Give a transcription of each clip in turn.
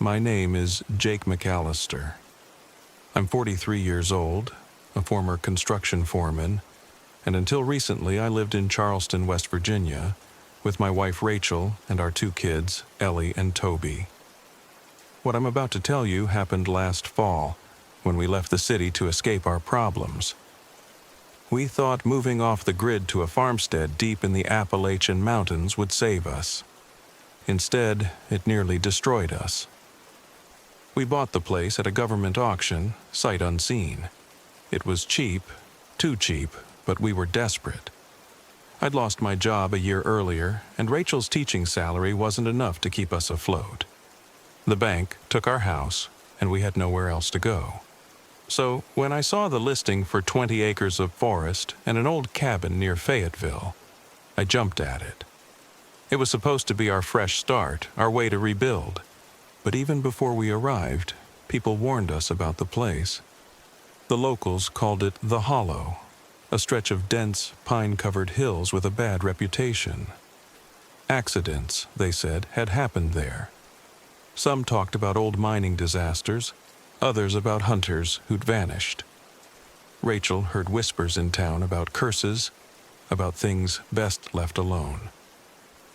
my name is Jake McAllister. I'm 43 years old, a former construction foreman, and until recently I lived in Charleston, West Virginia, with my wife Rachel and our 2 kids, Ellie and Toby. What I'm about to tell you happened last fall, when we left the city to escape our problems. We thought moving off the grid to a farmstead deep in the Appalachian Mountains would save us. Instead, it nearly destroyed us. We bought the place at a government auction, sight unseen. It was cheap, too cheap, but we were desperate. I'd lost my job a year earlier, and Rachel's teaching salary wasn't enough to keep us afloat. The bank took our house, and we had nowhere else to go. So, when I saw the listing for 20 acres of forest and an old cabin near Fayetteville, I jumped at it. It was supposed to be our fresh start, our way to rebuild. But even before we arrived, people warned us about the place. The locals called it the Hollow, a stretch of dense, pine-covered hills with a bad reputation. Accidents, they said, had happened there. Some talked about old mining disasters, others about hunters who'd vanished. Rachel heard whispers in town about curses, about things best left alone.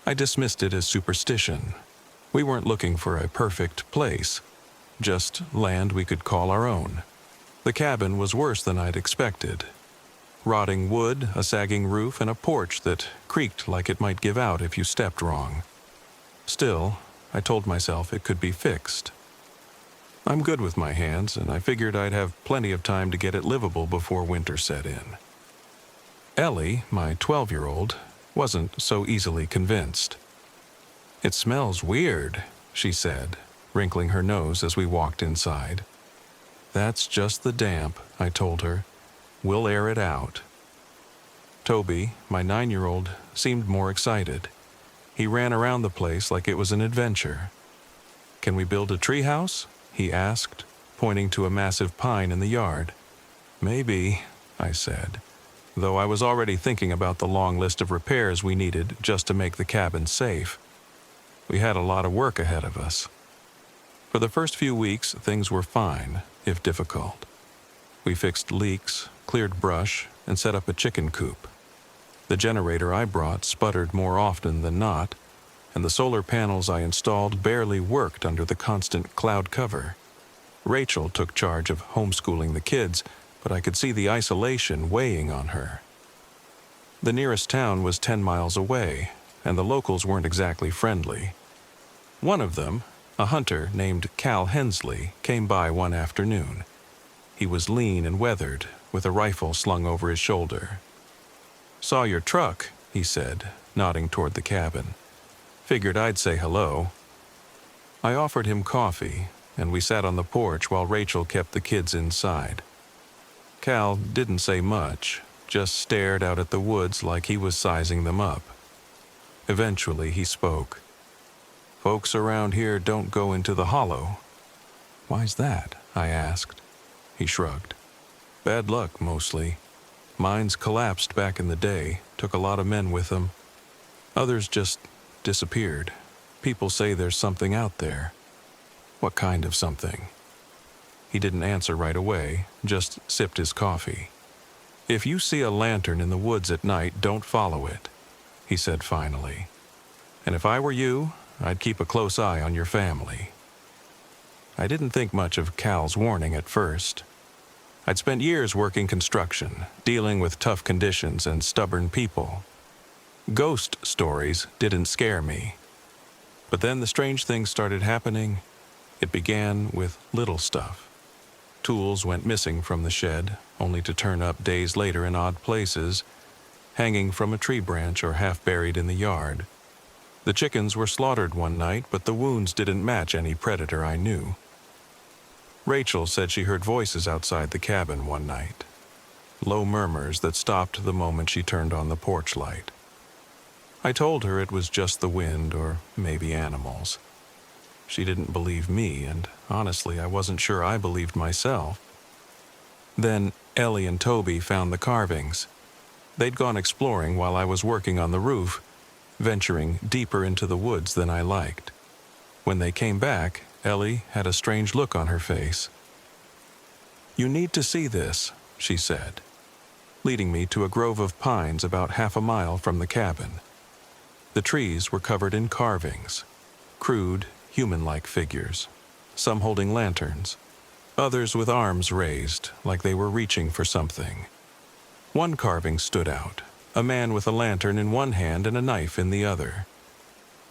I dismissed it as superstition. We weren't looking for a perfect place, just land we could call our own. The cabin was worse than I'd expected. Rotting wood, a sagging roof, and a porch that creaked like it might give out if you stepped wrong. Still, I told myself it could be fixed. I'm good with my hands, and I figured I'd have plenty of time to get it livable before winter set in. Ellie, my 12-year-old, wasn't so easily convinced. "It smells weird," she said, wrinkling her nose as we walked inside. "That's just the damp," I told her. "We'll air it out." Toby, my 9-year-old, seemed more excited. He ran around the place like it was an adventure. "Can we build a treehouse?" he asked, pointing to a massive pine in the yard. "Maybe," I said, though I was already thinking about the long list of repairs we needed just to make the cabin safe. We had a lot of work ahead of us. For the first few weeks, things were fine, if difficult. We fixed leaks, cleared brush, and set up a chicken coop. The generator I brought sputtered more often than not, and the solar panels I installed barely worked under the constant cloud cover. Rachel took charge of homeschooling the kids, but I could see the isolation weighing on her. The nearest town was 10 miles away, and the locals weren't exactly friendly. One of them, a hunter named Cal Hensley, came by one afternoon. He was lean and weathered, with a rifle slung over his shoulder. "Saw your truck," he said, nodding toward the cabin. "Figured I'd say hello." I offered him coffee, and we sat on the porch while Rachel kept the kids inside. Cal didn't say much, just stared out at the woods like he was sizing them up. Eventually he spoke. "Folks around here don't go into the Hollow." "Why's that?" I asked. He shrugged. "Bad luck, mostly. Mines collapsed back in the day, took a lot of men with them. Others just disappeared. People say there's something out there." "What kind of something?" He didn't answer right away, just sipped his coffee. "If you see a lantern in the woods at night, don't follow it," he said finally. "And if I were you, I'd keep a close eye on your family." I didn't think much of Cal's warning at first. I'd spent years working construction, dealing with tough conditions and stubborn people. Ghost stories didn't scare me. But then the strange things started happening. It began with little stuff. Tools went missing from the shed, only to turn up days later in odd places, hanging from a tree branch or half buried in the yard. The chickens were slaughtered one night, but the wounds didn't match any predator I knew. Rachel said she heard voices outside the cabin one night. Low murmurs that stopped the moment she turned on the porch light. I told her it was just the wind or maybe animals. She didn't believe me, and honestly, I wasn't sure I believed myself. Then Ellie and Toby found the carvings. They'd gone exploring while I was working on the roof, venturing deeper into the woods than I liked. When they came back, Ellie had a strange look on her face. "You need to see this," she said, leading me to a grove of pines about half a mile from the cabin. The trees were covered in carvings, crude, human-like figures, some holding lanterns, others with arms raised like they were reaching for something. One carving stood out, a man with a lantern in one hand and a knife in the other.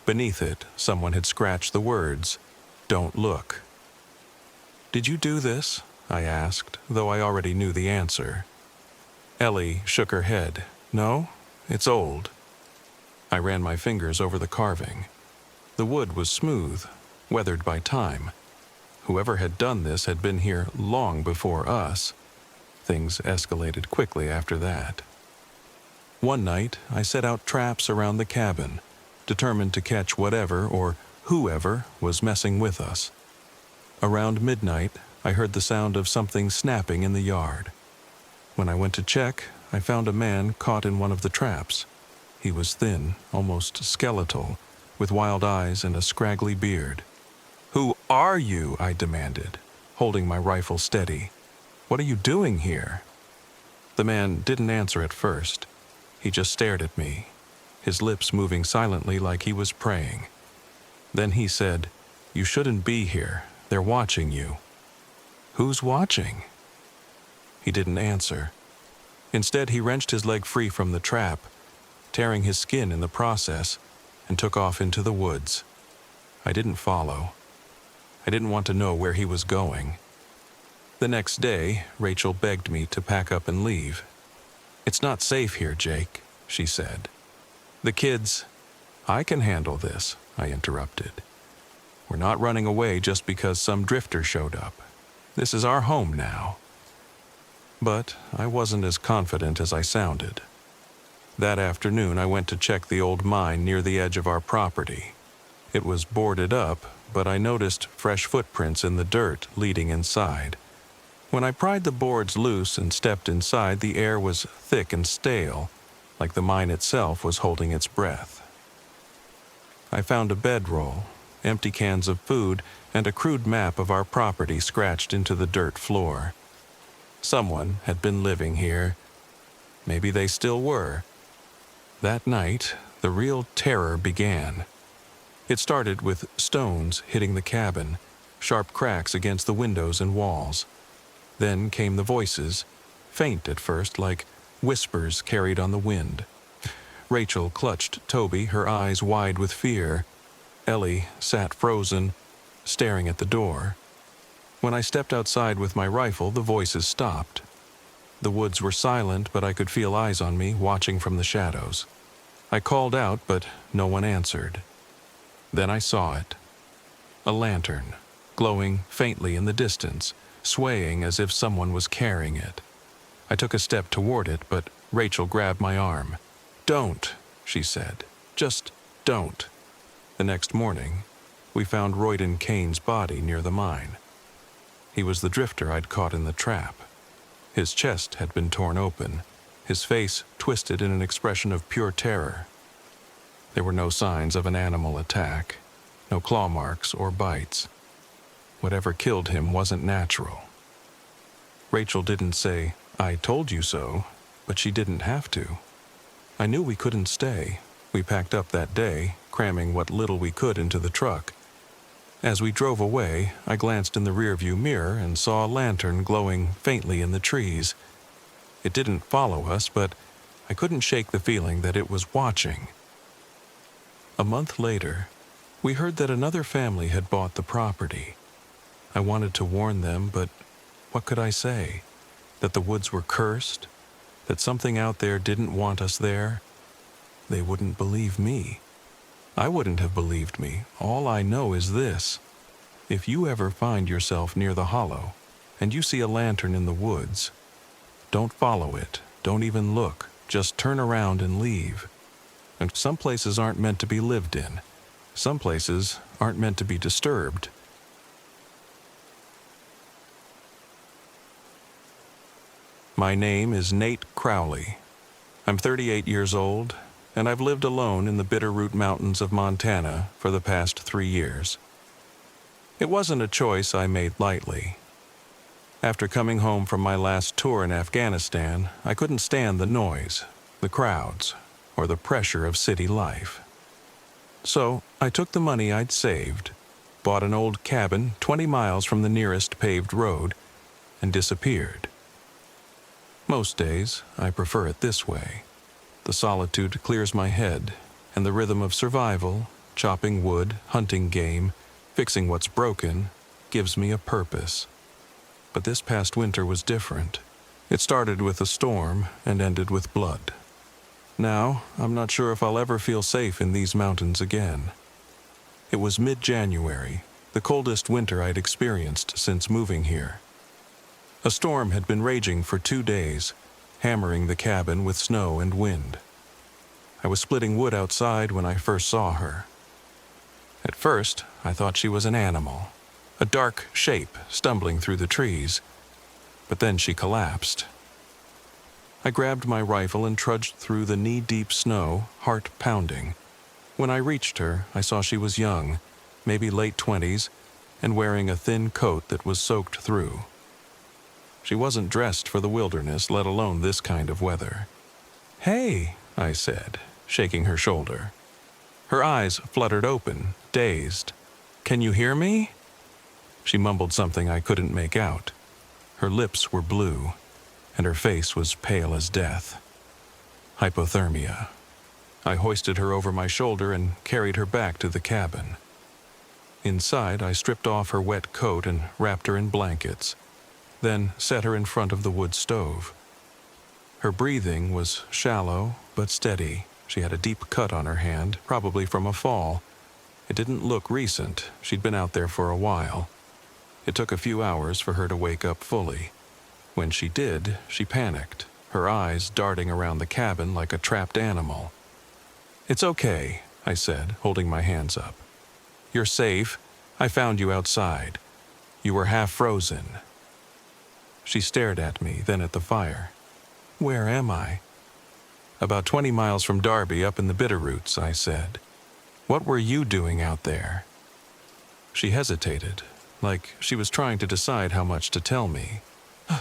Beneath it, someone had scratched the words, "Don't look." "Did you do this?" I asked, though I already knew the answer. Ellie shook her head. "No, it's old." I ran my fingers over the carving. The wood was smooth, weathered by time. Whoever had done this had been here long before us. Things escalated quickly after that. One night, I set out traps around the cabin, determined to catch whatever or whoever was messing with us. Around midnight, I heard the sound of something snapping in the yard. When I went to check, I found a man caught in one of the traps. He was thin, almost skeletal, with wild eyes and a scraggly beard. "Who are you?" I demanded, holding my rifle steady. "What are you doing here?" The man didn't answer at first. He just stared at me, his lips moving silently like he was praying. Then he said, "You shouldn't be here. They're watching you." "Who's watching?" He didn't answer. Instead, he wrenched his leg free from the trap, tearing his skin in the process, and took off into the woods. I didn't follow. I didn't want to know where he was going. The next day, Rachel begged me to pack up and leave. "It's not safe here, Jake," she said. "The kids—" "I can handle this," I interrupted. "We're not running away just because some drifter showed up. This is our home now." But I wasn't as confident as I sounded. That afternoon, I went to check the old mine near the edge of our property. It was boarded up, but I noticed fresh footprints in the dirt leading inside. When I pried the boards loose and stepped inside, the air was thick and stale, like the mine itself was holding its breath. I found a bedroll, empty cans of food, and a crude map of our property scratched into the dirt floor. Someone had been living here. Maybe they still were. That night, the real terror began. It started with stones hitting the cabin, sharp cracks against the windows and walls. Then came the voices, faint at first, like whispers carried on the wind. Rachel clutched Toby, her eyes wide with fear. Ellie sat frozen, staring at the door. When I stepped outside with my rifle, the voices stopped. The woods were silent, but I could feel eyes on me, watching from the shadows. I called out, but no one answered. Then I saw it. A lantern, glowing faintly in the distance, swaying as if someone was carrying it. I took a step toward it, but Rachel grabbed my arm. "Don't," she said. "Just don't." The next morning, we found Royden Kane's body near the mine. He was the drifter I'd caught in the trap. His chest had been torn open, his face twisted in an expression of pure terror. There were no signs of an animal attack, no claw marks or bites. Whatever killed him wasn't natural. Rachel didn't say, "I told you so," but she didn't have to. I knew we couldn't stay. We packed up that day, cramming what little we could into the truck. As we drove away, I glanced in the rearview mirror and saw a lantern glowing faintly in the trees. It didn't follow us, but I couldn't shake the feeling that it was watching. A month later, we heard that another family had bought the property. I wanted to warn them, but what could I say? That the woods were cursed? That something out there didn't want us there? They wouldn't believe me. I wouldn't have believed me. All I know is this. If you ever find yourself near the hollow, and you see a lantern in the woods, don't follow it. Don't even look. Just turn around and leave. And some places aren't meant to be lived in. Some places aren't meant to be disturbed. My name is Nate Crowley. I'm 38 years old, and I've lived alone in the Bitterroot Mountains of Montana for the past 3 years. It wasn't a choice I made lightly. After coming home from my last tour in Afghanistan, I couldn't stand the noise, the crowds, or the pressure of city life. So I took the money I'd saved, bought an old cabin 20 miles from the nearest paved road, and disappeared. Most days, I prefer it this way. The solitude clears my head, and the rhythm of survival, chopping wood, hunting game, fixing what's broken, gives me a purpose. But this past winter was different. It started with a storm and ended with blood. Now, I'm not sure if I'll ever feel safe in these mountains again. It was mid-January, the coldest winter I'd experienced since moving here. A storm had been raging for 2 days, hammering the cabin with snow and wind. I was splitting wood outside when I first saw her. At first, I thought she was an animal, a dark shape stumbling through the trees, but then she collapsed. I grabbed my rifle and trudged through the knee-deep snow, heart pounding. When I reached her, I saw she was young, maybe late 20s, and wearing a thin coat that was soaked through. She wasn't dressed for the wilderness, let alone this kind of weather. "Hey," I said, shaking her shoulder. Her eyes fluttered open, dazed. "Can you hear me?" She mumbled something I couldn't make out. Her lips were blue, and her face was pale as death. Hypothermia. I hoisted her over my shoulder and carried her back to the cabin. Inside, I stripped off her wet coat and wrapped her in blankets, then set her in front of the wood stove. Her breathing was shallow but steady. She had a deep cut on her hand, probably from a fall. It didn't look recent. She'd been out there for a while. It took a few hours for her to wake up fully. When she did, she panicked, her eyes darting around the cabin like a trapped animal. "It's okay," I said, holding my hands up. "You're safe. I found you outside. You were half frozen." She stared at me, then at the fire. "Where am I?" "About 20 miles from Darby, up in the Bitterroots," I said. "What were you doing out there?" She hesitated, like she was trying to decide how much to tell me.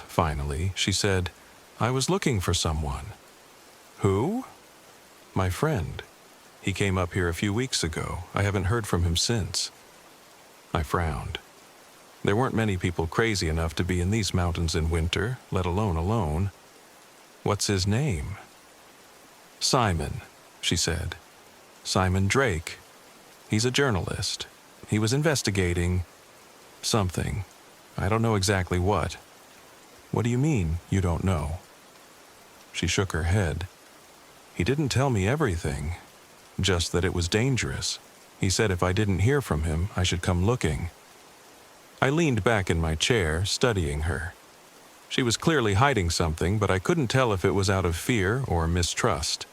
Finally, she said, "I was looking for someone." "Who?" "My friend. He came up here a few weeks ago. I haven't heard from him since." I frowned. There weren't many people crazy enough to be in these mountains in winter, let alone alone. "What's his name?" "Simon," she said. "Simon Drake. He's a journalist. He was investigating something. I don't know exactly what." "What do you mean, you don't know?" She shook her head. "He didn't tell me everything, just that it was dangerous. He said if I didn't hear from him, I should come looking." I leaned back in my chair, studying her. She was clearly hiding something, but I couldn't tell if it was out of fear or mistrust.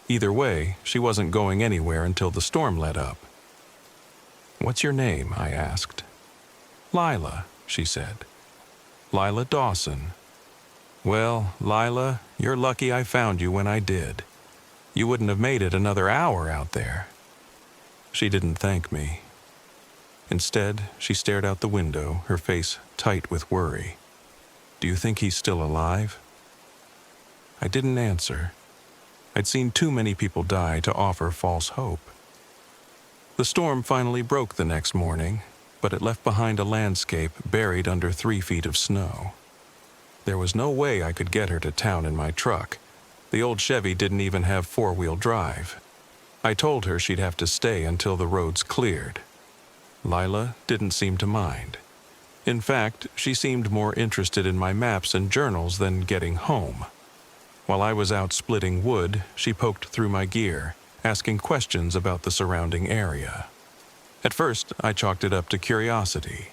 Either way, she wasn't going anywhere until the storm let up. "What's your name?" I asked. "Lila," she said. "Lila Dawson." "Well, Lila, you're lucky I found you when I did. You wouldn't have made it another hour out there." She didn't thank me. Instead, she stared out the window, her face tight with worry. "Do you think he's still alive?" I didn't answer. I'd seen too many people die to offer false hope. The storm finally broke the next morning, but it left behind a landscape buried under 3 feet of snow. There was no way I could get her to town in my truck. The old Chevy didn't even have 4-wheel drive. I told her she'd have to stay until the roads cleared. Lila didn't seem to mind. In fact, she seemed more interested in my maps and journals than getting home. While I was out splitting wood, she poked through my gear, asking questions about the surrounding area. At first, I chalked it up to curiosity,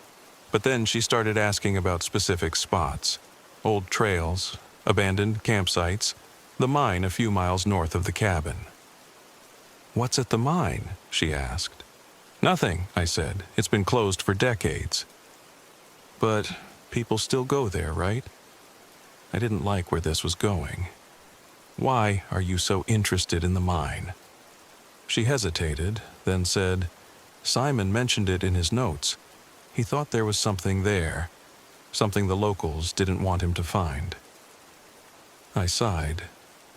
but then she started asking about specific spots, old trails, abandoned campsites, the mine a few miles north of the cabin. "What's at the mine?" she asked. "Nothing," I said. "It's been closed for decades." "But people still go there, right?" I didn't like where this was going. "Why are you so interested in the mine?" She hesitated, then said, "Simon mentioned it in his notes. he thought there was something there, something the locals didn't want him to find. I sighed.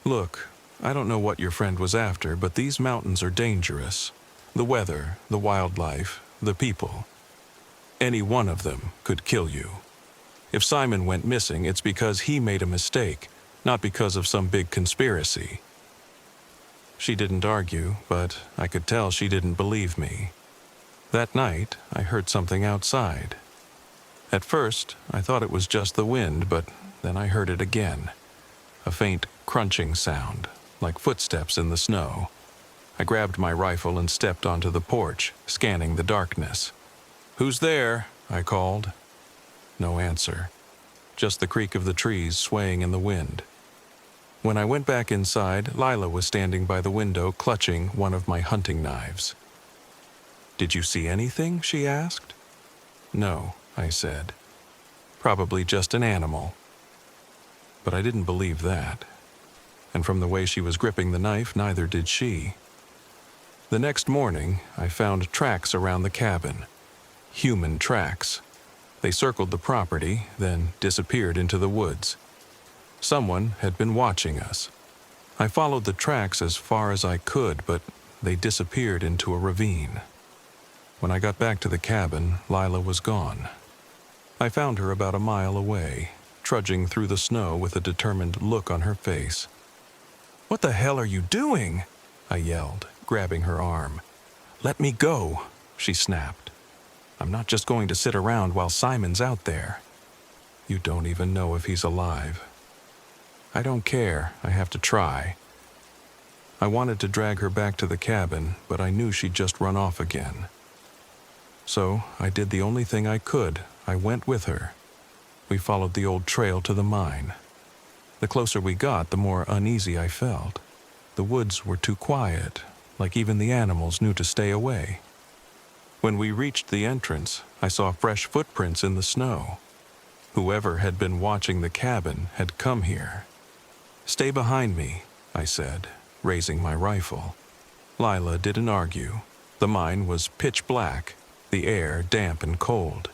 Look, I don't know what your friend was after, but these mountains are dangerous. The weather, the wildlife, the people. Any one of them could kill you. If Simon went missing, it's because he made a mistake, not because of some big conspiracy. She didn't argue, but I could tell she didn't believe me. That night, I heard something outside. At first, I thought it was just the wind, but then I heard it again. A faint crunching sound, like footsteps in the snow. I grabbed my rifle and stepped onto the porch, scanning the darkness. "Who's there?" I called. No answer. Just the creak of the trees swaying in the wind. When I went back inside, Lila was standing by the window clutching one of my hunting knives. "Did you see anything?" she asked. "No," I said. "Probably just an animal." But I didn't believe that. And from the way she was gripping the knife, neither did she. The next morning, I found tracks around the cabin. Human tracks. They circled the property, then disappeared into the woods. Someone had been watching us. I followed the tracks as far as I could, but they disappeared into a ravine. When I got back to the cabin, Lila was gone. I found her about a mile away, trudging through the snow with a determined look on her face. "What the hell are you doing?" I yelled, grabbing her arm. "Let me go," she snapped. "I'm not just going to sit around while Simon's out there." "You don't even know if he's alive." "I don't care. I have to try." I wanted to drag her back to the cabin, but I knew she'd just run off again. So I did the only thing I could. I went with her. We followed the old trail to the mine. The closer we got, the more uneasy I felt. The woods were too quiet, like even the animals knew to stay away. When we reached the entrance, I saw fresh footprints in the snow. Whoever had been watching the cabin had come here. "Stay behind me," I said, raising my rifle. Lila didn't argue. The mine was pitch black, the air damp and cold.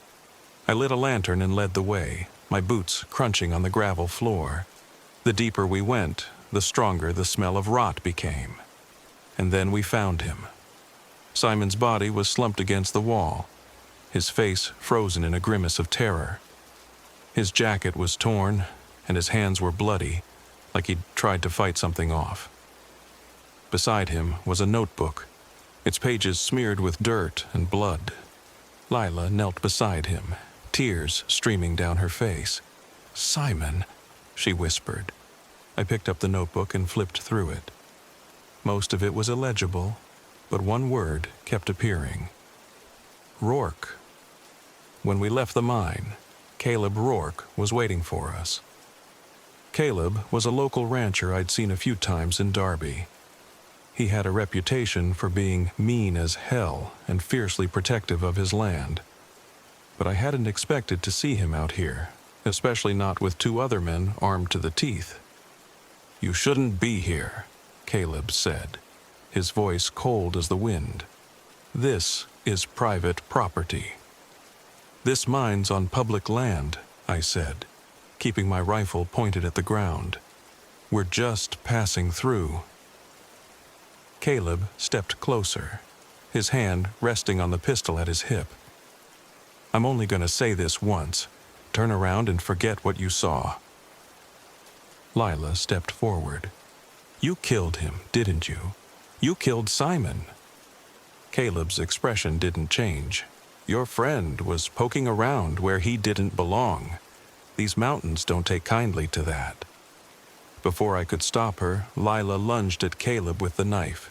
I lit a lantern and led the way, my boots crunching on the gravel floor. The deeper we went, the stronger the smell of rot became. And then we found him. Simon's body was slumped against the wall, his face frozen in a grimace of terror. His jacket was torn, and his hands were bloody, like he'd tried to fight something off. Beside him was a notebook, its pages smeared with dirt and blood. Lila knelt beside him, tears streaming down her face. "Simon," she whispered. I picked up the notebook and flipped through it. Most of it was illegible, but one word kept appearing. Rourke. When we left the mine, Caleb Rourke was waiting for us. Caleb was a local rancher I'd seen a few times in Darby. He had a reputation for being mean as hell and fiercely protective of his land. But I hadn't expected to see him out here, especially not with two other men armed to the teeth. "You shouldn't be here," Caleb said, his voice cold as the wind. "This is private property." "This mine's on public land," I said, keeping my rifle pointed at the ground. "We're just passing through." Caleb stepped closer, his hand resting on the pistol at his hip. "I'm only going to say this once. Turn around and forget what you saw." Lila stepped forward. "You killed him, didn't you? You killed Simon." Caleb's expression didn't change. "Your friend was poking around where he didn't belong. These mountains don't take kindly to that." Before I could stop her, Lila lunged at Caleb with the knife.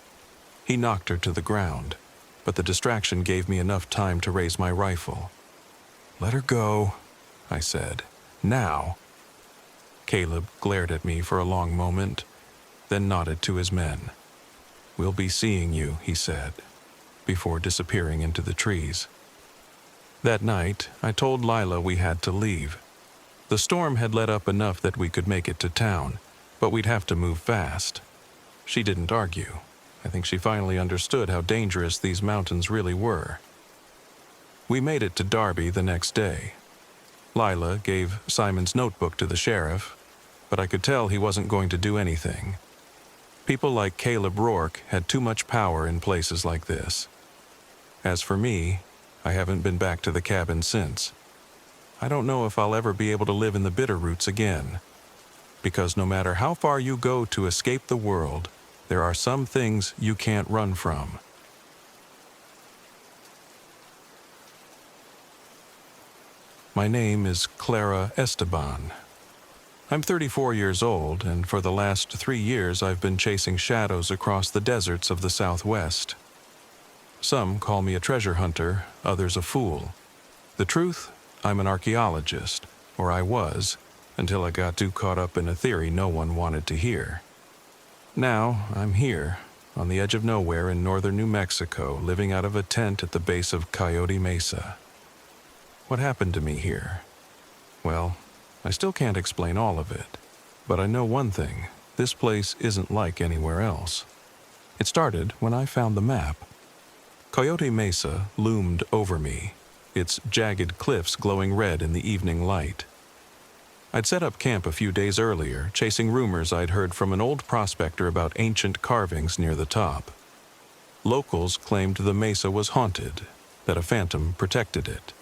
He knocked her to the ground, but the distraction gave me enough time to raise my rifle. "Let her go," I said. "Now." Caleb glared at me for a long moment, then nodded to his men. "We'll be seeing you," he said, before disappearing into the trees. That night, I told Lila we had to leave. The storm had let up enough that we could make it to town, but we'd have to move fast. She didn't argue. I think she finally understood how dangerous these mountains really were. We made it to Darby the next day. Lila gave Simon's notebook to the sheriff, but I could tell he wasn't going to do anything. People like Caleb Rourke had too much power in places like this. As for me, I haven't been back to the cabin since. I don't know if I'll ever be able to live in the Bitterroots again, because no matter how far you go to escape the world, there are some things you can't run from. My name is Clara Esteban. I'm 34 years old, and for the last 3 years I've been chasing shadows across the deserts of the Southwest. Some call me a treasure hunter, others a fool. The truth, I'm an archaeologist, or I was, until I got too caught up in a theory no one wanted to hear. Now I'm here, on the edge of nowhere in northern New Mexico, living out of a tent at the base of Coyote Mesa. What happened to me here? Well, I still can't explain all of it, but I know one thing: this place isn't like anywhere else. It started when I found the map. Coyote Mesa loomed over me, its jagged cliffs glowing red in the evening light. I'd set up camp a few days earlier, chasing rumors I'd heard from an old prospector about ancient carvings near the top. Locals claimed the mesa was haunted, that a phantom protected it.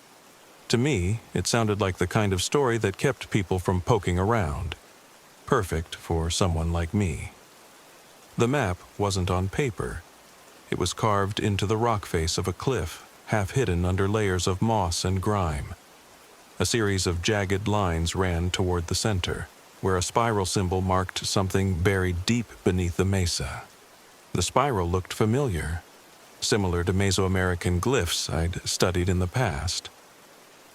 To me, it sounded like the kind of story that kept people from poking around. Perfect for someone like me. The map wasn't on paper. It was carved into the rock face of a cliff, half hidden under layers of moss and grime. A series of jagged lines ran toward the center, where a spiral symbol marked something buried deep beneath the mesa. The spiral looked familiar, similar to Mesoamerican glyphs I'd studied in the past.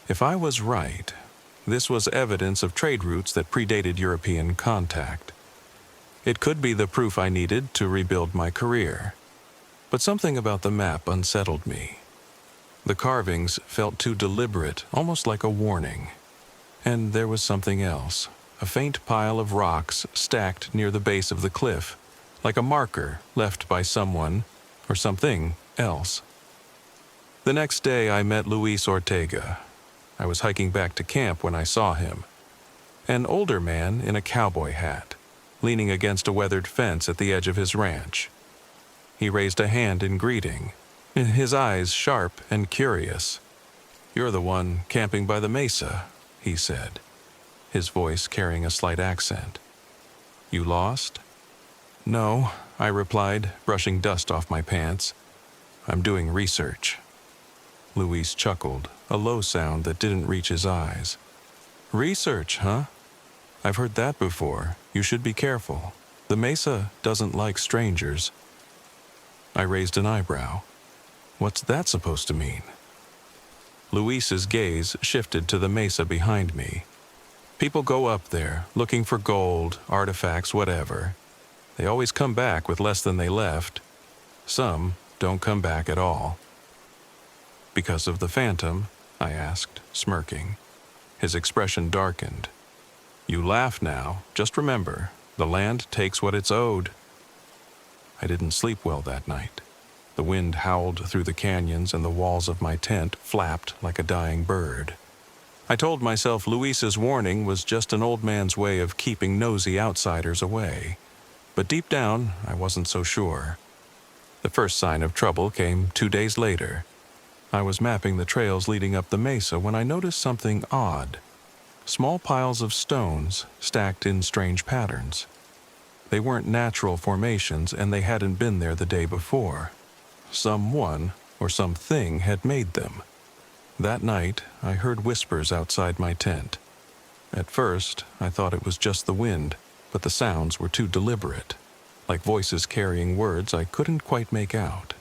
If I was right, this was evidence of trade routes that predated European contact. It could be the proof I needed to rebuild my career. But something about the map unsettled me. The carvings felt too deliberate, almost like a warning. And there was something else, a faint pile of rocks stacked near the base of the cliff, like a marker left by someone or something else. The next day I met Luis Ortega. I was hiking back to camp when I saw him. An older man in a cowboy hat, leaning against a weathered fence at the edge of his ranch. He raised a hand in greeting, his eyes sharp and curious. "You're the one camping by the mesa," he said, his voice carrying a slight accent. "You lost?" "No," I replied, brushing dust off my pants. "I'm doing research." Luis chuckled, a low sound that didn't reach his eyes. "Research, huh? I've heard that before. You should be careful. The mesa doesn't like strangers." I raised an eyebrow. What's that supposed to mean? Luis's gaze shifted to the mesa behind me. People go up there, looking for gold, artifacts, whatever. They always come back with less than they left. Some don't come back at all. "Because of the phantom?" I asked, smirking. His expression darkened. "You laugh now. Just remember, the land takes what it's owed." I didn't sleep well that night. The wind howled through the canyons and the walls of my tent flapped like a dying bird. I told myself Luis's warning was just an old man's way of keeping nosy outsiders away. But deep down, I wasn't so sure. The first sign of trouble came 2 days later. I was mapping the trails leading up the mesa when I noticed something odd. Small piles of stones stacked in strange patterns. They weren't natural formations, and they hadn't been there the day before. Someone or something had made them. That night, I heard whispers outside my tent. At first, I thought it was just the wind, but the sounds were too deliberate, like voices carrying words I couldn't quite make out.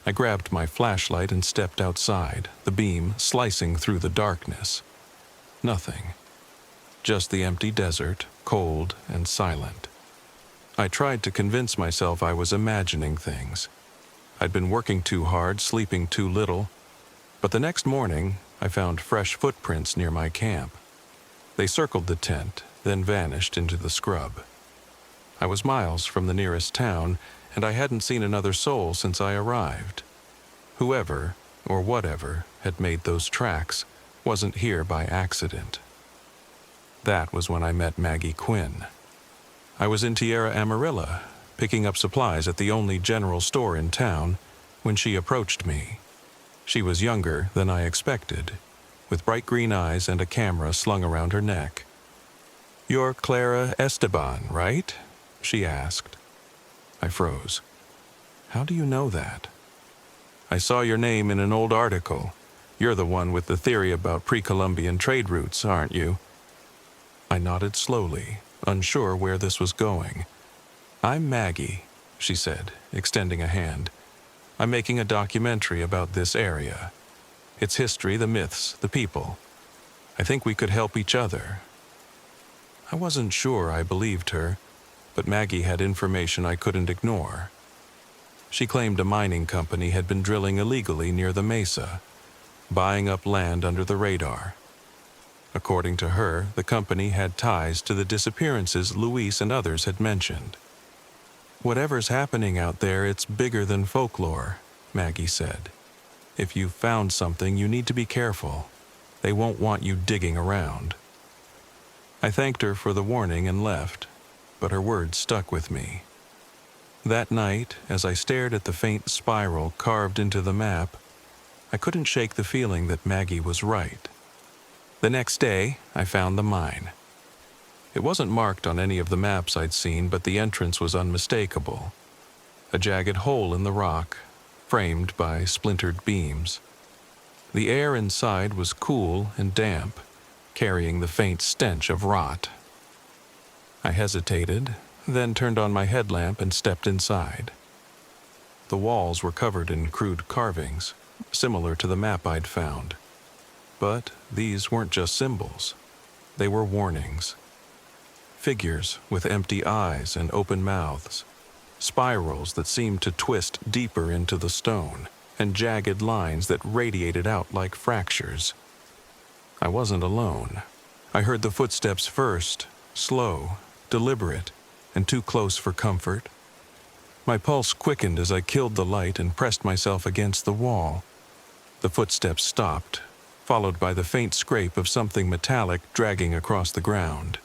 I grabbed my flashlight and stepped outside, the beam slicing through the darkness. Nothing. Just the empty desert, cold and silent. I tried to convince myself I was imagining things. I'd been working too hard, sleeping too little. But the next morning, I found fresh footprints near my camp. They circled the tent, then vanished into the scrub. I was miles from the nearest town, and I hadn't seen another soul since I arrived. Whoever, or whatever, had made those tracks wasn't here by accident. That was when I met Maggie Quinn. I was in Tierra Amarilla, picking up supplies at the only general store in town, when she approached me. She was younger than I expected, with bright green eyes and a camera slung around her neck. "You're Clara Esteban, right?" she asked. I froze. "How do you know that?" "I saw your name in an old article. You're the one with the theory about pre-Columbian trade routes, aren't you?" I nodded slowly, unsure where this was going. "I'm Maggie," she said, extending a hand. "I'm making a documentary about this area. Its history, the myths, the people. I think we could help each other." I wasn't sure I believed her, but Maggie had information I couldn't ignore. She claimed a mining company had been drilling illegally near the mesa, buying up land under the radar. According to her, the company had ties to the disappearances Luis and others had mentioned. "Whatever's happening out there, it's bigger than folklore," Maggie said. "If you've found something, you need to be careful. They won't want you digging around." I thanked her for the warning and left, but her words stuck with me. That night, as I stared at the faint spiral carved into the map, I couldn't shake the feeling that Maggie was right. The next day, I found the mine. It wasn't marked on any of the maps I'd seen, but the entrance was unmistakable. A jagged hole in the rock, framed by splintered beams. The air inside was cool and damp, carrying the faint stench of rot. I hesitated, then turned on my headlamp and stepped inside. The walls were covered in crude carvings, similar to the map I'd found. But these weren't just symbols. They were warnings. Figures with empty eyes and open mouths, spirals that seemed to twist deeper into the stone, and jagged lines that radiated out like fractures. I wasn't alone. I heard the footsteps first, slow, deliberate, and too close for comfort. My pulse quickened as I killed the light and pressed myself against the wall. The footsteps stopped, followed by the faint scrape of something metallic dragging across the ground.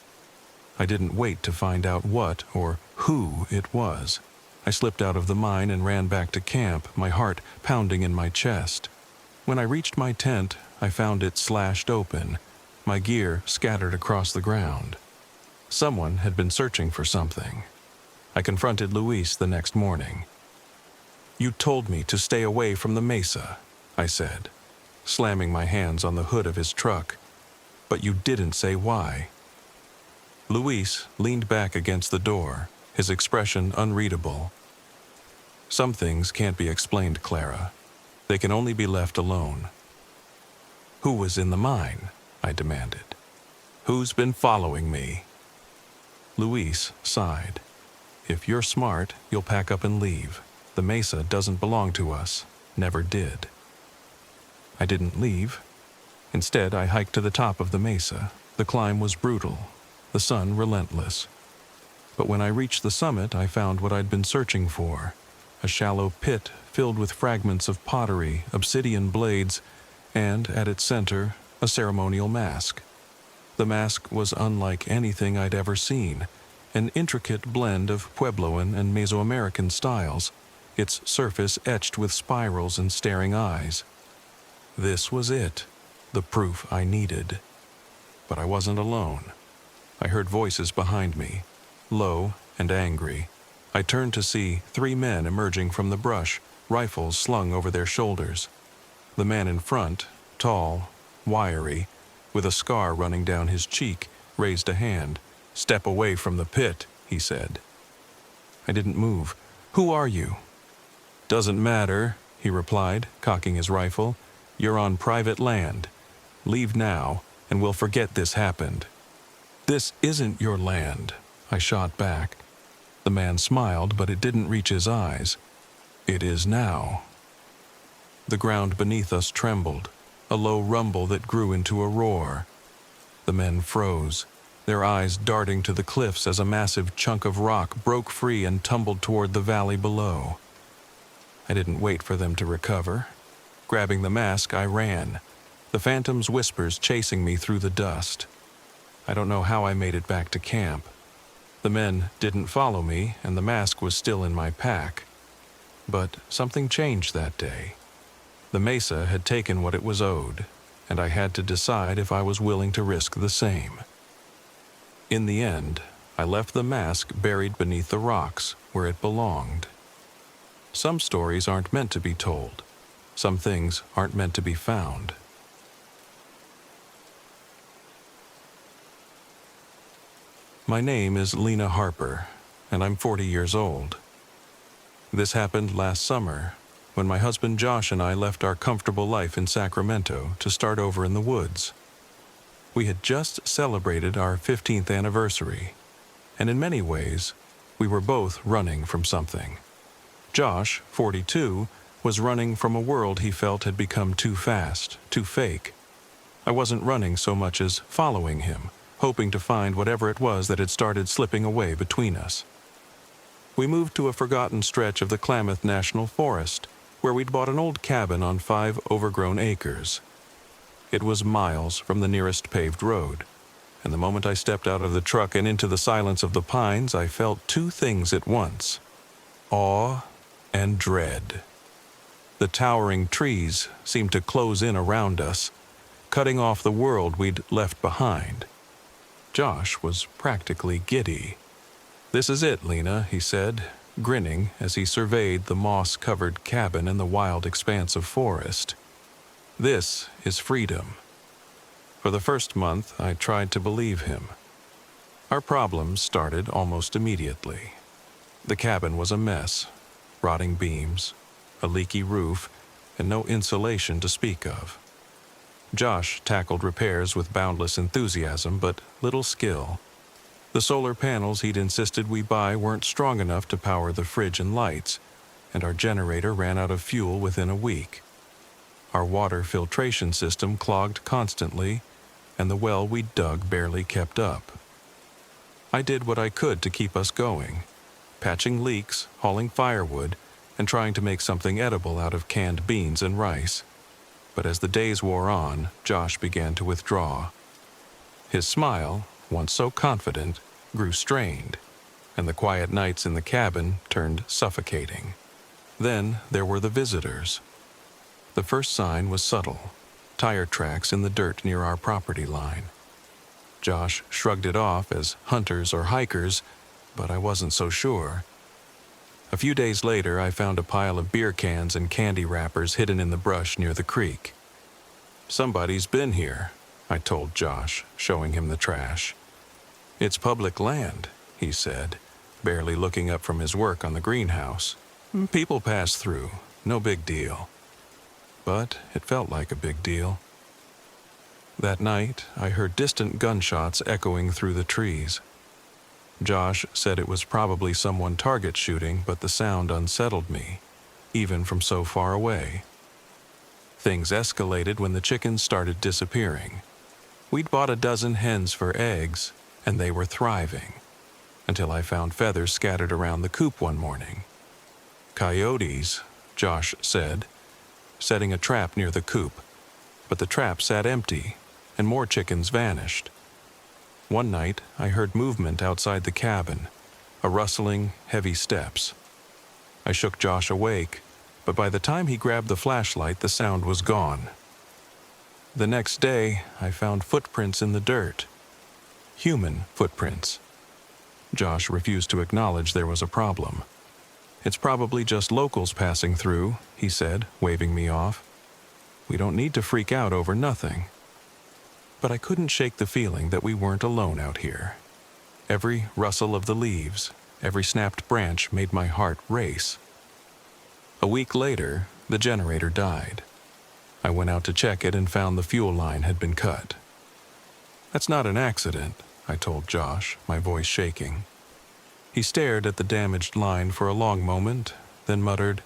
I didn't wait to find out what or who it was. I slipped out of the mine and ran back to camp, my heart pounding in my chest. When I reached my tent, I found it slashed open, my gear scattered across the ground. Someone had been searching for something. I confronted Luis the next morning. "You told me to stay away from the mesa," I said, slamming my hands on the hood of his truck. "But you didn't say why." Luis leaned back against the door, his expression unreadable. "Some things can't be explained, Clara. They can only be left alone." "Who was in the mine?" I demanded. "Who's been following me?" Luis sighed. "If you're smart, you'll pack up and leave. The mesa doesn't belong to us. Never did." I didn't leave. Instead, I hiked to the top of the mesa. The climb was brutal, the sun relentless. But when I reached the summit, I found what I'd been searching for: a shallow pit filled with fragments of pottery, obsidian blades, and, at its center, a ceremonial mask. The mask was unlike anything I'd ever seen, an intricate blend of Puebloan and Mesoamerican styles, its surface etched with spirals and staring eyes. This was it, the proof I needed. But I wasn't alone. I heard voices behind me, low and angry. I turned to see 3 men emerging from the brush, rifles slung over their shoulders. The man in front, tall, wiry, with a scar running down his cheek, raised a hand. "Step away from the pit," he said. I didn't move. "Who are you?" "Doesn't matter," he replied, cocking his rifle. "You're on private land. Leave now, and we'll forget this happened." "This isn't your land," I shot back. The man smiled, but it didn't reach his eyes. "It is now." The ground beneath us trembled, a low rumble that grew into a roar. The men froze, their eyes darting to the cliffs as a massive chunk of rock broke free and tumbled toward the valley below. I didn't wait for them to recover. Grabbing the mask, I ran, the phantom's whispers chasing me through the dust. I don't know how I made it back to camp. The men didn't follow me, and the mask was still in my pack. But something changed that day. The mesa had taken what it was owed, and I had to decide if I was willing to risk the same. In the end, I left the mask buried beneath the rocks where it belonged. Some stories aren't meant to be told. Some things aren't meant to be found. My name is Lena Harper, and I'm 40 years old. This happened last summer, when my husband Josh and I left our comfortable life in Sacramento to start over in the woods. We had just celebrated our 15th anniversary, and in many ways, we were both running from something. Josh, 42, was running from a world he felt had become too fast, too fake. I wasn't running so much as following him, hoping to find whatever it was that had started slipping away between us. We moved to a forgotten stretch of the Klamath National Forest, where we'd bought an old cabin on 5 overgrown acres. It was miles from the nearest paved road, and the moment I stepped out of the truck and into the silence of the pines, I felt two things at once: awe and dread. The towering trees seemed to close in around us, cutting off the world we'd left behind. Josh was practically giddy. "This is it, Lena," he said, grinning as he surveyed the moss-covered cabin and the wild expanse of forest. "This is freedom." For the first month, I tried to believe him. Our problems started almost immediately. The cabin was a mess: rotting beams, a leaky roof, and no insulation to speak of. Josh tackled repairs with boundless enthusiasm, but little skill. The solar panels he'd insisted we buy weren't strong enough to power the fridge and lights, and our generator ran out of fuel within a week. Our water filtration system clogged constantly, and the well we'd dug barely kept up. I did what I could to keep us going, patching leaks, hauling firewood, and trying to make something edible out of canned beans and rice. But as the days wore on, Josh began to withdraw. His smile, once so confident, grew strained, and the quiet nights in the cabin turned suffocating. Then there were the visitors. The first sign was subtle: tire tracks in the dirt near our property line. Josh shrugged it off as hunters or hikers, but I wasn't so sure. A few days later, I found a pile of beer cans and candy wrappers hidden in the brush near the creek. "Somebody's been here," I told Josh, showing him the trash. "It's public land," he said, barely looking up from his work on the greenhouse. "People pass through, no big deal." But it felt like a big deal. That night, I heard distant gunshots echoing through the trees. Josh said it was probably someone target shooting, but the sound unsettled me, even from so far away. Things escalated when the chickens started disappearing. We'd bought a dozen hens for eggs, and they were thriving, until I found feathers scattered around the coop one morning. "Coyotes," Josh said, setting a trap near the coop, but the trap sat empty, and more chickens vanished. One night, I heard movement outside the cabin, a rustling, heavy steps. I shook Josh awake, but by the time he grabbed the flashlight, the sound was gone. The next day, I found footprints in the dirt. Human footprints. Josh refused to acknowledge there was a problem. "It's probably just locals passing through," he said, waving me off. "We don't need to freak out over nothing." But I couldn't shake the feeling that we weren't alone out here. Every rustle of the leaves, every snapped branch made my heart race. A week later, the generator died. I went out to check it and found the fuel line had been cut. "That's not an accident," I told Josh, my voice shaking. He stared at the damaged line for a long moment, then muttered,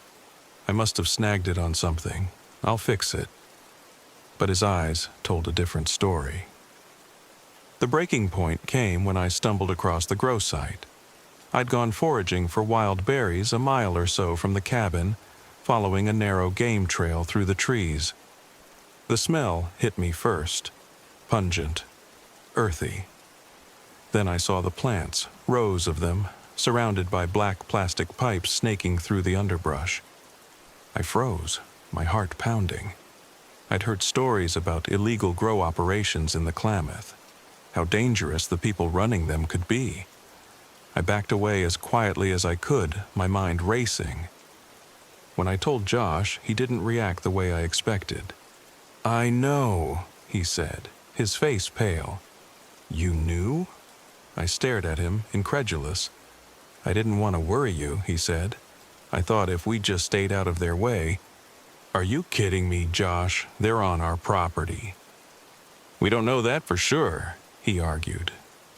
"I must have snagged it on something. I'll fix it." But his eyes told a different story. The breaking point came when I stumbled across the grow site. I'd gone foraging for wild berries a mile or so from the cabin, following a narrow game trail through the trees. The smell hit me first, pungent, earthy. Then I saw the plants, rows of them, surrounded by black plastic pipes snaking through the underbrush. I froze, my heart pounding. I'd heard stories about illegal grow operations in the Klamath, how dangerous the people running them could be. I backed away as quietly as I could, my mind racing. When I told Josh, he didn't react the way I expected. "I know," he said, his face pale. "You knew?" I stared at him, incredulous. "I didn't want to worry you," he said. "I thought if we just stayed out of their way." "Are you kidding me, Josh? They're on our property." "We don't know that for sure," he argued,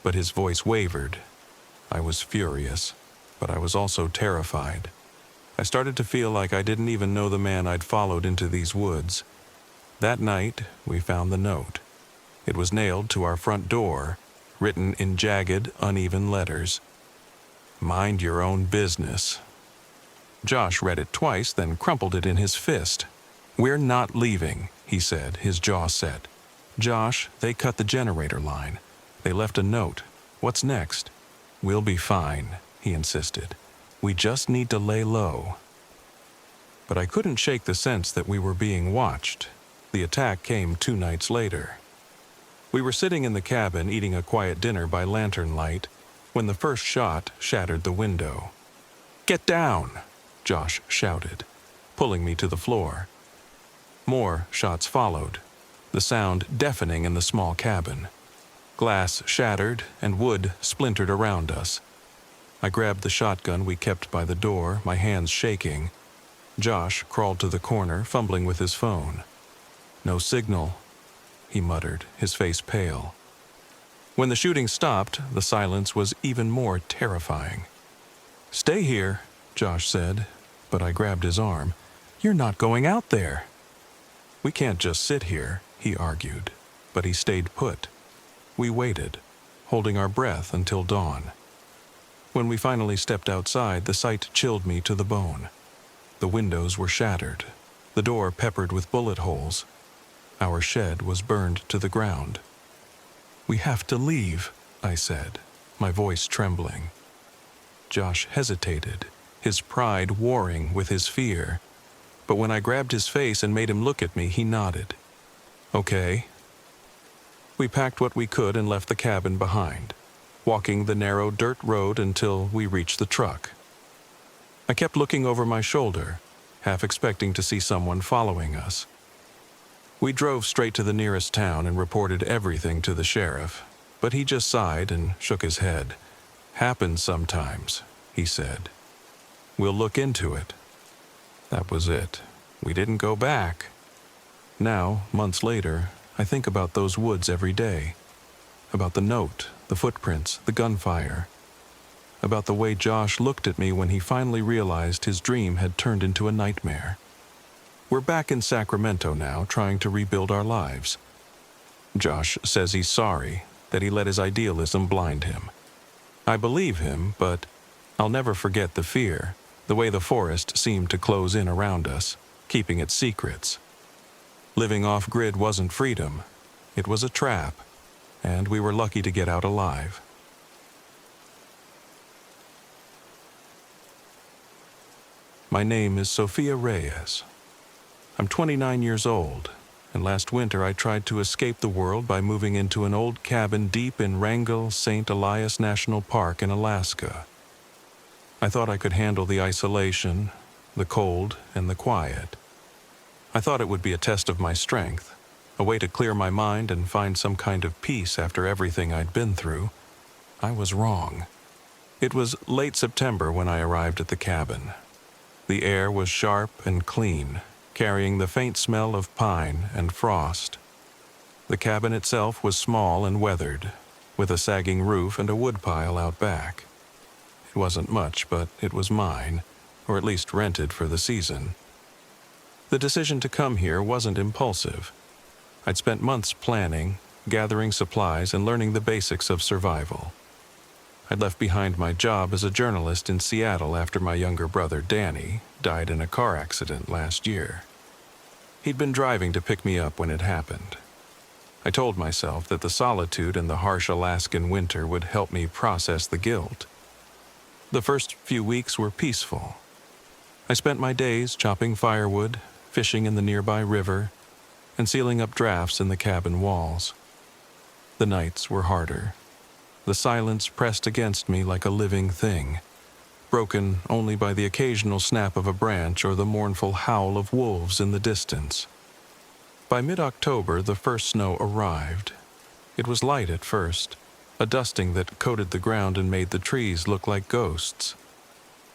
but his voice wavered. I was furious, but I was also terrified. I started to feel like I didn't even know the man I'd followed into these woods. That night, we found the note. It was nailed to our front door, written in jagged, uneven letters. "Mind your own business." Josh read it twice, then crumpled it in his fist. "We're not leaving," he said, his jaw set. "Josh, they cut the generator line. They left a note. What's next?" "We'll be fine," he insisted. "We just need to lay low." But I couldn't shake the sense that we were being watched. The attack came 2 nights later. We were sitting in the cabin eating a quiet dinner by lantern light when the first shot shattered the window. "Get down!" Josh shouted, pulling me to the floor. More shots followed, the sound deafening in the small cabin. Glass shattered and wood splintered around us. I grabbed the shotgun we kept by the door, my hands shaking. Josh crawled to the corner, fumbling with his phone. "No signal," he muttered, his face pale. When the shooting stopped, the silence was even more terrifying. "Stay here," Josh said, but I grabbed his arm. "You're not going out there." "We can't just sit here," he argued, but he stayed put. We waited, holding our breath until dawn. When we finally stepped outside, the sight chilled me to the bone. The windows were shattered, the door peppered with bullet holes. Our shed was burned to the ground. "We have to leave," I said, my voice trembling. Josh hesitated, his pride warring with his fear. But when I grabbed his face and made him look at me, he nodded. "Okay." We packed what we could and left the cabin behind, walking the narrow dirt road until we reached the truck. I kept looking over my shoulder, half expecting to see someone following us. We drove straight to the nearest town and reported everything to the sheriff, but he just sighed and shook his head. "Happens sometimes," he said. "We'll look into it." That was it. We didn't go back. Now, months later, I think about those woods every day. About the note, the footprints, the gunfire. About the way Josh looked at me when he finally realized his dream had turned into a nightmare. We're back in Sacramento now, trying to rebuild our lives. Josh says he's sorry, that he let his idealism blind him. I believe him, but I'll never forget the fear, the way the forest seemed to close in around us, keeping its secrets. Living off-grid wasn't freedom. It was a trap, and we were lucky to get out alive. My name is Sophia Reyes. I'm 29 years old, and last winter I tried to escape the world by moving into an old cabin deep in Wrangell St. Elias National Park in Alaska. I thought I could handle the isolation, the cold, and the quiet. I thought it would be a test of my strength, a way to clear my mind and find some kind of peace after everything I'd been through. I was wrong. It was late September when I arrived at the cabin. The air was sharp and clean, carrying the faint smell of pine and frost. The cabin itself was small and weathered, with a sagging roof and a woodpile out back. It wasn't much, but it was mine, or at least rented for the season. The decision to come here wasn't impulsive. I'd spent months planning, gathering supplies, and learning the basics of survival. I'd left behind my job as a journalist in Seattle after my younger brother, Danny, died in a car accident last year. He'd been driving to pick me up when it happened. I told myself that the solitude and the harsh Alaskan winter would help me process the guilt. The first few weeks were peaceful. I spent my days chopping firewood, fishing in the nearby river, and sealing up drafts in the cabin walls. The nights were harder. The silence pressed against me like a living thing, broken only by the occasional snap of a branch or the mournful howl of wolves in the distance. By mid-October, the first snow arrived. It was light at first, a dusting that coated the ground and made the trees look like ghosts.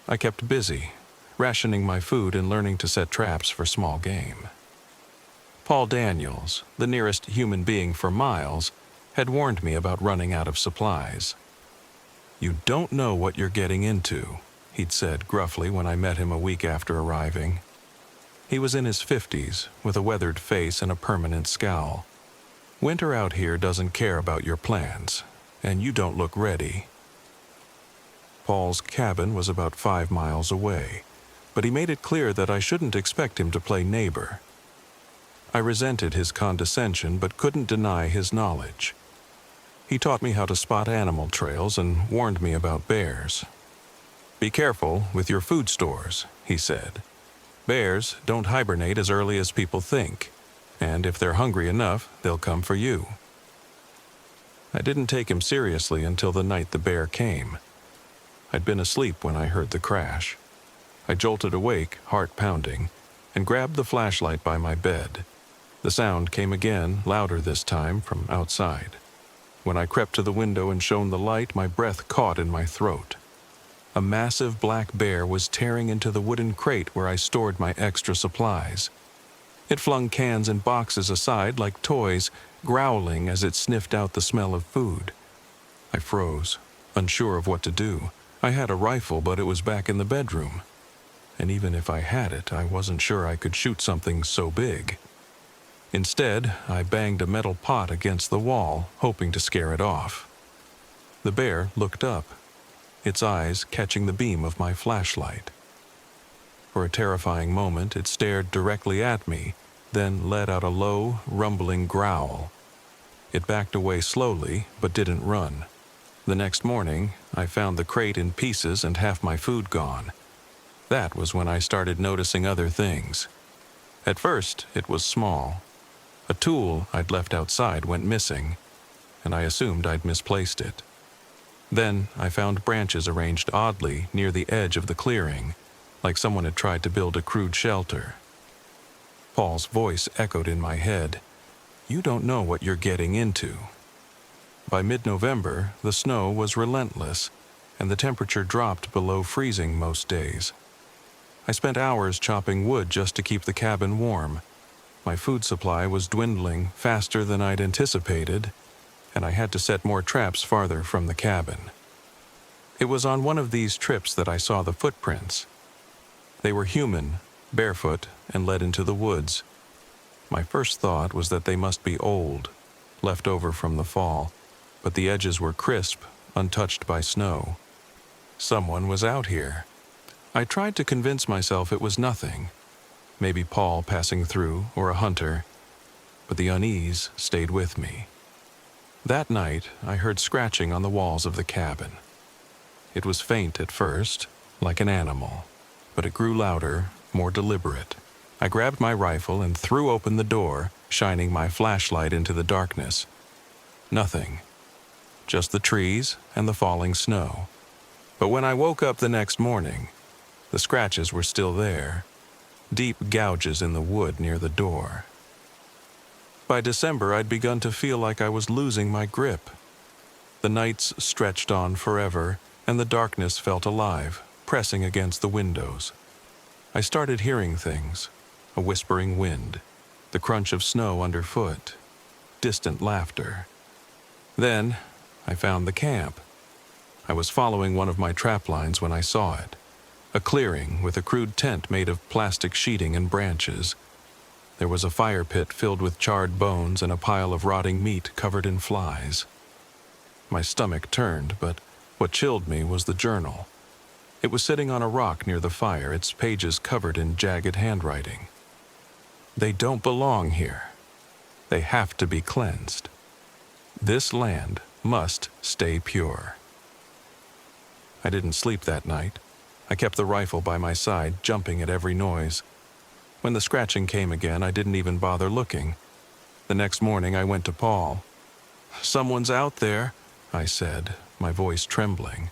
I kept busy, rationing my food and learning to set traps for small game. Paul Daniels, the nearest human being for miles, had warned me about running out of supplies. "You don't know what you're getting into," he'd said gruffly when I met him a week after arriving. He was in his 50s, with a weathered face and a permanent scowl. "Winter out here doesn't care about your plans, and you don't look ready." Paul's cabin was about 5 miles away, but he made it clear that I shouldn't expect him to play neighbor. I resented his condescension but couldn't deny his knowledge. He taught me how to spot animal trails and warned me about bears. "Be careful with your food stores," he said. "Bears don't hibernate as early as people think, and if they're hungry enough, they'll come for you." I didn't take him seriously until the night the bear came. I'd been asleep when I heard the crash. I jolted awake, heart pounding, and grabbed the flashlight by my bed. The sound came again, louder this time, from outside. When I crept to the window and shone the light, my breath caught in my throat. A massive black bear was tearing into the wooden crate where I stored my extra supplies. It flung cans and boxes aside like toys, growling as it sniffed out the smell of food. I froze, unsure of what to do. I had a rifle, but it was back in the bedroom. And even if I had it, I wasn't sure I could shoot something so big. Instead, I banged a metal pot against the wall, hoping to scare it off. The bear looked up, its eyes catching the beam of my flashlight. For a terrifying moment, it stared directly at me, then let out a low, rumbling growl. It backed away slowly, but didn't run. The next morning, I found the crate in pieces and half my food gone. That was when I started noticing other things. At first, it was small. A tool I'd left outside went missing, and I assumed I'd misplaced it. Then I found branches arranged oddly near the edge of the clearing, like someone had tried to build a crude shelter. Paul's voice echoed in my head. "You don't know what you're getting into." By mid-November, the snow was relentless, and the temperature dropped below freezing most days. I spent hours chopping wood just to keep the cabin warm. My food supply was dwindling faster than I'd anticipated, and I had to set more traps farther from the cabin. It was on one of these trips that I saw the footprints. They were human, barefoot, and led into the woods. My first thought was that they must be old, left over from the fall, but the edges were crisp, untouched by snow. Someone was out here. I tried to convince myself it was nothing. Maybe Paul passing through, or a hunter, but the unease stayed with me. That night, I heard scratching on the walls of the cabin. It was faint at first, like an animal, but it grew louder, more deliberate. I grabbed my rifle and threw open the door, shining my flashlight into the darkness. Nothing. Just the trees and the falling snow. But when I woke up the next morning, the scratches were still there. Deep gouges in the wood near the door. By December, I'd begun to feel like I was losing my grip. The nights stretched on forever, and the darkness felt alive, pressing against the windows. I started hearing things, a whispering wind, the crunch of snow underfoot, distant laughter. Then, I found the camp. I was following one of my trap lines when I saw it. A clearing with a crude tent made of plastic sheeting and branches. There was a fire pit filled with charred bones and a pile of rotting meat covered in flies. My stomach turned, but What chilled me was the journal. It was sitting on a rock near the fire, its pages covered in jagged handwriting. They don't belong here. They have to be cleansed. This land must stay pure. I didn't sleep that night. I kept the rifle by my side, jumping at every noise. When the scratching came again, I didn't even bother looking. The next morning, I went to Paul. "Someone's out there," I said, my voice trembling.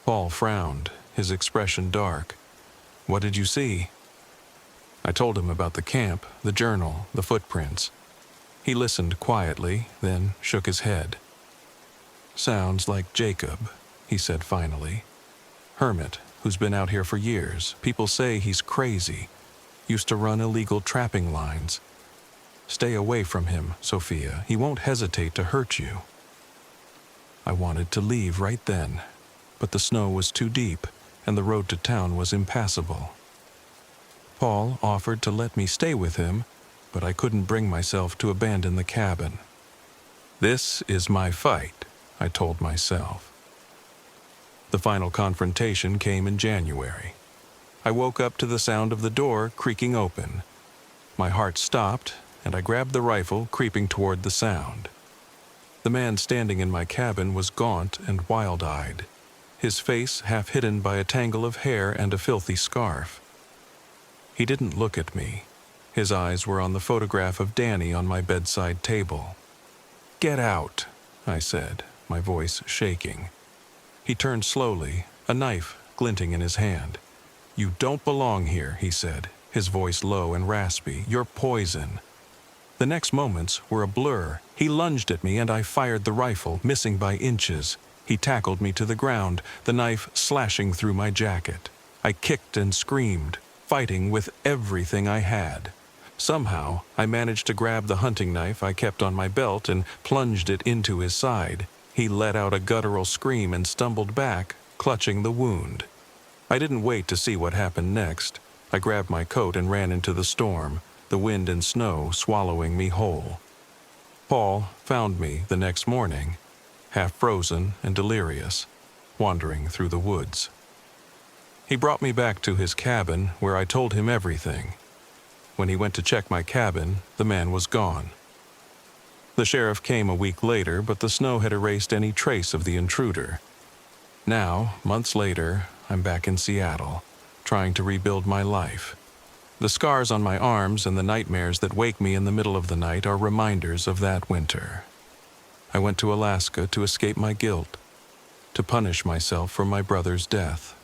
Paul frowned, his expression dark. "What did you see?" I told him about the camp, the journal, the footprints. He listened quietly, then shook his head. "Sounds like Jacob," he said finally. "Hermit, who's been out here for years. People say he's crazy. Used to run illegal trapping lines. Stay away from him, Sophia. He won't hesitate to hurt you." I wanted to leave right then, but the snow was too deep, and the road to town was impassable. Paul offered to let me stay with him, but I couldn't bring myself to abandon the cabin. "This is my fight," I told myself. The final confrontation came in January. I woke up to the sound of the door creaking open. My heart stopped, and I grabbed the rifle, creeping toward the sound. The man standing in my cabin was gaunt and wild-eyed, his face half hidden by a tangle of hair and a filthy scarf. He didn't look at me. His eyes were on the photograph of Danny on my bedside table. "Get out," I said, my voice shaking. He turned slowly, a knife glinting in his hand. "You don't belong here," he said, his voice low and raspy. "You're poison." The next moments were a blur. He lunged at me and I fired the rifle, missing by inches. He tackled me to the ground, the knife slashing through my jacket. I kicked and screamed, fighting with everything I had. Somehow, I managed to grab the hunting knife I kept on my belt and plunged it into his side. He let out a guttural scream and stumbled back, clutching the wound. I didn't wait to see what happened next. I grabbed my coat and ran into the storm, the wind and snow swallowing me whole. Paul found me the next morning, half frozen and delirious, wandering through the woods. He brought me back to his cabin, where I told him everything. When he went to check my cabin, the man was gone. The sheriff came a week later, but the snow had erased any trace of the intruder. Now, months later, I'm back in Seattle, trying to rebuild my life. The scars on my arms and the nightmares that wake me in the middle of the night are reminders of that winter. I went to Alaska to escape my guilt, to punish myself for my brother's death.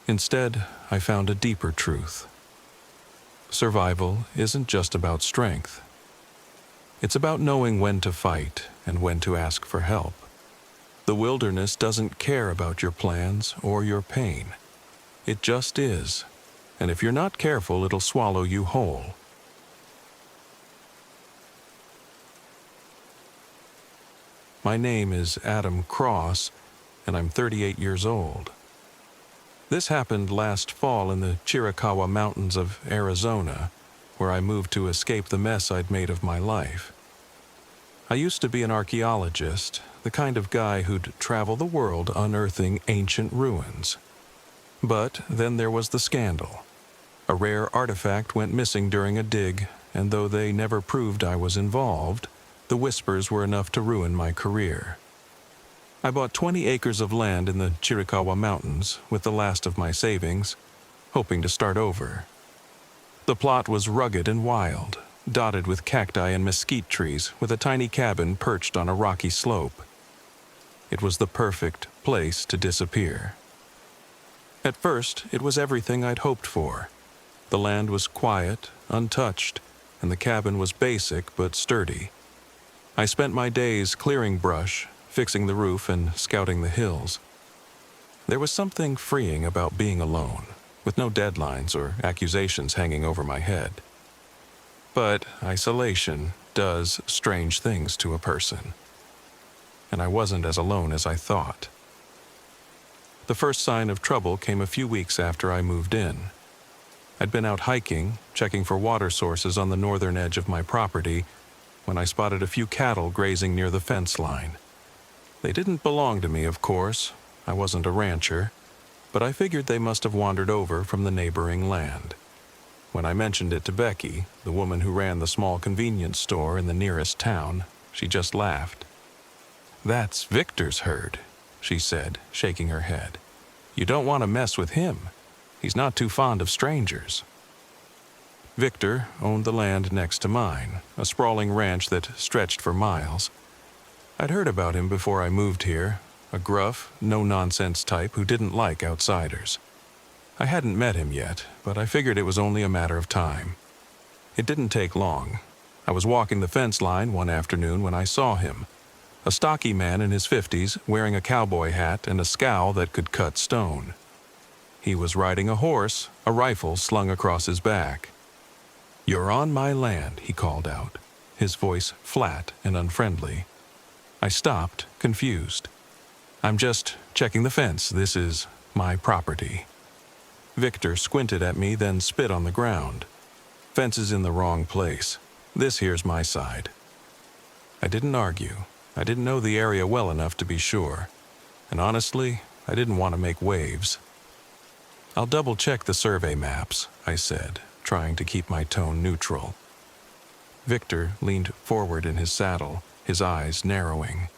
Instead, I found a deeper truth. Survival isn't just about strength. It's about knowing when to fight and when to ask for help. The wilderness doesn't care about your plans or your pain. It just is. And if you're not careful, it'll swallow you whole. My name is Adam Cross, and I'm 38 years old. This happened last fall in the Chiricahua Mountains of Arizona, where I moved to escape the mess I'd made of my life. I used to be an archaeologist, the kind of guy who'd travel the world unearthing ancient ruins. But then there was the scandal. A rare artifact went missing during a dig, and though they never proved I was involved, the whispers were enough to ruin my career. I bought 20 acres of land in the Chiricahua Mountains with the last of my savings, hoping to start over. The plot was rugged and wild, dotted with cacti and mesquite trees, with a tiny cabin perched on a rocky slope. It was the perfect place to disappear. At first, it was everything I'd hoped for. The land was quiet, untouched, and the cabin was basic but sturdy. I spent my days clearing brush, fixing the roof, and scouting the hills. There was something freeing about being alone, with no deadlines or accusations hanging over my head. But isolation does strange things to a person. And I wasn't as alone as I thought. The first sign of trouble came a few weeks after I moved in. I'd been out hiking, checking for water sources on the northern edge of my property, when I spotted a few cattle grazing near the fence line. They didn't belong to me, of course. I wasn't a rancher, but I figured they must have wandered over from the neighboring land. When I mentioned it to Becky, the woman who ran the small convenience store in the nearest town, she just laughed. "That's Victor's herd," she said, shaking her head. "You don't want to mess with him. He's not too fond of strangers." Victor owned the land next to mine, a sprawling ranch that stretched for miles. I'd heard about him before I moved here, a gruff, no-nonsense type who didn't like outsiders. I hadn't met him yet, but I figured it was only a matter of time. It didn't take long. I was walking the fence line one afternoon when I saw him, a stocky man in his 50s wearing a cowboy hat and a scowl that could cut stone. He was riding a horse, a rifle slung across his back. "You're on my land," he called out, his voice flat and unfriendly. I stopped, confused. "I'm just checking the fence. This is my property." Victor squinted at me, then spit on the ground. "Fence is in the wrong place. This here's my side." I didn't argue. I didn't know the area well enough to be sure. And honestly, I didn't want to make waves. "I'll double-check the survey maps," I said, trying to keep my tone neutral. Victor leaned forward in his saddle, his eyes narrowing.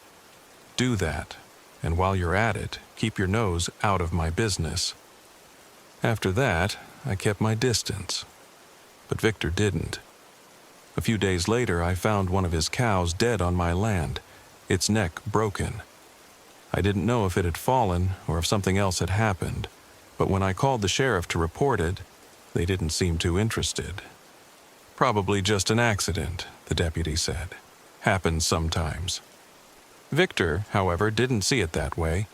"Do that, and while you're at it, keep your nose out of my business." After that, I kept my distance. But Victor didn't. A few days later, I found one of his cows dead on my land, its neck broken. I didn't know if it had fallen or if something else had happened, but when I called the sheriff to report it, they didn't seem too interested. "Probably just an accident," the deputy said. "Happens sometimes." Victor, however, didn't see it that way.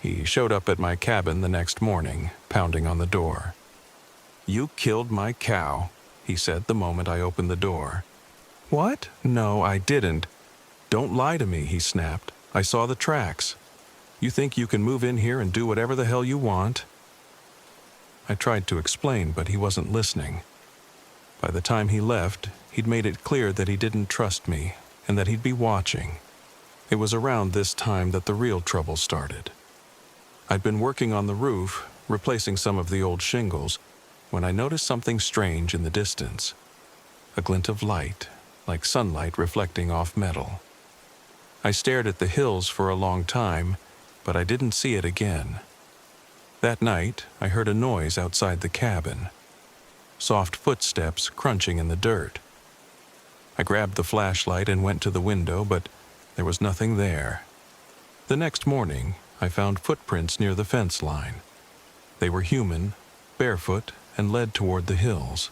He showed up at my cabin the next morning, pounding on the door. "You killed my cow," he said the moment I opened the door. "What? No, I didn't." "Don't lie to me," he snapped. "I saw the tracks. You think you can move in here and do whatever the hell you want?" I tried to explain, but he wasn't listening. By the time he left, he'd made it clear that he didn't trust me and that he'd be watching. It was around this time that the real trouble started. I'd been working on the roof, replacing some of the old shingles, when I noticed something strange in the distance. A glint of light, like sunlight reflecting off metal. I stared at the hills for a long time, but I didn't see it again. That night, I heard a noise outside the cabin. Soft footsteps crunching in the dirt. I grabbed the flashlight and went to the window, but there was nothing there. The next morning, I found footprints near the fence line. They were human, barefoot, and led toward the hills.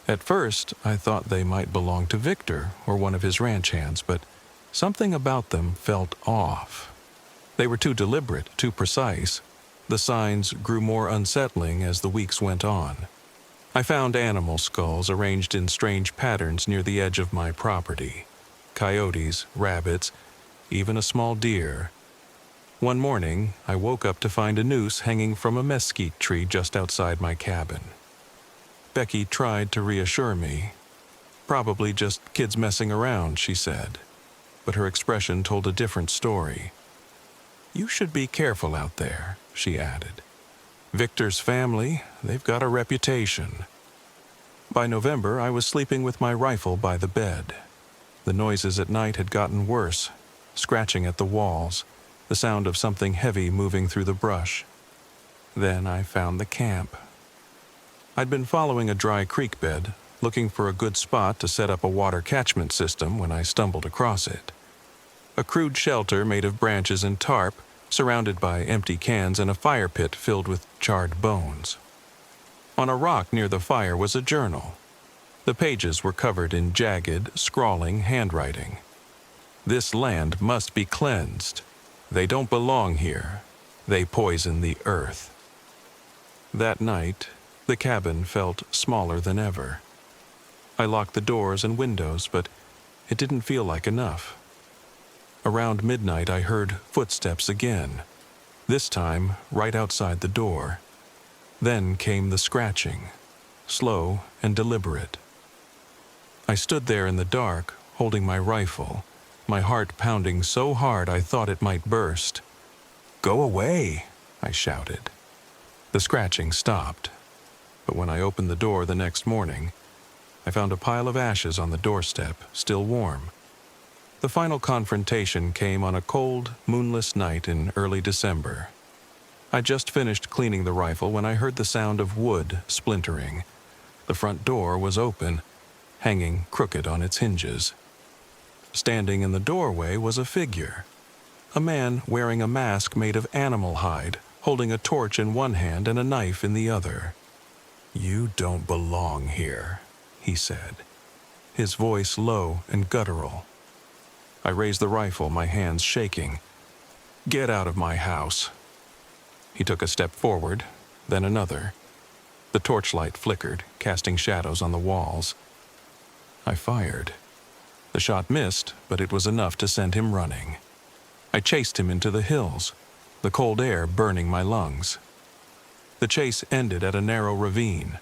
At first, I thought they might belong to Victor or one of his ranch hands, but something about them felt off. They were too deliberate, too precise. The signs grew more unsettling as the weeks went on. I found animal skulls arranged in strange patterns near the edge of my property. Coyotes, rabbits, even a small deer. One morning, I woke up to find a noose hanging from a mesquite tree just outside my cabin. Becky tried to reassure me. "Probably just kids messing around," she said. But her expression told a different story. "You should be careful out there," she added. "Victor's family, they've got a reputation." By November, I was sleeping with my rifle by the bed. The noises at night had gotten worse, scratching at the walls, the sound of something heavy moving through the brush. Then I found the camp. I'd been following a dry creek bed, looking for a good spot to set up a water catchment system when I stumbled across it. A crude shelter made of branches and tarp, surrounded by empty cans and a fire pit filled with charred bones. On a rock near the fire was a journal. The pages were covered in jagged, scrawling handwriting. "This land must be cleansed. They don't belong here. They poison the earth." That night, the cabin felt smaller than ever. I locked the doors and windows, but it didn't feel like enough. Around midnight, I heard footsteps again, this time right outside the door. Then came the scratching, slow and deliberate. I stood there in the dark, holding my rifle, my heart pounding so hard I thought it might burst. "Go away," I shouted. The scratching stopped, but when I opened the door the next morning, I found a pile of ashes on the doorstep, still warm. The final confrontation came on a cold, moonless night in early December. I just finished cleaning the rifle when I heard the sound of wood splintering. The front door was open, hanging crooked on its hinges. Standing in the doorway was a figure. A man wearing a mask made of animal hide, holding a torch in one hand and a knife in the other. "You don't belong here," he said, his voice low and guttural. I raised the rifle, my hands shaking. "Get out of my house." He took a step forward, then another. The torchlight flickered, casting shadows on the walls. I fired. The shot missed, but it was enough to send him running. I chased him into the hills, the cold air burning my lungs. The chase ended at a narrow ravine.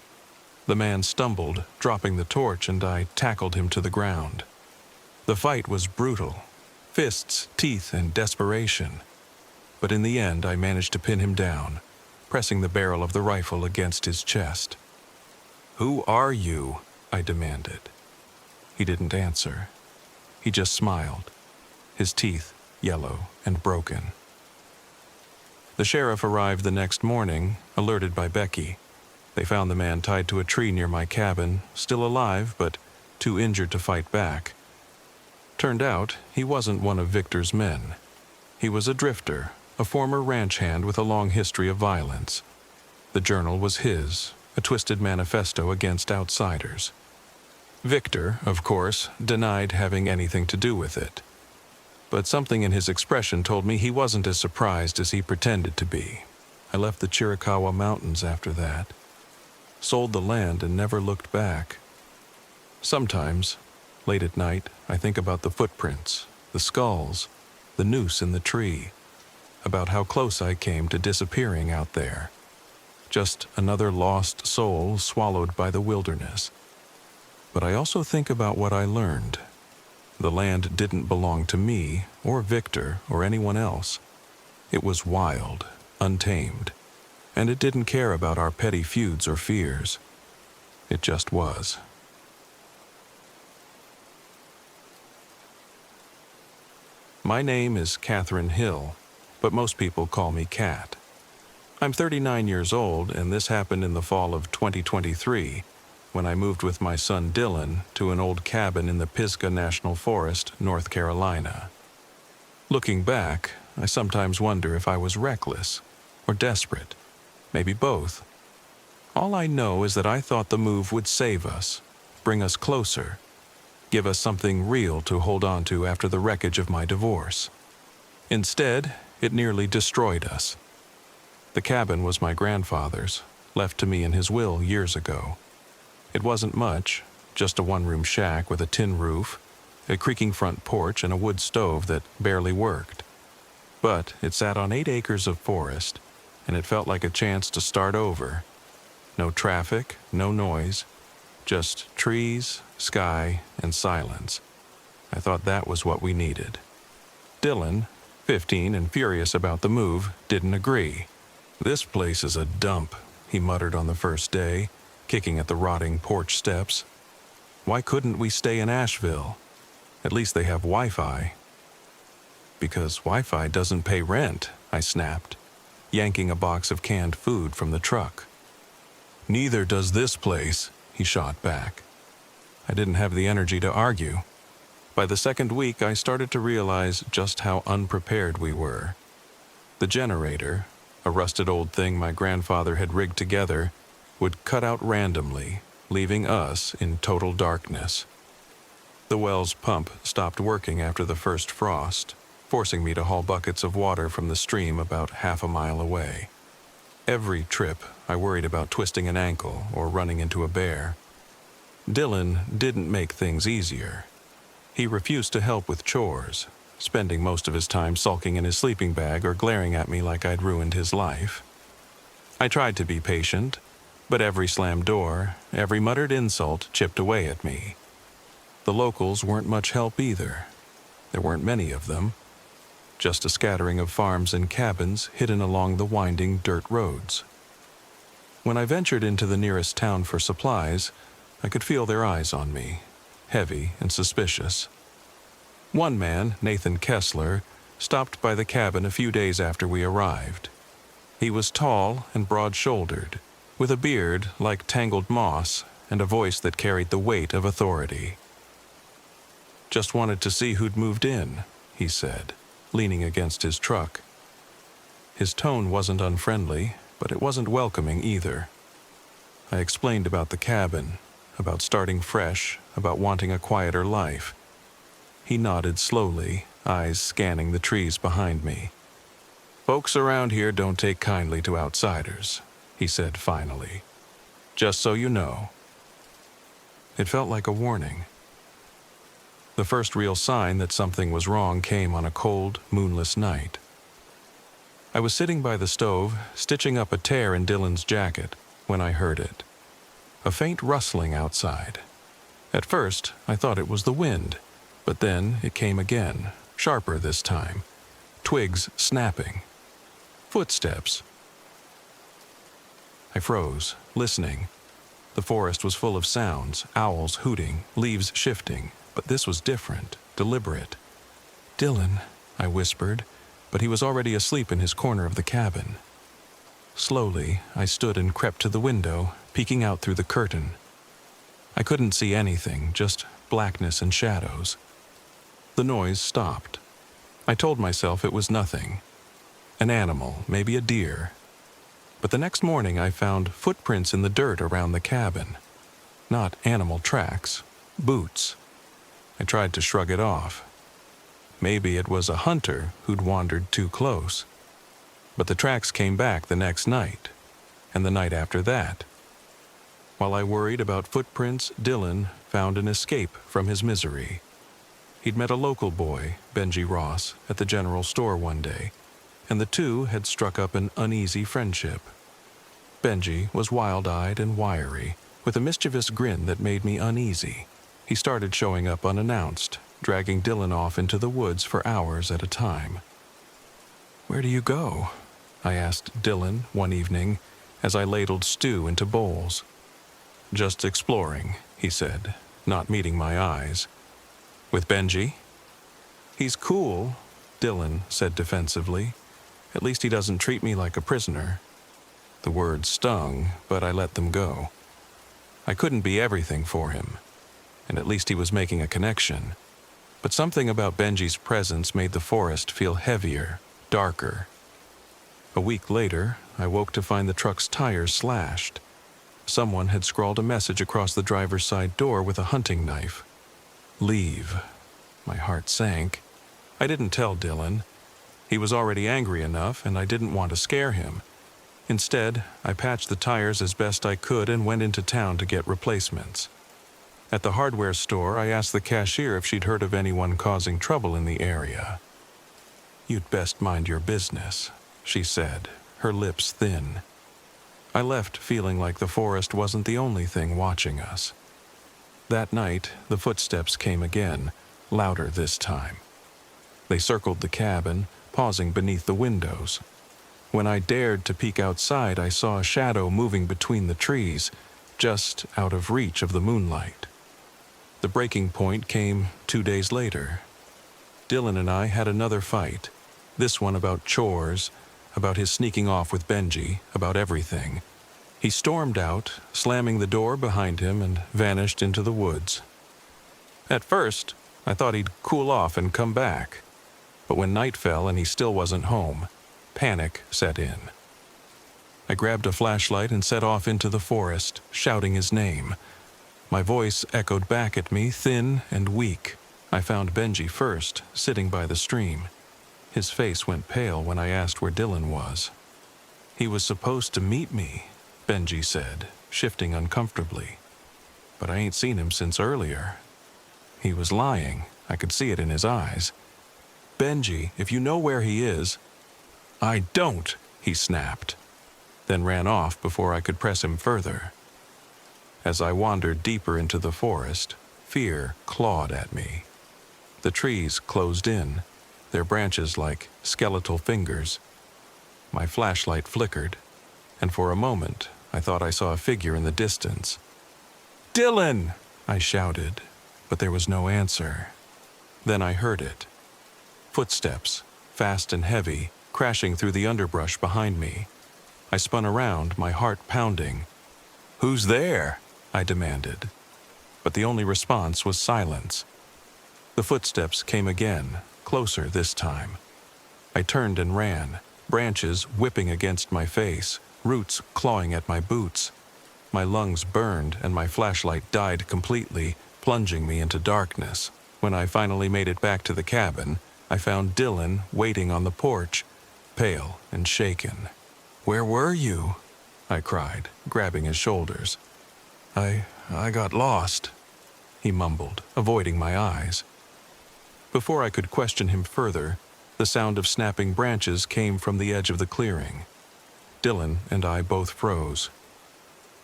The man stumbled, dropping the torch, and I tackled him to the ground. The fight was brutal, fists, teeth, and desperation. But in the end, I managed to pin him down, pressing the barrel of the rifle against his chest. "Who are you?" I demanded. He didn't answer. He just smiled, his teeth yellow and broken. The sheriff arrived the next morning, alerted by Becky. They found the man tied to a tree near my cabin, still alive but too injured to fight back. Turned out, he wasn't one of Victor's men. He was a drifter, a former ranch hand with a long history of violence. The journal was his, a twisted manifesto against outsiders. Victor, of course, denied having anything to do with it. But something in his expression told me he wasn't as surprised as he pretended to be. I left the Chiricahua Mountains after that. Sold the land and never looked back. Sometimes, late at night, I think about the footprints, the skulls, the noose in the tree, about how close I came to disappearing out there. Just another lost soul swallowed by the wilderness. But I also think about what I learned. The land didn't belong to me, or Victor, or anyone else. It was wild, untamed, and it didn't care about our petty feuds or fears. It just was. My name is Catherine Hill, but most people call me Cat. I'm 39 years old, and this happened in the fall of 2023, when I moved with my son Dylan to an old cabin in the Pisgah National Forest, North Carolina. Looking back, I sometimes wonder if I was reckless or desperate, maybe both. All I know is that I thought the move would save us, bring us closer, give us something real to hold on to after the wreckage of my divorce. Instead, it nearly destroyed us. The cabin was my grandfather's, left to me in his will years ago. It wasn't much, just a one-room shack with a tin roof, a creaking front porch, and a wood stove that barely worked. But it sat on 8 acres of forest, and it felt like a chance to start over. No traffic, no noise, just trees, sky, and silence. I thought that was what we needed. Dylan, 15 and furious about the move, didn't agree. "This place is a dump," he muttered on the first day, kicking at the rotting porch steps. "Why couldn't we stay in Asheville? At least they have Wi-Fi." "Because Wi-Fi doesn't pay rent," I snapped, yanking a box of canned food from the truck. "Neither does this place," he shot back. I didn't have the energy to argue. By the second week, I started to realize just how unprepared we were. The generator, a rusted old thing my grandfather had rigged together, would cut out randomly, leaving us in total darkness. The well's pump stopped working after the first frost, forcing me to haul buckets of water from the stream about half a mile away. Every trip, I worried about twisting an ankle or running into a bear. Dylan didn't make things easier. He refused to help with chores, spending most of his time sulking in his sleeping bag or glaring at me like I'd ruined his life. I tried to be patient, but every slammed door, every muttered insult chipped away at me. The locals weren't much help either. There weren't many of them, just a scattering of farms and cabins hidden along the winding dirt roads. When I ventured into the nearest town for supplies, I could feel their eyes on me, heavy and suspicious. One man, Nathan Kessler, stopped by the cabin a few days after we arrived. He was tall and broad-shouldered, with a beard like tangled moss and a voice that carried the weight of authority. "Just wanted to see who'd moved in," he said, leaning against his truck. His tone wasn't unfriendly, but it wasn't welcoming either. I explained about the cabin, about starting fresh, about wanting a quieter life. He nodded slowly, eyes scanning the trees behind me. "Folks around here don't take kindly to outsiders," he said finally. "Just so you know." It felt like a warning. The first real sign that something was wrong came on a cold, moonless night. I was sitting by the stove, stitching up a tear in Dylan's jacket, when I heard it. A faint rustling outside. At first, I thought it was the wind, but then it came again, sharper this time. Twigs snapping. Footsteps. I froze, listening. The forest was full of sounds, owls hooting, leaves shifting, but this was different, deliberate. "Dylan," I whispered, but he was already asleep in his corner of the cabin. Slowly, I stood and crept to the window, peeking out through the curtain. I couldn't see anything, just blackness and shadows. The noise stopped. I told myself it was nothing. An animal, maybe a deer. But the next morning I found footprints in the dirt around the cabin. Not animal tracks, boots. I tried to shrug it off. Maybe it was a hunter who'd wandered too close. But the tracks came back the next night, and the night after that. While I worried about footprints, Dylan found an escape from his misery. He'd met a local boy, Benji Ross, at the general store one day, and the two had struck up an uneasy friendship. Benji was wild-eyed and wiry, with a mischievous grin that made me uneasy. He started showing up unannounced, dragging Dylan off into the woods for hours at a time. "Where do you go?" I asked Dylan one evening as I ladled stew into bowls. "Just exploring," he said, not meeting my eyes. "With Benji?" "He's cool," Dylan said defensively. "At least he doesn't treat me like a prisoner." The words stung, but I let them go. I couldn't be everything for him, and at least he was making a connection. But something about Benji's presence made the forest feel heavier, darker. A week later, I woke to find the truck's tires slashed. Someone had scrawled a message across the driver's side door with a hunting knife. "Leave." My heart sank. I didn't tell Dylan. He was already angry enough, and I didn't want to scare him. Instead, I patched the tires as best I could and went into town to get replacements. At the hardware store, I asked the cashier if she'd heard of anyone causing trouble in the area. "You'd best mind your business," she said, her lips thin. I left feeling like the forest wasn't the only thing watching us. That night, the footsteps came again, louder this time. They circled the cabin, pausing beneath the windows. When I dared to peek outside, I saw a shadow moving between the trees, just out of reach of the moonlight. The breaking point came 2 days later. Dylan and I had another fight, this one about chores, about his sneaking off with Benji, about everything. He stormed out, slamming the door behind him, and vanished into the woods. At first, I thought he'd cool off and come back. But when night fell and he still wasn't home, panic set in. I grabbed a flashlight and set off into the forest, shouting his name. My voice echoed back at me, thin and weak. I found Benji first, sitting by the stream. His face went pale when I asked where Dylan was. "He was supposed to meet me," Benji said, shifting uncomfortably. "But I ain't seen him since earlier." He was lying. I could see it in his eyes. "Benji, if you know where he is—" "I don't," he snapped, then ran off before I could press him further. As I wandered deeper into the forest, fear clawed at me. The trees closed in, their branches like skeletal fingers. My flashlight flickered, and for a moment I thought I saw a figure in the distance. "Dylan!" I shouted, but there was no answer. Then I heard it. Footsteps, fast and heavy, crashing through the underbrush behind me. I spun around, my heart pounding. "Who's there?" I demanded. But the only response was silence. The footsteps came again, closer this time. I turned and ran, branches whipping against my face, roots clawing at my boots. My lungs burned and my flashlight died completely, plunging me into darkness. When I finally made it back to the cabin, I found Dylan waiting on the porch, pale and shaken. "Where were you?" I cried, grabbing his shoulders. I got lost," he mumbled, avoiding my eyes. Before I could question him further, the sound of snapping branches came from the edge of the clearing. Dylan and I both froze.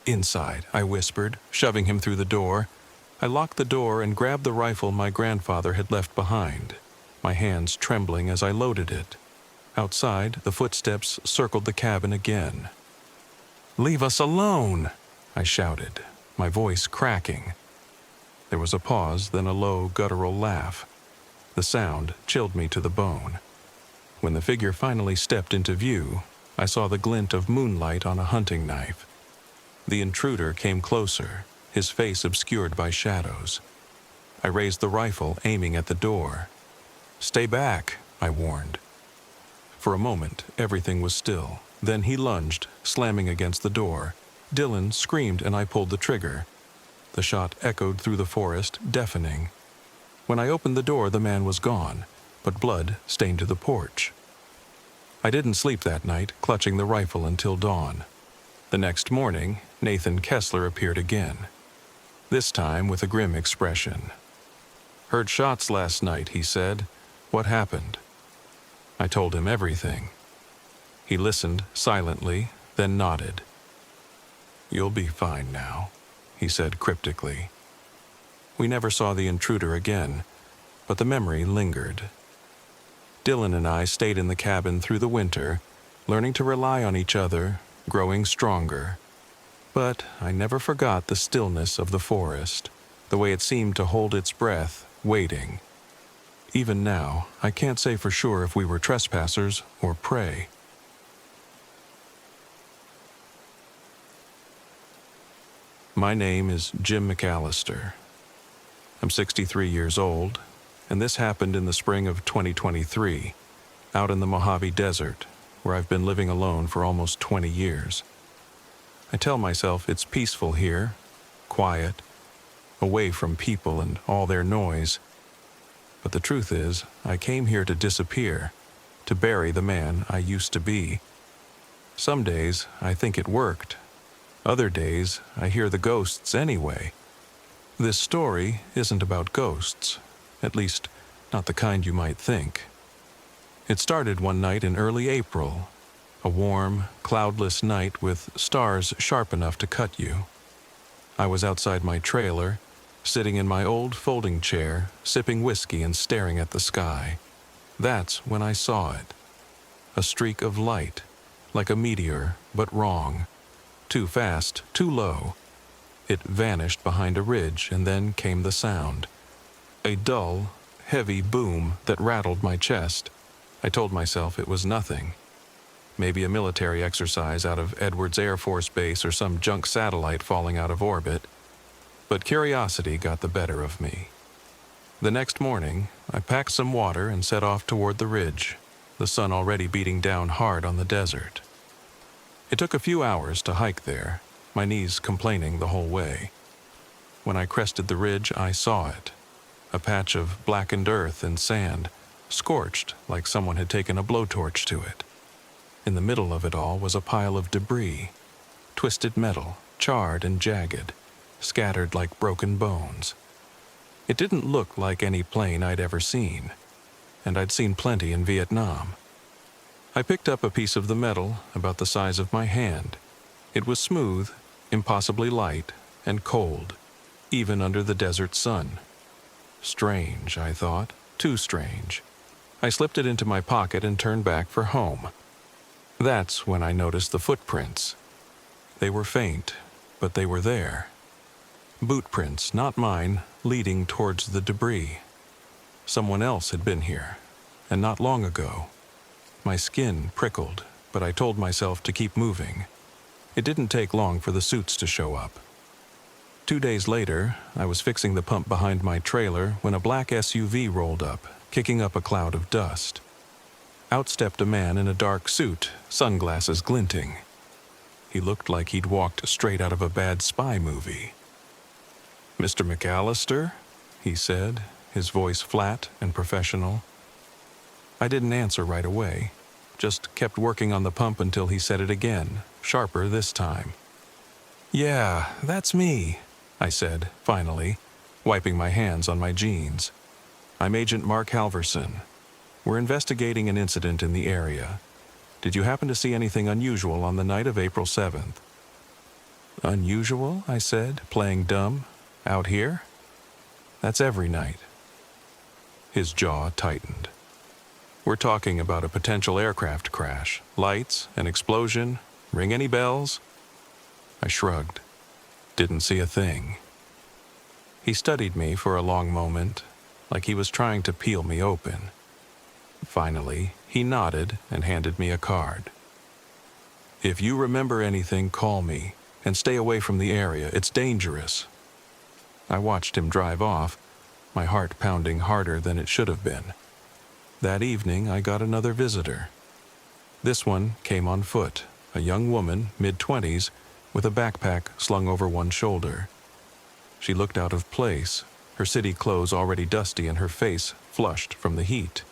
"Inside," I whispered, shoving him through the door. I locked the door and grabbed the rifle my grandfather had left behind, my hands trembling as I loaded it. Outside, the footsteps circled the cabin again. "Leave us alone!" I shouted, my voice cracking. There was a pause, then a low, guttural laugh. The sound chilled me to the bone. When the figure finally stepped into view, I saw the glint of moonlight on a hunting knife. The intruder came closer, his face obscured by shadows. I raised the rifle, aiming at the door. "Stay back," I warned. For a moment, everything was still. Then he lunged, slamming against the door. Dylan screamed and I pulled the trigger. The shot echoed through the forest, deafening. When I opened the door, the man was gone, but blood stained to the porch. I didn't sleep that night, clutching the rifle until dawn. The next morning, Nathan Kessler appeared again, this time with a grim expression. "Heard shots last night," he said. "What happened?" I told him everything. He listened silently, then nodded. "You'll be fine now," he said cryptically. We never saw the intruder again, but the memory lingered. Dylan and I stayed in the cabin through the winter, learning to rely on each other, growing stronger. But I never forgot the stillness of the forest, the way it seemed to hold its breath, waiting. Even now, I can't say for sure if we were trespassers or prey. My name is Jim McAllister. I'm 63 years old, and this happened in the spring of 2023, out in the Mojave Desert, where I've been living alone for almost 20 years. I tell myself it's peaceful here, quiet, away from people and all their noise. But the truth is, I came here to disappear, to bury the man I used to be. Some days I think it worked. Other days I hear the ghosts anyway. This story isn't about ghosts, at least not the kind you might think. It started one night in early April, a warm, cloudless night with stars sharp enough to cut you. I was outside my trailer, sitting in my old folding chair, sipping whiskey and staring at the sky. That's when I saw it. A streak of light, like a meteor, but wrong. Too fast, too low. It vanished behind a ridge, and then came the sound. A dull, heavy boom that rattled my chest. I told myself it was nothing. Maybe a military exercise out of Edwards Air Force Base or some junk satellite falling out of orbit. But curiosity got the better of me. The next morning, I packed some water and set off toward the ridge, the sun already beating down hard on the desert. It took a few hours to hike there, my knees complaining the whole way. When I crested the ridge, I saw it. A patch of blackened earth and sand, scorched like someone had taken a blowtorch to it. In the middle of it all was a pile of debris, twisted metal, charred and jagged, scattered like broken bones. It didn't look like any plane I'd ever seen, and I'd seen plenty in Vietnam. I picked up a piece of the metal about the size of my hand. It was smooth, impossibly light, and cold, even under the desert sun. Strange, I thought. Too strange. I slipped it into my pocket and turned back for home. That's when I noticed the footprints. They were faint, but they were there. Boot prints, not mine, leading towards the debris. Someone else had been here, and not long ago. My skin prickled, but I told myself to keep moving. It didn't take long for the suits to show up. 2 days later, I was fixing the pump behind my trailer when a black SUV rolled up, kicking up a cloud of dust. Out stepped a man in a dark suit, sunglasses glinting. He looked like he'd walked straight out of a bad spy movie. "Mr. McAllister?" he said, his voice flat and professional. I didn't answer right away, just kept working on the pump until he said it again, sharper this time. "Yeah, that's me," I said, finally, wiping my hands on my jeans. "I'm Agent Mark Halverson. We're investigating an incident in the area. Did you happen to see anything unusual on the night of April 7th? "Unusual?" I said, playing dumb. "Out here?" "That's every night." His jaw tightened. "We're talking about a potential aircraft crash. Lights, an explosion. Ring any bells?" I shrugged. Didn't see a thing. He studied me for a long moment, like he was trying to peel me open. Finally, he nodded and handed me a card. "If you remember anything, call me, and stay away from the area. It's dangerous." I watched him drive off, my heart pounding harder than it should have been. That evening, I got another visitor. This one came on foot, a young woman, mid-20s, with a backpack slung over one shoulder. She looked out of place, her city clothes already dusty and her face flushed from the heat.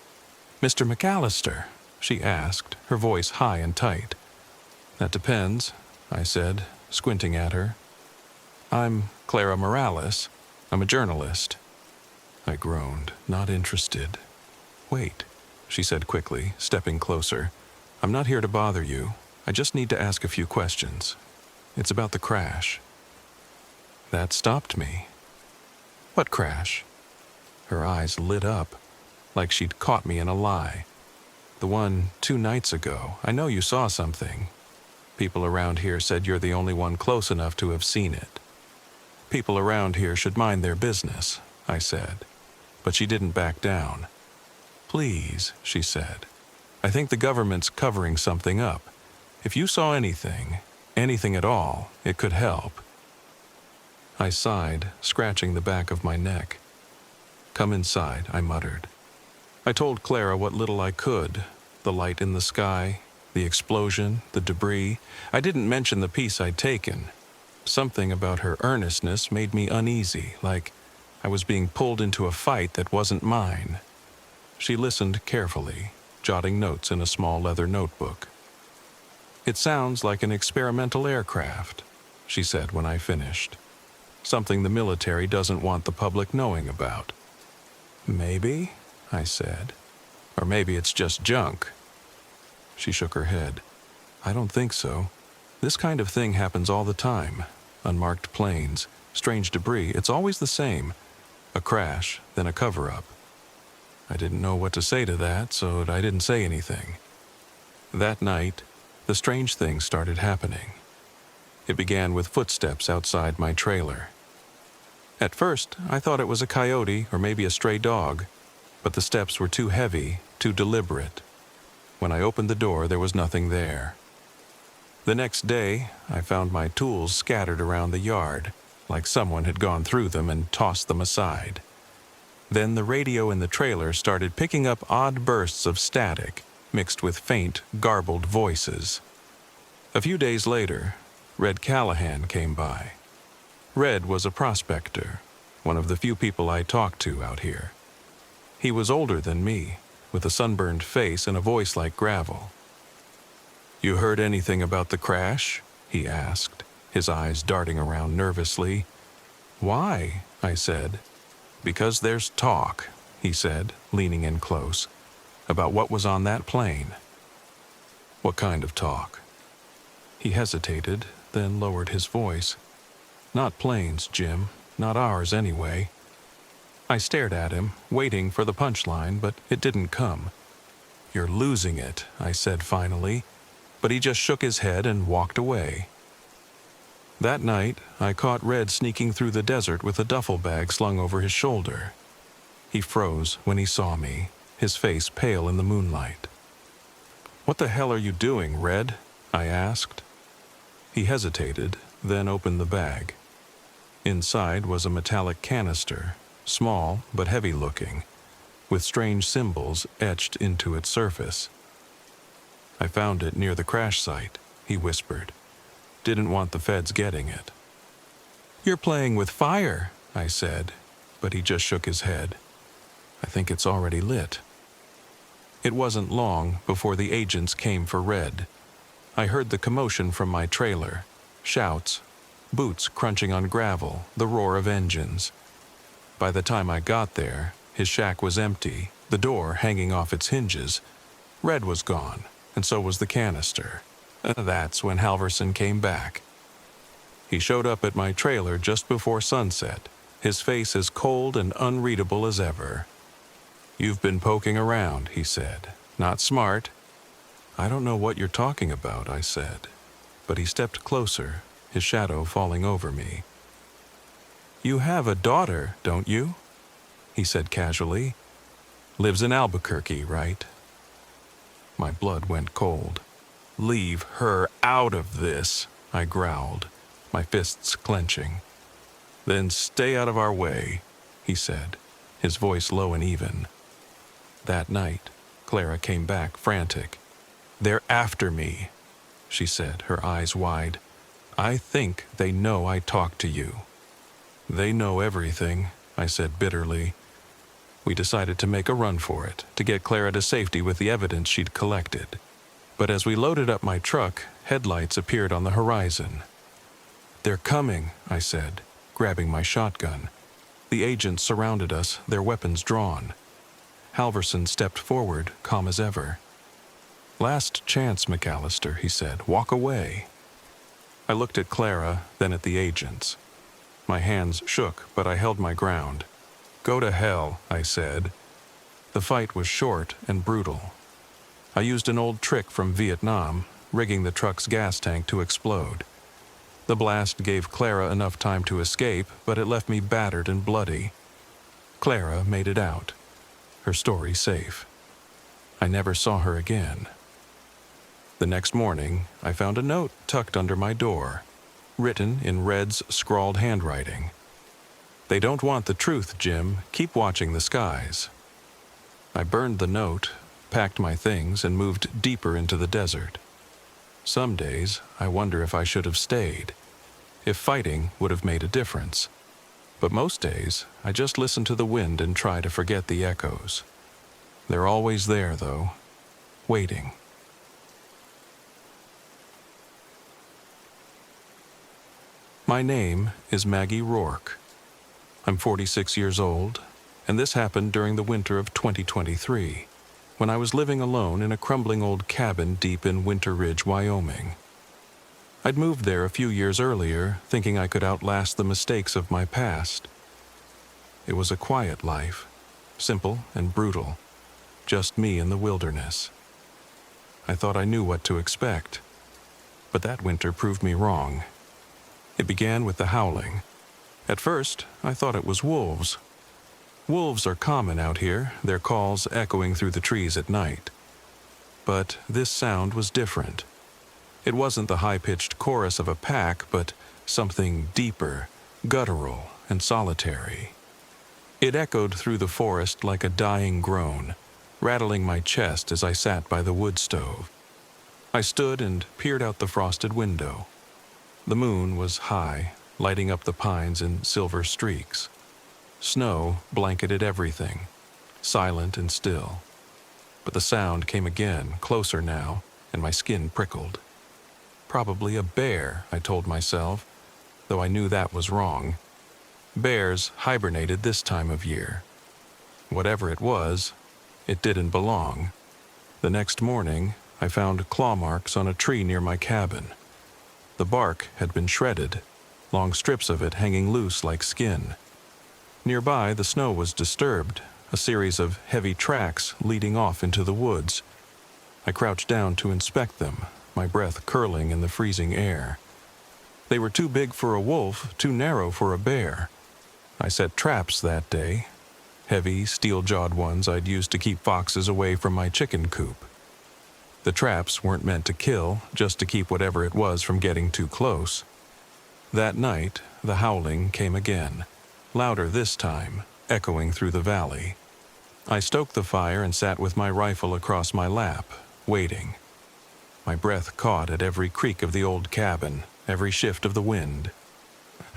"Mr. McAllister?" she asked, her voice high and tight. "That depends," I said, squinting at her. "I'm Clara Morales. I'm a journalist." I groaned, not interested. "Wait," she said quickly, stepping closer. "I'm not here to bother you. I just need to ask a few questions. It's about the crash." That stopped me. "What crash?" Her eyes lit up, like she'd caught me in a lie. "The one 2 nights ago. I know you saw something. People around here said you're the only one close enough to have seen it." "People around here should mind their business," I said. But she didn't back down. "Please," she said. "I think the government's covering something up. If you saw anything at all, it could help." I sighed, scratching the back of my neck. "Come inside," I muttered. I told Clara what little I could, the light in the sky, the explosion, the debris. I didn't mention the piece I'd taken. Something about her earnestness made me uneasy, like I was being pulled into a fight that wasn't mine. She listened carefully, jotting notes in a small leather notebook. "It sounds like an experimental aircraft," she said when I finished. "Something the military doesn't want the public knowing about." "Maybe," I said. "Or maybe it's just junk." She shook her head. "I don't think so. This kind of thing happens all the time. Unmarked planes, strange debris, it's always the same. A crash, then a cover-up." I didn't know what to say to that, so I didn't say anything. That night, the strange thing started happening. It began with footsteps outside my trailer. At first, I thought it was a coyote or maybe a stray dog, but the steps were too heavy, too deliberate. When I opened the door, there was nothing there. The next day, I found my tools scattered around the yard, like someone had gone through them and tossed them aside. Then the radio in the trailer started picking up odd bursts of static, mixed with faint, garbled voices. A few days later, Red Callahan came by. Red was a prospector, one of the few people I talked to out here. He was older than me, with a sunburned face and a voice like gravel. "You heard anything about the crash?" he asked, his eyes darting around nervously. "Why?" I said. "Because there's talk," he said, leaning in close, "about what was on that plane." "What kind of talk?" He hesitated, then lowered his voice. "Not planes, Jim. Not ours, anyway." I stared at him, waiting for the punchline, but it didn't come. "You're losing it," I said finally, but he just shook his head and walked away. That night, I caught Red sneaking through the desert with a duffel bag slung over his shoulder. He froze when he saw me, his face pale in the moonlight. "What the hell are you doing, Red?" I asked. He hesitated, then opened the bag. Inside was a metallic canister, small but heavy-looking, with strange symbols etched into its surface. "I found it near the crash site," he whispered. "Didn't want the feds getting it." "You're playing with fire," I said, but he just shook his head. "I think it's already lit." It wasn't long before the agents came for Red. I heard the commotion from my trailer, shouts, boots crunching on gravel, the roar of engines. By the time I got there, his shack was empty, the door hanging off its hinges. Red was gone, and so was the canister. That's when Halverson came back. He showed up at my trailer just before sunset, his face as cold and unreadable as ever. "You've been poking around," he said. "Not smart." "I don't know what you're talking about," I said. But he stepped closer, his shadow falling over me. "You have a daughter, don't you?" he said casually. "Lives in Albuquerque, right?" My blood went cold. "Leave her out of this," I growled, my fists clenching. "Then stay out of our way," he said, his voice low and even. That night, Clara came back frantic. "They're after me," she said, her eyes wide. "I think they know I talked to you." "They know everything," I said bitterly. We decided to make a run for it, to get Clara to safety with the evidence she'd collected. But as we loaded up my truck, headlights appeared on the horizon. "They're coming," I said, grabbing my shotgun. The agents surrounded us, their weapons drawn. Halverson stepped forward, calm as ever. "Last chance, McAllister," he said. "Walk away." I looked at Clara, then at the agents. My hands shook, but I held my ground. "Go to hell," I said. The fight was short and brutal. I used an old trick from Vietnam, rigging the truck's gas tank to explode. The blast gave Clara enough time to escape, but it left me battered and bloody. Clara made it out, her story safe. I never saw her again. The next morning, I found a note tucked under my door, written in Red's scrawled handwriting. "They don't want the truth, Jim. Keep watching the skies." I burned the note, packed my things, and moved deeper into the desert. Some days, I wonder if I should have stayed, if fighting would have made a difference. But most days, I just listen to the wind and try to forget the echoes. They're always there, though, waiting. My name is Maggie Rourke. I'm 46 years old, and this happened during the winter of 2023, when I was living alone in a crumbling old cabin deep in Winter Ridge, Wyoming. I'd moved there a few years earlier, thinking I could outlast the mistakes of my past. It was a quiet life, simple and brutal, just me in the wilderness. I thought I knew what to expect, but that winter proved me wrong. It began with the howling. At first, I thought it was wolves. Wolves are common out here, their calls echoing through the trees at night. But this sound was different. It wasn't the high-pitched chorus of a pack, but something deeper, guttural, and solitary. It echoed through the forest like a dying groan, rattling my chest as I sat by the wood stove. I stood and peered out the frosted window. The moon was high, lighting up the pines in silver streaks. Snow blanketed everything, silent and still. But the sound came again, closer now, and my skin prickled. Probably a bear, I told myself, though I knew that was wrong. Bears hibernated this time of year. Whatever it was, it didn't belong. The next morning, I found claw marks on a tree near my cabin. The bark had been shredded, long strips of it hanging loose like skin. Nearby, the snow was disturbed, a series of heavy tracks leading off into the woods. I crouched down to inspect them, my breath curling in the freezing air. They were too big for a wolf, too narrow for a bear. I set traps that day, heavy, steel-jawed ones I'd used to keep foxes away from my chicken coop. The traps weren't meant to kill, just to keep whatever it was from getting too close. That night, the howling came again, louder this time, echoing through the valley. I stoked the fire and sat with my rifle across my lap, waiting. My breath caught at every creak of the old cabin, every shift of the wind.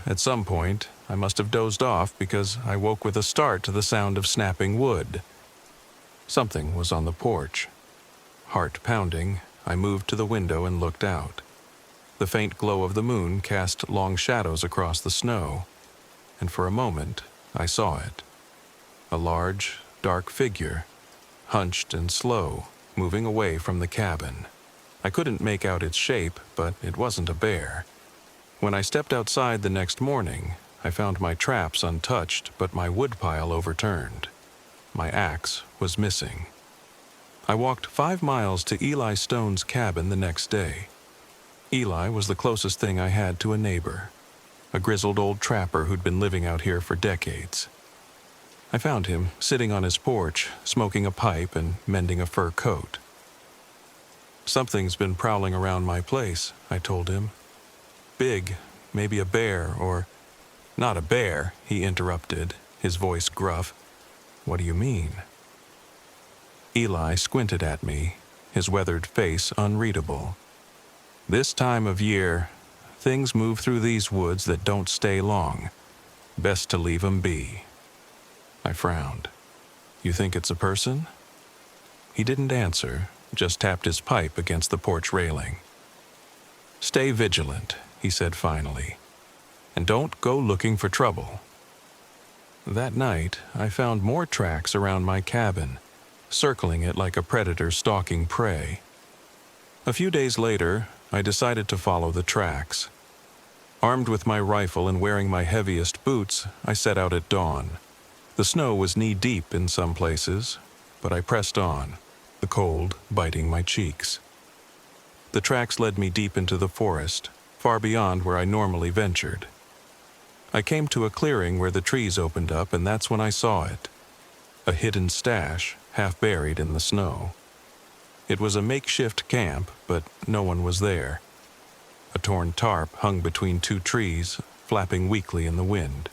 At some point, I must have dozed off because I woke with a start to the sound of snapping wood. Something was on the porch. Heart pounding, I moved to the window and looked out. The faint glow of the moon cast long shadows across the snow, and for a moment, I saw it. A large, dark figure, hunched and slow, moving away from the cabin. I couldn't make out its shape, but it wasn't a bear. When I stepped outside the next morning, I found my traps untouched, but my woodpile overturned. My axe was missing. I walked 5 miles to Eli Stone's cabin the next day. Eli was the closest thing I had to a neighbor, a grizzled old trapper who'd been living out here for decades. I found him sitting on his porch, smoking a pipe and mending a fur coat. "Something's been prowling around my place," I told him. "Big, maybe a bear or—" "Not a bear," he interrupted, his voice gruff. "What do you mean?" Eli squinted at me, his weathered face unreadable. "This time of year, things move through these woods that don't stay long. Best to leave 'em be." I frowned. "You think it's a person?" He didn't answer, just tapped his pipe against the porch railing. "Stay vigilant," he said finally, "and don't go looking for trouble." That night, I found more tracks around my cabin, circling it like a predator stalking prey. A few days later, I decided to follow the tracks. Armed with my rifle and wearing my heaviest boots, I set out at dawn. The snow was knee-deep in some places, but I pressed on, the cold biting my cheeks. The tracks led me deep into the forest, far beyond where I normally ventured. I came to a clearing where the trees opened up, and that's when I saw it. A hidden stash, half buried in the snow. It was a makeshift camp, but no one was there. A torn tarp hung between 2 trees, flapping weakly in the wind.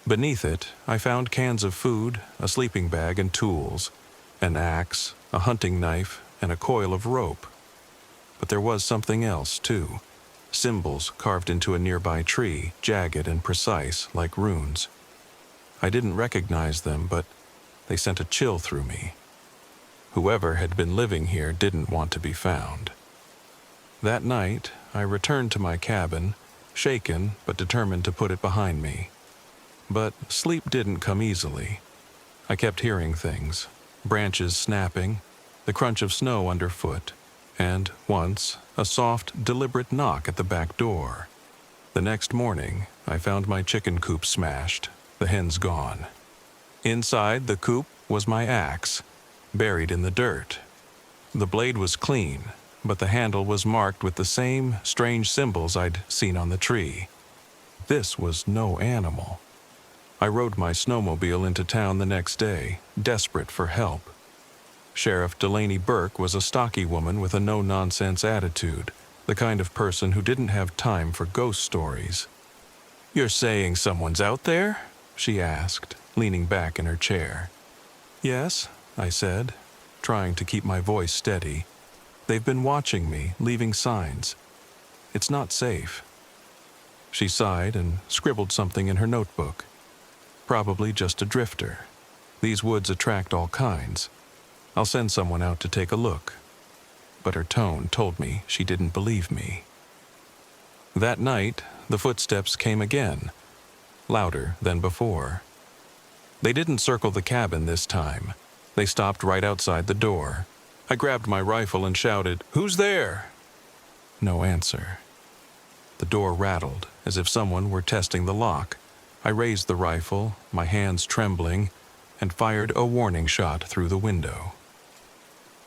Beneath it, I found cans of food, a sleeping bag and tools, an axe, a hunting knife, and a coil of rope. But there was something else, too. Symbols carved into a nearby tree, jagged and precise, like runes. I didn't recognize them, but they sent a chill through me. Whoever had been living here didn't want to be found. That night, I returned to my cabin, shaken but determined to put it behind me. But sleep didn't come easily. I kept hearing things, branches snapping, the crunch of snow underfoot, and, once, a soft, deliberate knock at the back door. The next morning, I found my chicken coop smashed, the hens gone. Inside the coop was my axe, buried in the dirt. The blade was clean, but the handle was marked with the same strange symbols I'd seen on the tree. This was no animal. I rode my snowmobile into town the next day, desperate for help. Sheriff Delaney Burke was a stocky woman with a no-nonsense attitude, the kind of person who didn't have time for ghost stories. "You're saying someone's out there?" she asked, leaning back in her chair. "Yes," I said, trying to keep my voice steady. "They've been watching me, leaving signs. It's not safe." She sighed and scribbled something in her notebook. "Probably just a drifter. These woods attract all kinds. I'll send someone out to take a look." But her tone told me she didn't believe me. That night, the footsteps came again, louder than before. They didn't circle the cabin this time. They stopped right outside the door. I grabbed my rifle and shouted, "Who's there?" No answer. The door rattled, as if someone were testing the lock. I raised the rifle, my hands trembling, and fired a warning shot through the window.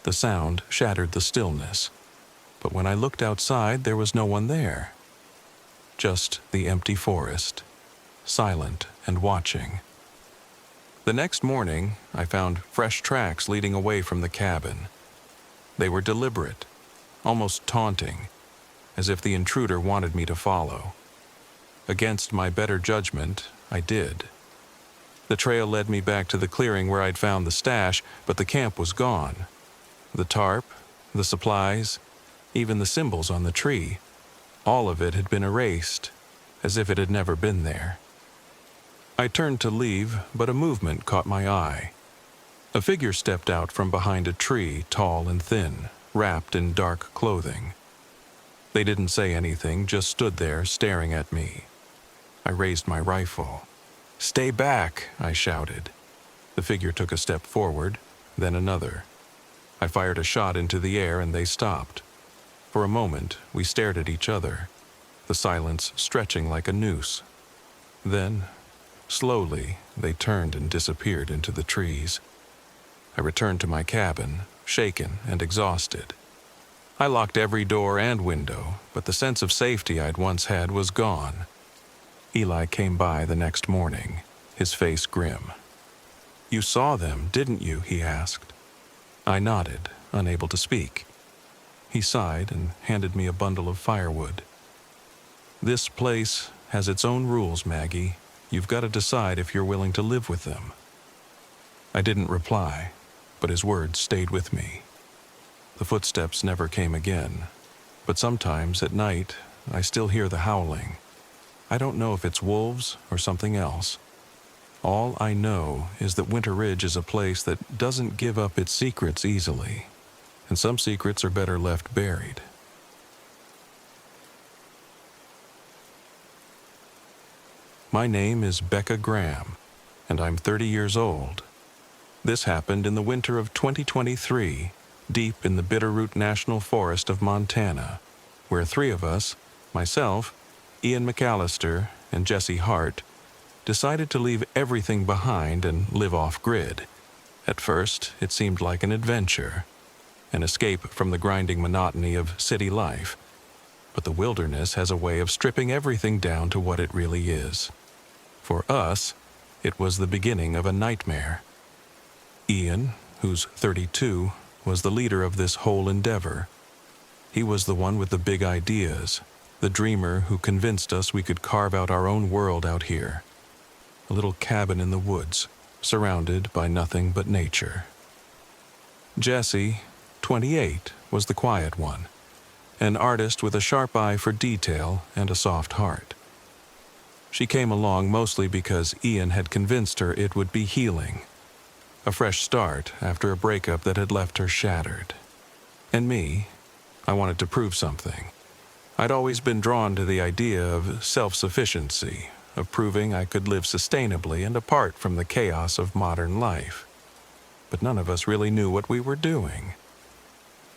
The sound shattered the stillness, but when I looked outside, there was no one there. Just the empty forest, silent and watching. The next morning, I found fresh tracks leading away from the cabin. They were deliberate, almost taunting, as if the intruder wanted me to follow. Against my better judgment, I did. The trail led me back to the clearing where I'd found the stash, but the camp was gone. The tarp, the supplies, even the symbols on the tree, all of it had been erased, as if it had never been there. I turned to leave, but a movement caught my eye. A figure stepped out from behind a tree, tall and thin, wrapped in dark clothing. They didn't say anything, just stood there staring at me. I raised my rifle. "Stay back," I shouted. The figure took a step forward, then another. I fired a shot into the air and they stopped. For a moment, we stared at each other, the silence stretching like a noose. Then, slowly, they turned and disappeared into the trees. I returned to my cabin, shaken and exhausted. I locked every door and window, but the sense of safety I'd once had was gone. Eli came by the next morning, his face grim. "You saw them, didn't you?" he asked. I nodded, unable to speak. He sighed and handed me a bundle of firewood. "This place has its own rules, Maggie. You've got to decide if you're willing to live with them." I didn't reply, but his words stayed with me. The footsteps never came again, but sometimes at night I still hear the howling. I don't know if it's wolves or something else. All I know is that Winter Ridge is a place that doesn't give up its secrets easily, and some secrets are better left buried. My name is Becca Graham, and I'm 30 years old. This happened in the winter of 2023, deep in the Bitterroot National Forest of Montana, where three of us, myself, Ian McAllister, and Jesse Hart, decided to leave everything behind and live off-grid. At first, it seemed like an adventure, an escape from the grinding monotony of city life. But the wilderness has a way of stripping everything down to what it really is. For us, it was the beginning of a nightmare. Ian, who's 32, was the leader of this whole endeavor. He was the one with the big ideas, the dreamer who convinced us we could carve out our own world out here. A little cabin in the woods, surrounded by nothing but nature. Jesse, 28, was the quiet one, an artist with a sharp eye for detail and a soft heart. She came along mostly because Ian had convinced her it would be healing, a fresh start after a breakup that had left her shattered. And me, I wanted to prove something. I'd always been drawn to the idea of self-sufficiency, of proving I could live sustainably and apart from the chaos of modern life. But none of us really knew what we were doing.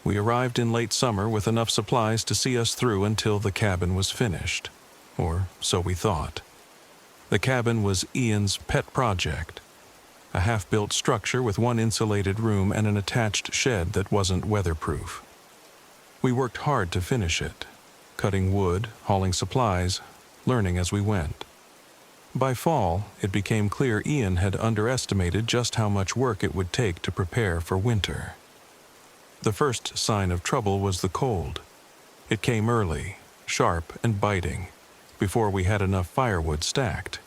We arrived in late summer with enough supplies to see us through until the cabin was finished, or so we thought. The cabin was Ian's pet project, a half-built structure with one insulated room and an attached shed that wasn't weatherproof. We worked hard to finish it, cutting wood, hauling supplies, learning as we went. By fall, it became clear Ian had underestimated just how much work it would take to prepare for winter. The first sign of trouble was the cold. It came early, sharp and biting, before we had enough firewood stacked.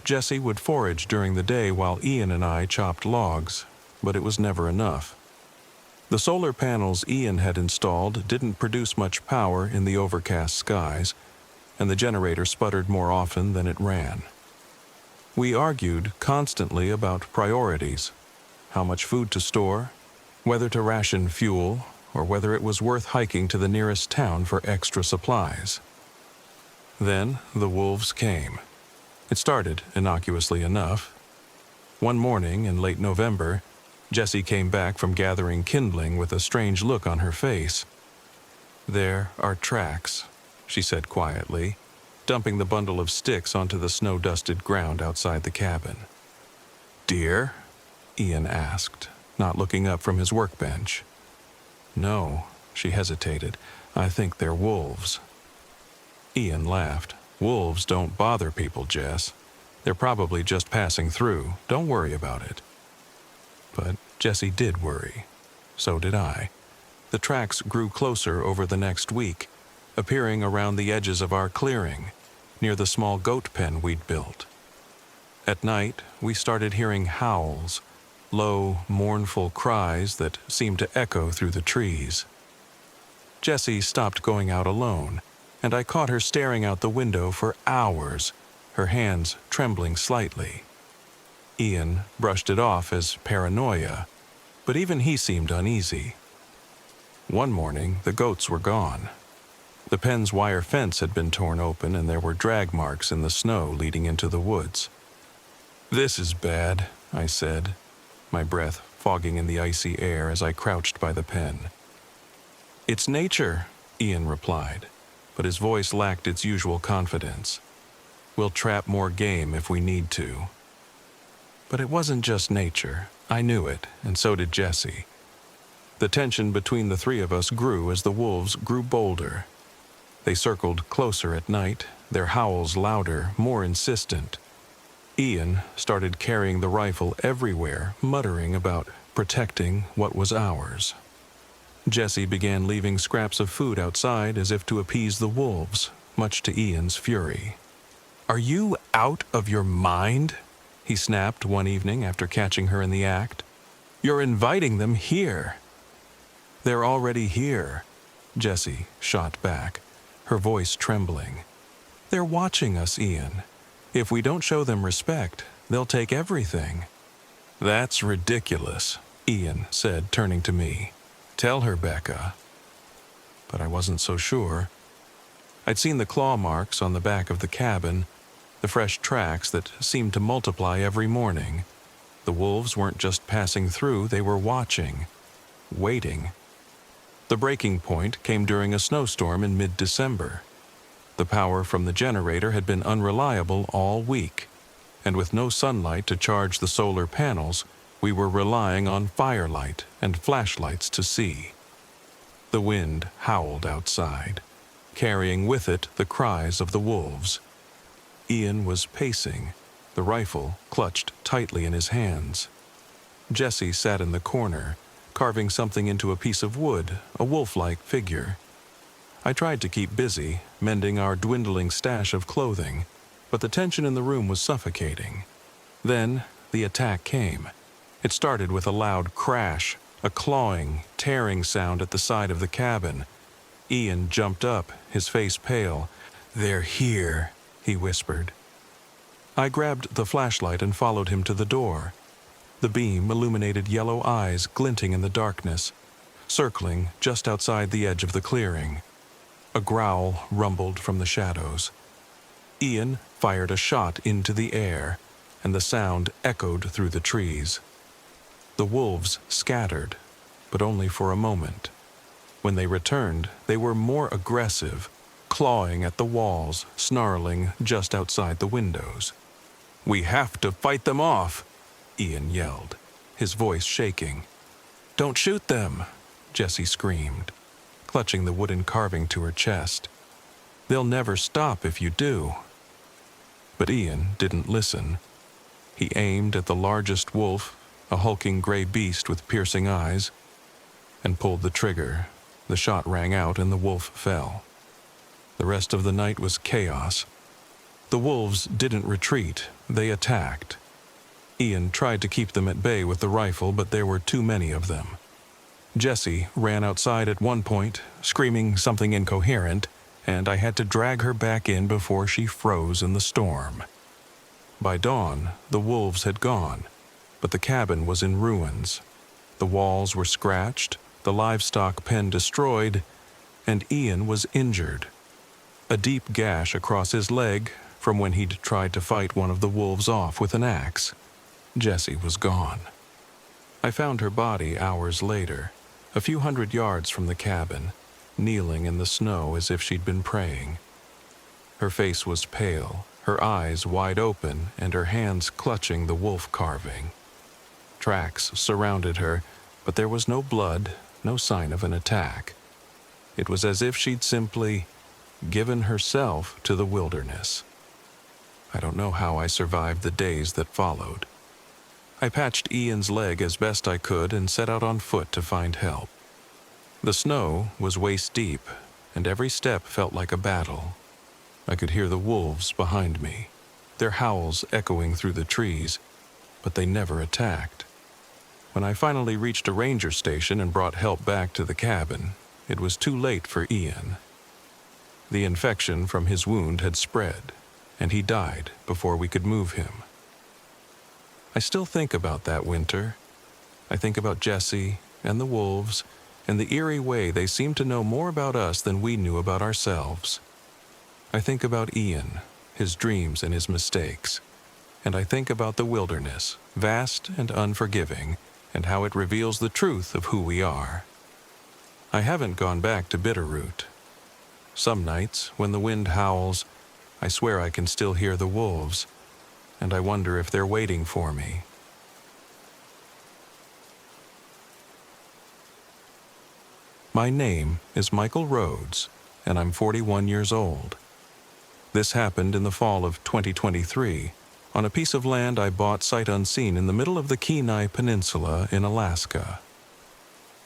Jesse would forage during the day while Ian and I chopped logs, but it was never enough. The solar panels Ian had installed didn't produce much power in the overcast skies, and the generator sputtered more often than it ran. We argued constantly about priorities, how much food to store, whether to ration fuel, or whether it was worth hiking to the nearest town for extra supplies. Then the wolves came. It started innocuously enough. One morning in late November, Jessie came back from gathering kindling with a strange look on her face. "There are tracks," she said quietly, dumping the bundle of sticks onto the snow-dusted ground outside the cabin. "Deer?" Ian asked, not looking up from his workbench. "No," she hesitated. "I think they're wolves." Ian laughed. "Wolves don't bother people, Jess. They're probably just passing through. Don't worry about it." But Jessie did worry. So did I. The tracks grew closer over the next week, appearing around the edges of our clearing, near the small goat pen we'd built. At night, we started hearing howls, low, mournful cries that seemed to echo through the trees. Jessie stopped going out alone, and I caught her staring out the window for hours, her hands trembling slightly. Ian brushed it off as paranoia, but even he seemed uneasy. One morning, the goats were gone. The pen's wire fence had been torn open, and there were drag marks in the snow leading into the woods. "This is bad," I said, my breath fogging in the icy air as I crouched by the pen. "It's nature," Ian replied, but his voice lacked its usual confidence. "We'll trap more game if we need to." But it wasn't just nature. I knew it, and so did Jessie. The tension between the three of us grew as the wolves grew bolder. They circled closer at night, their howls louder, more insistent. Ian started carrying the rifle everywhere, muttering about protecting what was ours. Jessie began leaving scraps of food outside as if to appease the wolves, much to Ian's fury. "Are you out of your mind?" he snapped one evening after catching her in the act. "You're inviting them here." "They're already here," Jessie shot back, her voice trembling. "They're watching us, Ian. If we don't show them respect, they'll take everything." "That's ridiculous," Ian said, turning to me. "Tell her, Becca." But I wasn't so sure. I'd seen the claw marks on the back of the cabin, the fresh tracks that seemed to multiply every morning. The wolves weren't just passing through, they were watching, waiting. The breaking point came during a snowstorm in mid-December. The power from the generator had been unreliable all week, and with no sunlight to charge the solar panels, we were relying on firelight and flashlights to see. The wind howled outside, carrying with it the cries of the wolves. Ian was pacing, the rifle clutched tightly in his hands. Jessie sat in the corner, carving something into a piece of wood, a wolf-like figure. I tried to keep busy, mending our dwindling stash of clothing, but the tension in the room was suffocating. Then the attack came. It started with a loud crash, a clawing, tearing sound at the side of the cabin. Ian jumped up, his face pale. "They're here," he whispered. I grabbed the flashlight and followed him to the door. The beam illuminated yellow eyes glinting in the darkness, circling just outside the edge of the clearing. A growl rumbled from the shadows. Ian fired a shot into the air, and the sound echoed through the trees. The wolves scattered, but only for a moment. When they returned, they were more aggressive, clawing at the walls, snarling just outside the windows. "We have to fight them off," Ian yelled, his voice shaking. "Don't shoot them," Jessie screamed, clutching the wooden carving to her chest. "They'll never stop if you do." But Ian didn't listen. He aimed at the largest wolf, a hulking gray beast with piercing eyes, and pulled the trigger. The shot rang out and the wolf fell. The rest of the night was chaos. The wolves didn't retreat, they attacked. Ian tried to keep them at bay with the rifle, but there were too many of them. Jessie ran outside at one point, screaming something incoherent, and I had to drag her back in before she froze in the storm. By dawn, the wolves had gone, but the cabin was in ruins. The walls were scratched, the livestock pen destroyed, and Ian was injured. A deep gash across his leg from when he'd tried to fight one of the wolves off with an axe. Jessie was gone. I found her body hours later, a few hundred yards from the cabin, kneeling in the snow as if she'd been praying. Her face was pale, her eyes wide open, and her hands clutching the wolf carving. Tracks surrounded her, but there was no blood, no sign of an attack. It was as if she'd simply given herself to the wilderness. I don't know how I survived the days that followed. I patched Ian's leg as best I could and set out on foot to find help. The snow was waist deep, and every step felt like a battle. I could hear the wolves behind me, their howls echoing through the trees, but they never attacked. When I finally reached a ranger station and brought help back to the cabin, it was too late for Ian. The infection from his wound had spread, and he died before we could move him. I still think about that winter. I think about Jesse and the wolves and the eerie way they seemed to know more about us than we knew about ourselves. I think about Ian, his dreams and his mistakes. And I think about the wilderness, vast and unforgiving, and how it reveals the truth of who we are. I haven't gone back to Bitterroot. Some nights, when the wind howls, I swear I can still hear the wolves, and I wonder if they're waiting for me. My name is Michael Rhodes, and I'm 41 years old. This happened in the fall of 2023, on a piece of land I bought sight unseen in the middle of the Kenai Peninsula in Alaska.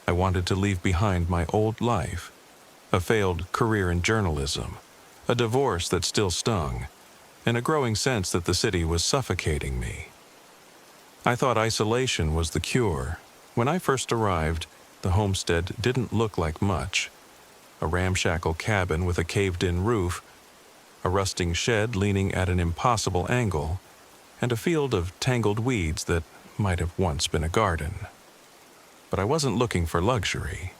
I wanted to leave behind my old life, a failed career in journalism, a divorce that still stung, and a growing sense that the city was suffocating me. I thought isolation was the cure. When I first arrived, the homestead didn't look like much. A ramshackle cabin with a caved-in roof, a rusting shed leaning at an impossible angle, and a field of tangled weeds that might have once been a garden. But I wasn't looking for luxury.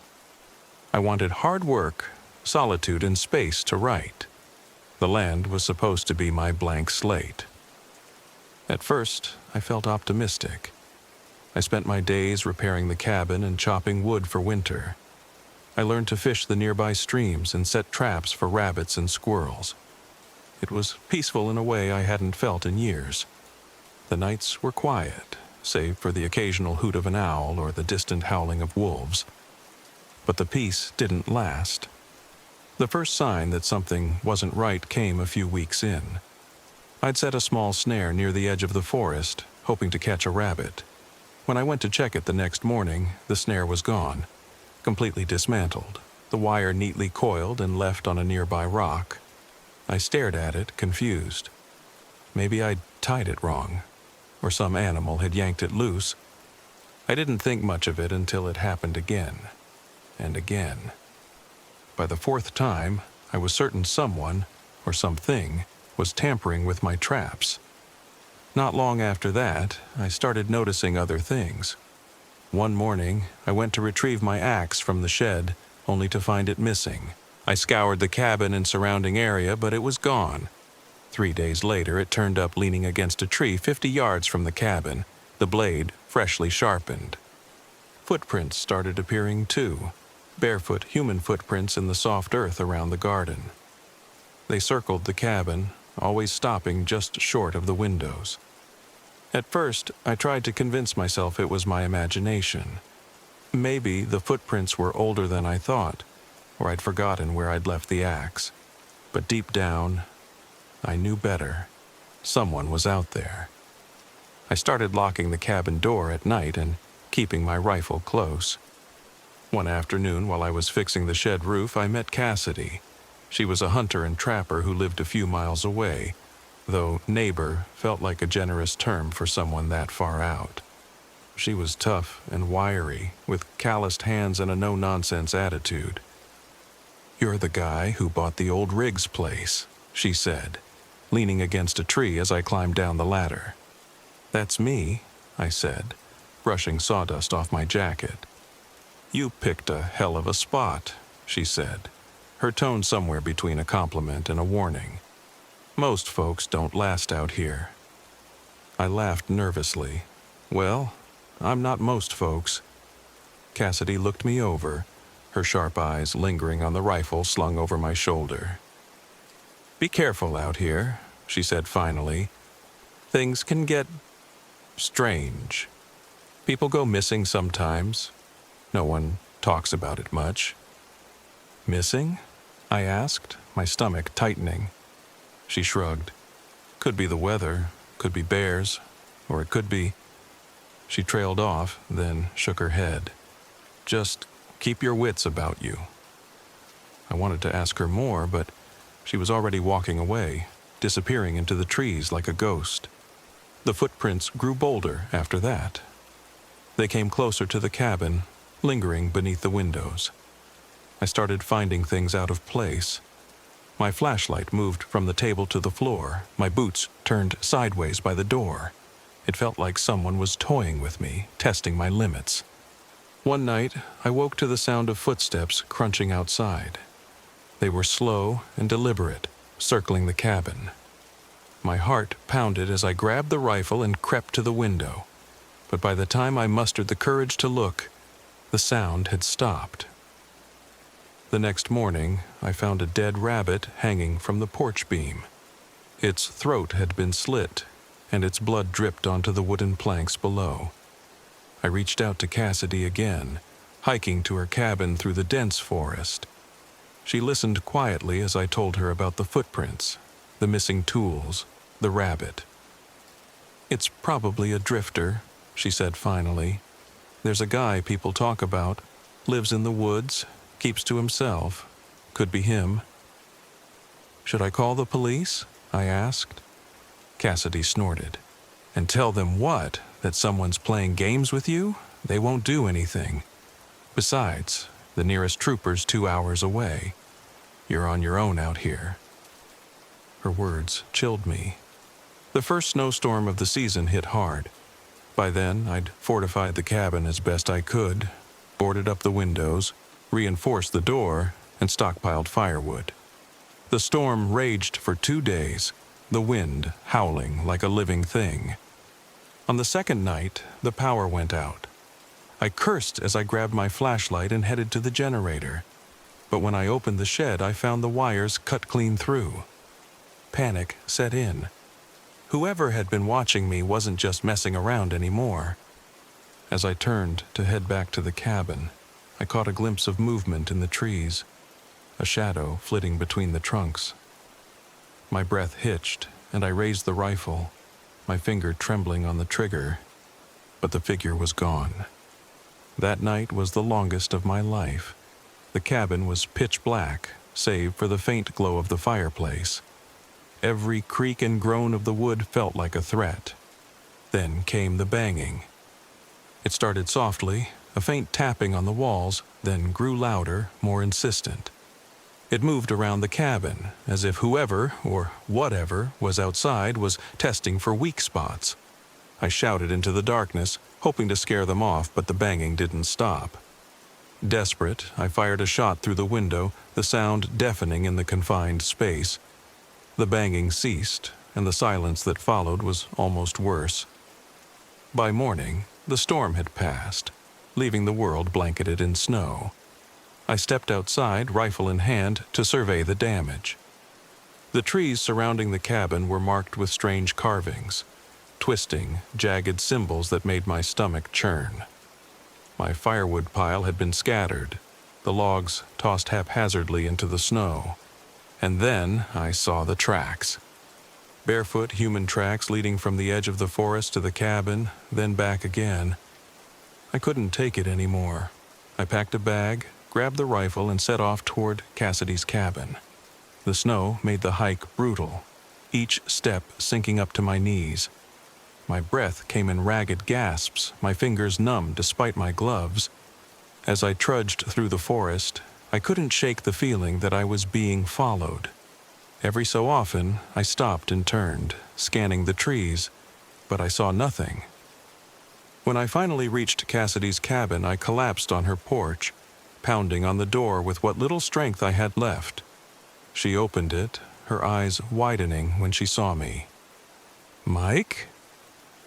I wanted hard work, solitude, and space to write. The land was supposed to be my blank slate. At first, I felt optimistic. I spent my days repairing the cabin and chopping wood for winter. I learned to fish the nearby streams and set traps for rabbits and squirrels. It was peaceful in a way I hadn't felt in years. The nights were quiet, save for the occasional hoot of an owl or the distant howling of wolves. But the peace didn't last. The first sign that something wasn't right came a few weeks in. I'd set a small snare near the edge of the forest, hoping to catch a rabbit. When I went to check it the next morning, the snare was gone, completely dismantled, the wire neatly coiled and left on a nearby rock. I stared at it, confused. Maybe I'd tied it wrong, or some animal had yanked it loose. I didn't think much of it until it happened again, and again. By the fourth time, I was certain someone, or something, was tampering with my traps. Not long after that, I started noticing other things. One morning, I went to retrieve my axe from the shed, only to find it missing. I scoured the cabin and surrounding area, but it was gone. 3 days later, it turned up leaning against a tree 50 yards from the cabin, the blade freshly sharpened. Footprints started appearing too, barefoot human footprints in the soft earth around the garden. They circled the cabin, always stopping just short of the windows. At first, I tried to convince myself it was my imagination. Maybe the footprints were older than I thought, or I'd forgotten where I'd left the axe. But deep down, I knew better. Someone was out there. I started locking the cabin door at night and keeping my rifle close. One afternoon, while I was fixing the shed roof, I met Cassidy. She was a hunter and trapper who lived a few miles away, though neighbor felt like a generous term for someone that far out. She was tough and wiry, with calloused hands and a no-nonsense attitude. "You're the guy who bought the old Riggs place," she said, leaning against a tree as I climbed down the ladder. "That's me," I said, brushing sawdust off my jacket. "You picked a hell of a spot," she said, her tone somewhere between a compliment and a warning. "Most folks don't last out here." I laughed nervously. "Well, I'm not most folks." Cassidy looked me over, her sharp eyes lingering on the rifle slung over my shoulder. Be careful out here, she said finally. Things can get strange. People go missing sometimes. No one talks about it much. Missing? I asked, my stomach tightening. She shrugged. Could be the weather, could be bears, or it could be... She trailed off, then shook her head. Just keep your wits about you. I wanted to ask her more, but she was already walking away, disappearing into the trees like a ghost. The footprints grew bolder after that. They came closer to the cabin, lingering beneath the windows. I started finding things out of place. My flashlight moved from the table to the floor. My boots turned sideways by the door. It felt like someone was toying with me, testing my limits. One night, I woke to the sound of footsteps crunching outside. They were slow and deliberate, circling the cabin. My heart pounded as I grabbed the rifle and crept to the window. But by the time I mustered the courage to look, the sound had stopped. The next morning, I found a dead rabbit hanging from the porch beam. Its throat had been slit, and its blood dripped onto the wooden planks below. I reached out to Cassidy again, hiking to her cabin through the dense forest. She listened quietly as I told her about the footprints, the missing tools, the rabbit. It's probably a drifter, she said finally. There's a guy people talk about, lives in the woods, keeps to himself. Could be him. Should I call the police? I asked. Cassidy snorted. And tell them what? That someone's playing games with you? They won't do anything. Besides, the nearest trooper's 2 hours away. You're on your own out here. Her words chilled me. The first snowstorm of the season hit hard. By then, I'd fortified the cabin as best I could, boarded up the windows, reinforced the door, and stockpiled firewood. The storm raged for 2 days, the wind howling like a living thing. On the second night, the power went out. I cursed as I grabbed my flashlight and headed to the generator. But when I opened the shed, I found the wires cut clean through. Panic set in. Whoever had been watching me wasn't just messing around anymore. As I turned to head back to the cabin, I caught a glimpse of movement in the trees, a shadow flitting between the trunks. My breath hitched, and I raised the rifle, my finger trembling on the trigger, but the figure was gone. That night was the longest of my life. The cabin was pitch black, save for the faint glow of the fireplace. Every creak and groan of the wood felt like a threat. Then came the banging. It started softly, a faint tapping on the walls, then grew louder, more insistent. It moved around the cabin, as if whoever, or whatever, was outside was testing for weak spots. I shouted into the darkness, hoping to scare them off, but the banging didn't stop. Desperate, I fired a shot through the window, the sound deafening in the confined space. The banging ceased, and the silence that followed was almost worse. By morning, the storm had passed, leaving the world blanketed in snow. I stepped outside, rifle in hand, to survey the damage. The trees surrounding the cabin were marked with strange carvings, twisting, jagged symbols that made my stomach churn. My firewood pile had been scattered, the logs tossed haphazardly into the snow. And then I saw the tracks. Barefoot human tracks leading from the edge of the forest to the cabin, then back again. I couldn't take it anymore. I packed a bag, grabbed the rifle, and set off toward Cassidy's cabin. The snow made the hike brutal, each step sinking up to my knees. My breath came in ragged gasps, my fingers numb despite my gloves. As I trudged through the forest, I couldn't shake the feeling that I was being followed. Every so often, I stopped and turned, scanning the trees, but I saw nothing. When I finally reached Cassidy's cabin, I collapsed on her porch, pounding on the door with what little strength I had left. She opened it, her eyes widening when she saw me. "Mike?"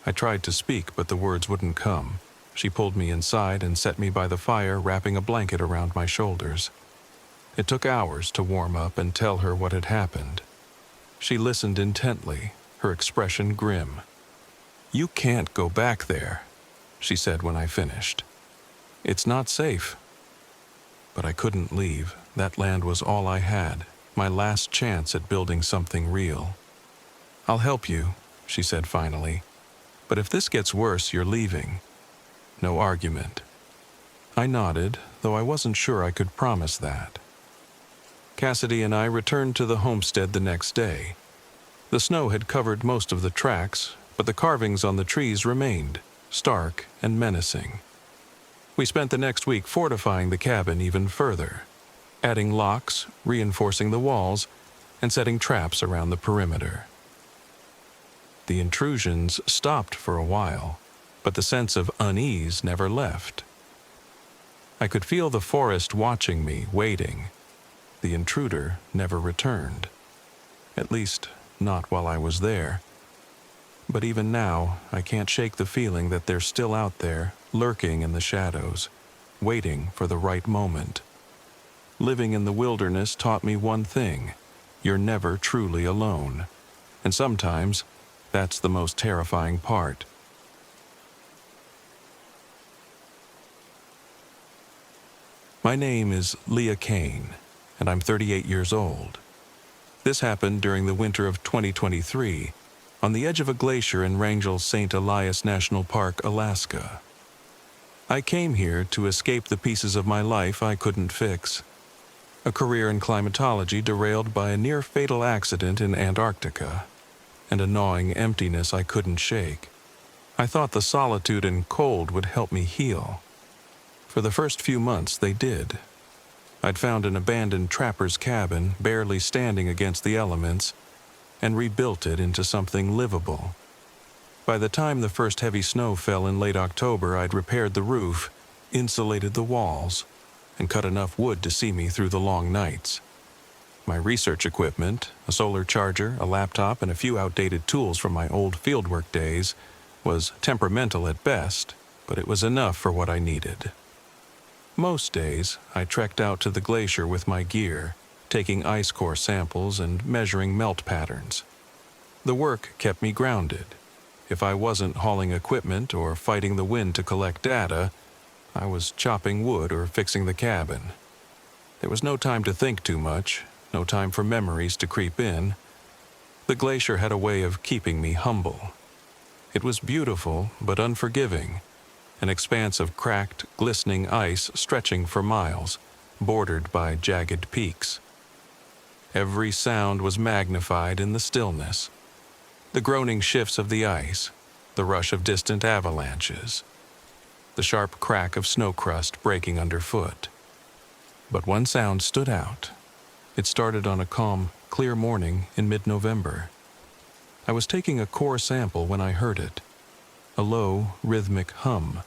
I tried to speak, but the words wouldn't come. She pulled me inside and set me by the fire, wrapping a blanket around my shoulders. It took hours to warm up and tell her what had happened. She listened intently, her expression grim. "You can't go back there," she said when I finished. "It's not safe." But I couldn't leave. That land was all I had, my last chance at building something real. "I'll help you," she said finally. "But if this gets worse, you're leaving." No argument. I nodded, though I wasn't sure I could promise that. Cassidy and I returned to the homestead the next day. The snow had covered most of the tracks, but the carvings on the trees remained, stark and menacing. We spent the next week fortifying the cabin even further, adding locks, reinforcing the walls, and setting traps around the perimeter. The intrusions stopped for a while, but the sense of unease never left. I could feel the forest watching me, waiting. The intruder never returned. At least, not while I was there. But even now, I can't shake the feeling that they're still out there, lurking in the shadows, waiting for the right moment. Living in the wilderness taught me one thing: you're never truly alone. And sometimes, that's the most terrifying part. My name is Leah Kane, and I'm 38 years old. This happened during the winter of 2023, on the edge of a glacier in Wrangell St. Elias National Park, Alaska. I came here to escape the pieces of my life I couldn't fix. A career in climatology derailed by a near-fatal accident in Antarctica, and a gnawing emptiness I couldn't shake. I thought the solitude and cold would help me heal. For the first few months, they did. I'd found an abandoned trapper's cabin, barely standing against the elements, and rebuilt it into something livable. By the time the first heavy snow fell in late October, I'd repaired the roof, insulated the walls, and cut enough wood to see me through the long nights. My research equipment, a solar charger, a laptop, and a few outdated tools from my old fieldwork days, was temperamental at best, but it was enough for what I needed. Most days, I trekked out to the glacier with my gear, taking ice core samples and measuring melt patterns. The work kept me grounded. If I wasn't hauling equipment or fighting the wind to collect data, I was chopping wood or fixing the cabin. There was no time to think too much, no time for memories to creep in. The glacier had a way of keeping me humble. It was beautiful but unforgiving, an expanse of cracked, glistening ice stretching for miles, bordered by jagged peaks. Every sound was magnified in the stillness. The groaning shifts of the ice, the rush of distant avalanches, the sharp crack of snow crust breaking underfoot. But one sound stood out. It started on a calm, clear morning in mid-November. I was taking a core sample when I heard it. A low, rhythmic hum,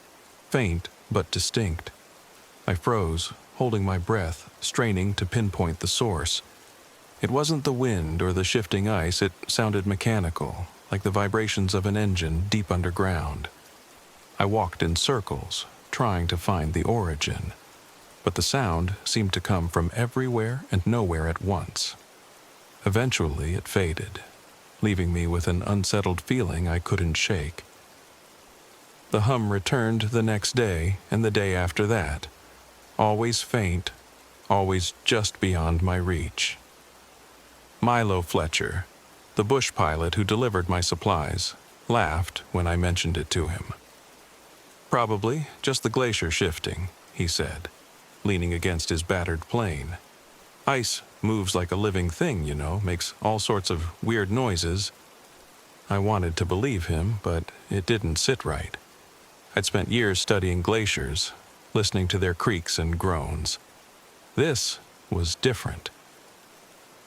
faint but distinct. I froze, holding my breath, straining to pinpoint the source. It wasn't the wind or the shifting ice, it sounded mechanical, like the vibrations of an engine deep underground. I walked in circles, trying to find the origin, but the sound seemed to come from everywhere and nowhere at once. Eventually it faded, leaving me with an unsettled feeling I couldn't shake. The hum returned the next day and the day after that, always faint, always just beyond my reach. Milo Fletcher, the bush pilot who delivered my supplies, laughed when I mentioned it to him. "Probably just the glacier shifting," he said, leaning against his battered plane. "Ice moves like a living thing, you know, makes all sorts of weird noises." I wanted to believe him, but it didn't sit right. I'd spent years studying glaciers, listening to their creaks and groans. This was different.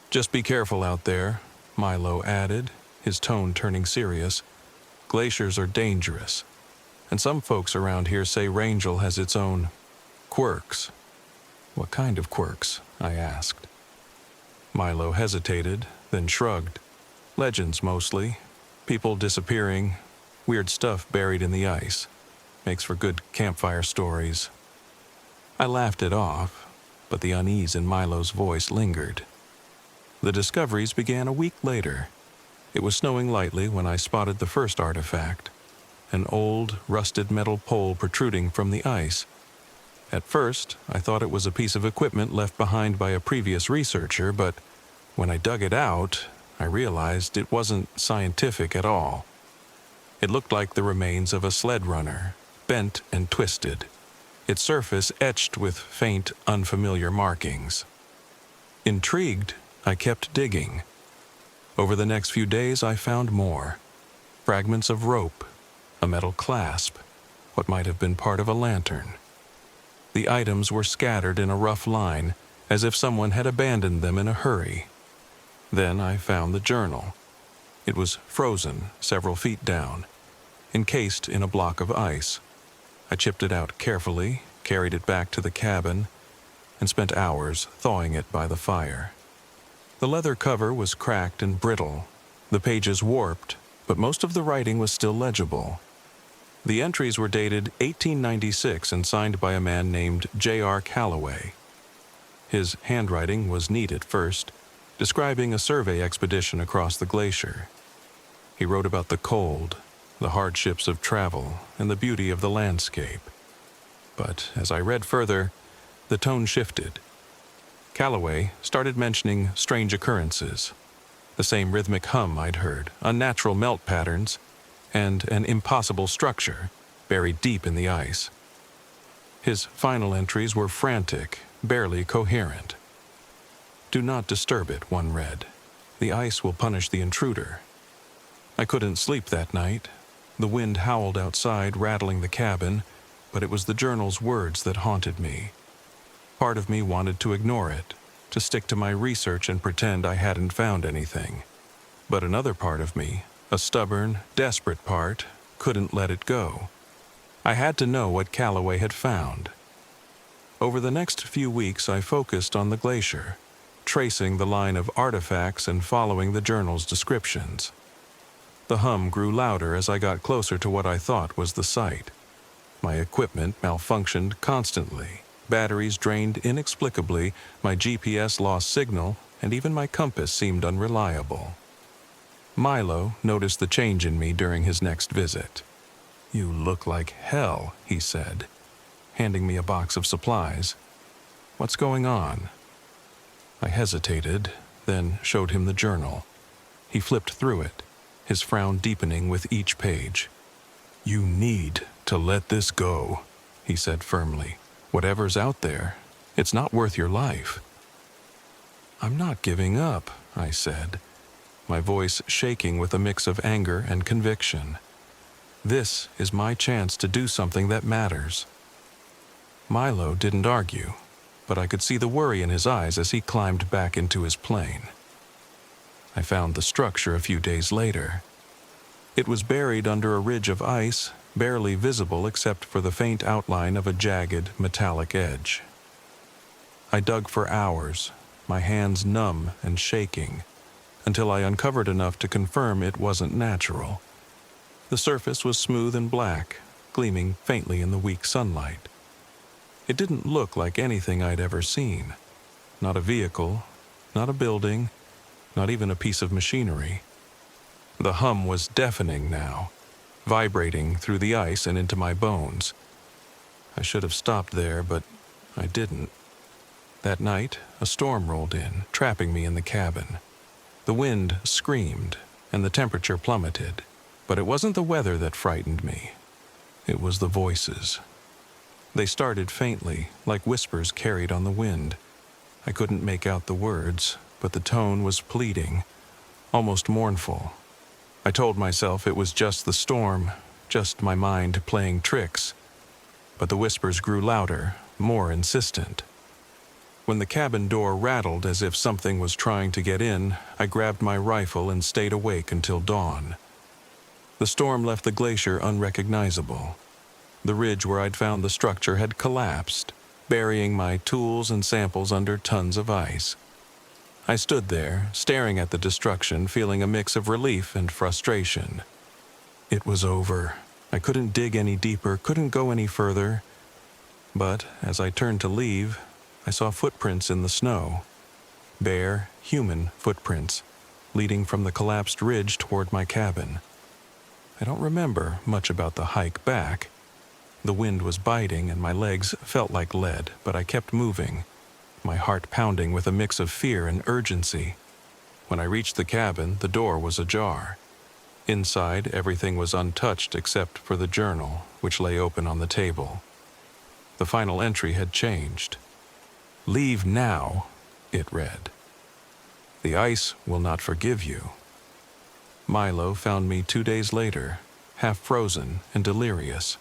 "Just be careful out there," Milo added, his tone turning serious. "Glaciers are dangerous, and some folks around here say Wrangell has its own quirks." "What kind of quirks?" I asked. Milo hesitated, then shrugged. "Legends mostly. People disappearing, weird stuff buried in the ice. Makes for good campfire stories." I laughed it off, but the unease in Milo's voice lingered. The discoveries began a week later. It was snowing lightly when I spotted the first artifact, an old, rusted metal pole protruding from the ice. At first, I thought it was a piece of equipment left behind by a previous researcher, but when I dug it out, I realized it wasn't scientific at all. It looked like the remains of a sled runner, bent and twisted, its surface etched with faint, unfamiliar markings. Intrigued, I kept digging. Over the next few days, I found more. Fragments of rope, a metal clasp, what might have been part of a lantern. The items were scattered in a rough line, as if someone had abandoned them in a hurry. Then I found the journal. It was frozen several feet down, encased in a block of ice. I chipped it out carefully, carried it back to the cabin, and spent hours thawing it by the fire. The leather cover was cracked and brittle, the pages warped, but most of the writing was still legible. The entries were dated 1896 and signed by a man named J.R. Calloway. His handwriting was neat at first, describing a survey expedition across the glacier. He wrote about the cold, the hardships of travel, and the beauty of the landscape. But as I read further, the tone shifted. Calloway started mentioning strange occurrences, the same rhythmic hum I'd heard, unnatural melt patterns, and an impossible structure buried deep in the ice. His final entries were frantic, barely coherent. "Do not disturb it," one read. "The ice will punish the intruder." I couldn't sleep that night. The wind howled outside, rattling the cabin, but it was the journal's words that haunted me. Part of me wanted to ignore it, to stick to my research and pretend I hadn't found anything. But another part of me, a stubborn, desperate part, couldn't let it go. I had to know what Calloway had found. Over the next few weeks, I focused on the glacier, tracing the line of artifacts and following the journal's descriptions. The hum grew louder as I got closer to what I thought was the site. My equipment malfunctioned constantly. Batteries drained inexplicably, my GPS lost signal, and even my compass seemed unreliable. Milo noticed the change in me during his next visit. "You look like hell," he said, handing me a box of supplies. "What's going on?" I hesitated, then showed him the journal. He flipped through it, his frown deepening with each page. "You need to let this go," he said firmly. "Whatever's out there, it's not worth your life." "I'm not giving up," I said, my voice shaking with a mix of anger and conviction. "This is my chance to do something that matters." Milo didn't argue, but I could see the worry in his eyes as he climbed back into his plane. I found the structure a few days later. It was buried under a ridge of ice, barely visible except for the faint outline of a jagged, metallic edge. I dug for hours, my hands numb and shaking, until I uncovered enough to confirm it wasn't natural. The surface was smooth and black, gleaming faintly in the weak sunlight. It didn't look like anything I'd ever seen. Not a vehicle, not a building, not even a piece of machinery. The hum was deafening now, vibrating through the ice and into my bones. I should have stopped there, but I didn't. That night, a storm rolled in, trapping me in the cabin. The wind screamed, and the temperature plummeted. But it wasn't the weather that frightened me. It was the voices. They started faintly, like whispers carried on the wind. I couldn't make out the words, but the tone was pleading, almost mournful. I told myself it was just the storm, just my mind playing tricks. But the whispers grew louder, more insistent. When the cabin door rattled as if something was trying to get in, I grabbed my rifle and stayed awake until dawn. The storm left the glacier unrecognizable. The ridge where I'd found the structure had collapsed, burying my tools and samples under tons of ice. I stood there, staring at the destruction, feeling a mix of relief and frustration. It was over. I couldn't dig any deeper, couldn't go any further. But as I turned to leave, I saw footprints in the snow. bare, human footprints leading from the collapsed ridge toward my cabin. I don't remember much about the hike back. The wind was biting and my legs felt like lead, but I kept moving, my heart pounding with a mix of fear and urgency. When I reached the cabin, the door was ajar. Inside, everything was untouched except for the journal, which lay open on the table. The final entry had changed. "Leave now," it read. "The ice will not forgive you." Milo found me 2 days later, half frozen and delirious.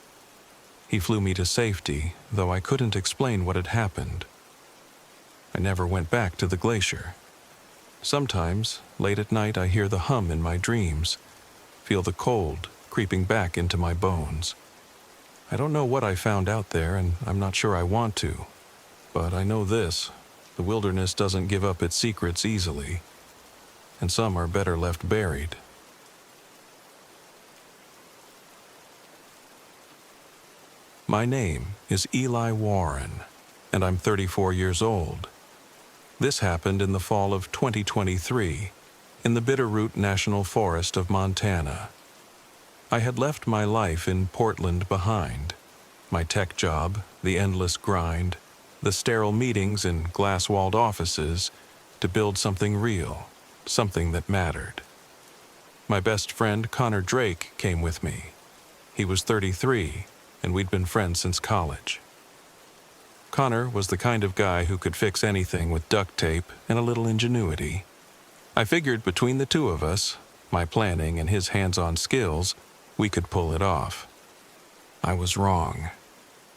He flew me to safety, though I couldn't explain what had happened. I never went back to the glacier. Sometimes, late at night, I hear the hum in my dreams, feel the cold creeping back into my bones. I don't know what I found out there, and I'm not sure I want to. But I know this: the wilderness doesn't give up its secrets easily, and some are better left buried. My name is Eli Warren, and I'm 34 years old. This happened in the fall of 2023, in the Bitterroot National Forest of Montana. I had left my life in Portland behind, my tech job, the endless grind, the sterile meetings in glass-walled offices, to build something real, something that mattered. My best friend Connor Drake came with me. He was 33, and we'd been friends since college. Connor was the kind of guy who could fix anything with duct tape and a little ingenuity. I figured between the two of us, my planning and his hands-on skills, we could pull it off. I was wrong.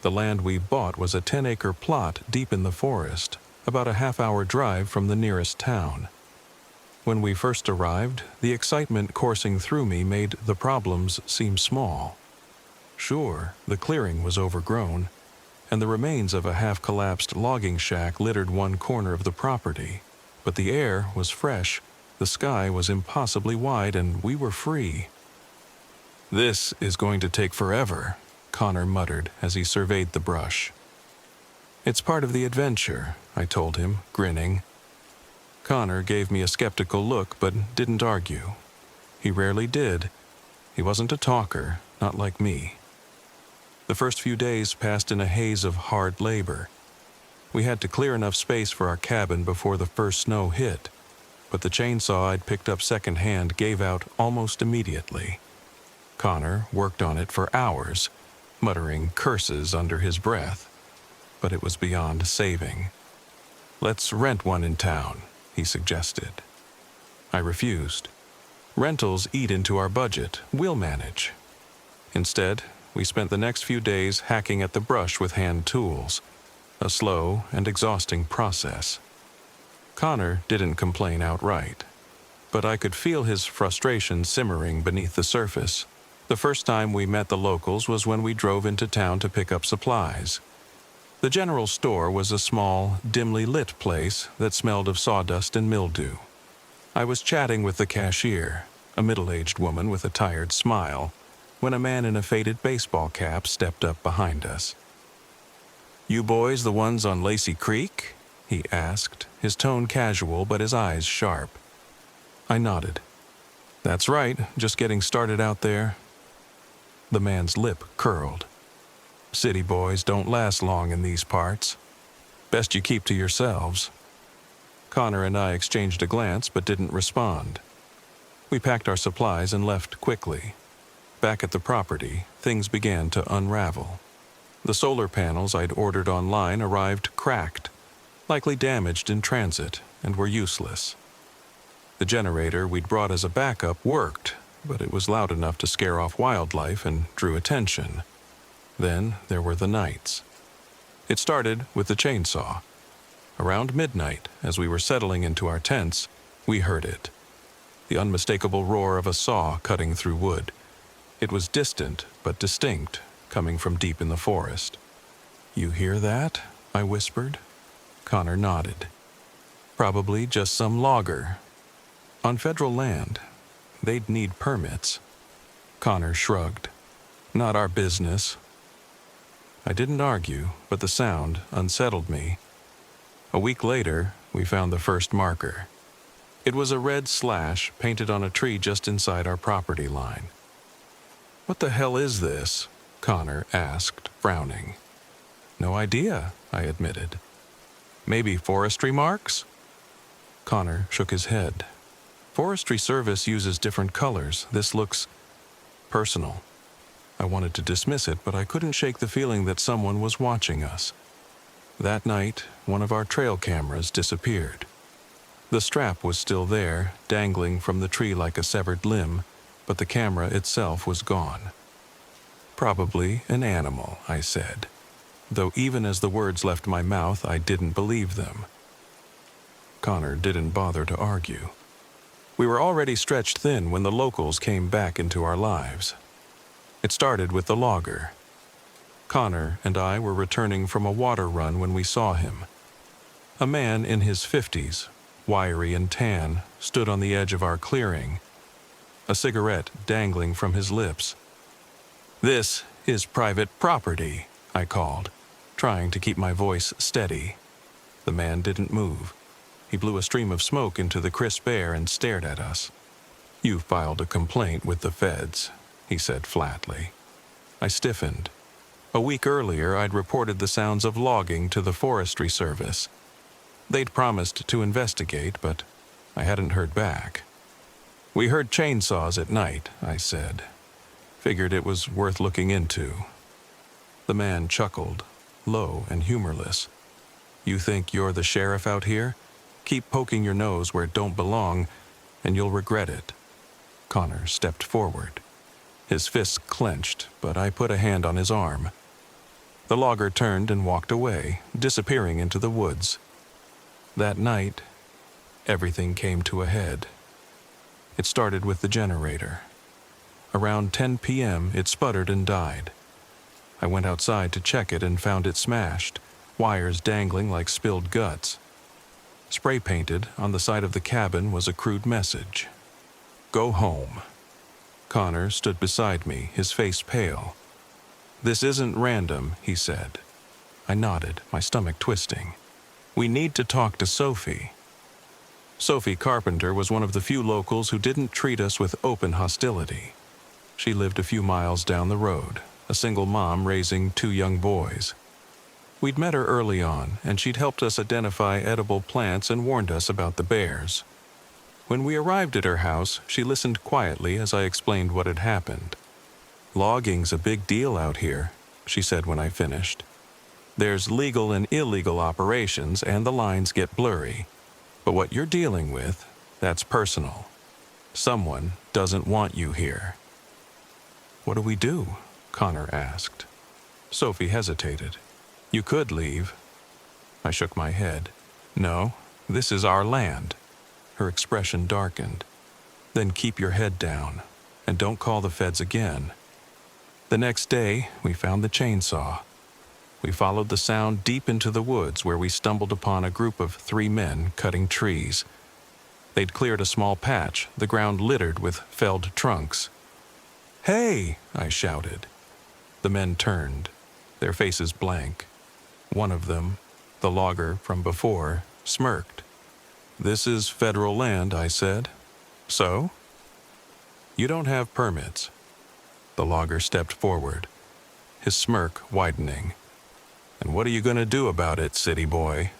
The land we bought was a 10-acre plot deep in the forest, about a half-hour drive from the nearest town. When we first arrived, the excitement coursing through me made the problems seem small. Sure, the clearing was overgrown, and the remains of a half-collapsed logging shack littered one corner of the property, but the air was fresh, the sky was impossibly wide, and we were free. "This is going to take forever," Connor muttered as he surveyed the brush. "It's part of the adventure," I told him, grinning. Connor gave me a skeptical look but didn't argue. He rarely did. He wasn't a talker, not like me. The first few days passed in a haze of hard labor. We had to clear enough space for our cabin before the first snow hit, but the chainsaw I'd picked up secondhand gave out almost immediately. Connor worked on it for hours, muttering curses under his breath, but it was beyond saving. "Let's rent one in town," he suggested. I refused. "Rentals eat into our budget. We'll manage." Instead, we spent the next few days hacking at the brush with hand tools, a slow and exhausting process. Connor didn't complain outright, but I could feel his frustration simmering beneath the surface. The first time we met the locals was when we drove into town to pick up supplies. The general store was a small, dimly lit place that smelled of sawdust and mildew. I was chatting with the cashier, a middle-aged woman with a tired smile, when a man in a faded baseball cap stepped up behind us. "You boys the ones on Lacey Creek?" he asked, his tone casual but his eyes sharp. I nodded. "That's right, just getting started out there." The man's lip curled. "City boys don't last long in these parts. Best you keep to yourselves." Connor and I exchanged a glance but didn't respond. We packed our supplies and left quickly. Back at the property, things began to unravel. The solar panels I'd ordered online arrived cracked, likely damaged in transit, and were useless. The generator we'd brought as a backup worked, but it was loud enough to scare off wildlife and drew attention. Then there were the nights. It started with the chainsaw. Around midnight, as we were settling into our tents, we heard it. The unmistakable roar of a saw cutting through wood. It was distant but distinct, coming from deep in the forest. "You hear that?" I whispered. Connor nodded. "Probably just some logger. On federal land, they'd need permits." Connor shrugged. "Not our business." I didn't argue, but the sound unsettled me. A week later, we found the first marker. It was a red slash painted on a tree just inside our property line. "What the hell is this?" Connor asked, frowning. "No idea," I admitted. "Maybe forestry marks?" Connor shook his head. "Forestry Service uses different colors. This looks personal." I wanted to dismiss it, but I couldn't shake the feeling that someone was watching us. That night, one of our trail cameras disappeared. The strap was still there, dangling from the tree like a severed limb, but the camera itself was gone. "Probably an animal," I said, though even as the words left my mouth, I didn't believe them. Connor didn't bother to argue. We were already stretched thin when the locals came back into our lives. It started with the logger. Connor and I were returning from a water run when we saw him. A man in his 50s, wiry and tan, stood on the edge of our clearing, a cigarette dangling from his lips. "This is private property," I called, trying to keep my voice steady. The man didn't move. He blew a stream of smoke into the crisp air and stared at us. "You filed a complaint with the feds," he said flatly. I stiffened. A week earlier, I'd reported the sounds of logging to the Forestry Service. They'd promised to investigate, but I hadn't heard back. "We heard chainsaws at night," I said. "Figured it was worth looking into." The man chuckled, low and humorless. "You think you're the sheriff out here? Keep poking your nose where it don't belong, and you'll regret it." Connor stepped forward. His fists clenched, but I put a hand on his arm. The logger turned and walked away, disappearing into the woods. That night, everything came to a head. It started with the generator. Around 10 p.m., it sputtered and died. I went outside to check it and found it smashed, wires dangling like spilled guts. Spray painted on the side of the cabin was a crude message: "Go home." Connor stood beside me, his face pale. "This isn't random," he said. I nodded, my stomach twisting. "We need to talk to Sophie." Sophie Carpenter was one of the few locals who didn't treat us with open hostility. She lived a few miles down the road, a single mom raising 2 young boys. We'd met her early on, and she'd helped us identify edible plants and warned us about the bears. When we arrived at her house, she listened quietly as I explained what had happened. "Logging's a big deal out here," she said when I finished. "There's legal and illegal operations, and the lines get blurry. But what you're dealing with, that's personal. Someone doesn't want you here." "What do we do?" Connor asked. Sophie hesitated. "You could leave." I shook my head. "No, this is our land." Her expression darkened. "Then keep your head down, and don't call the feds again." The next day, we found the chainsaw. We followed the sound deep into the woods where we stumbled upon a group of 3 men cutting trees. They'd cleared a small patch, the ground littered with felled trunks. "Hey!" I shouted. The men turned, their faces blank. One of them, the logger from before, smirked. "This is federal land," I said. "So?" "You don't have permits." The logger stepped forward, his smirk widening. "And what are you going to do about it, city boy?"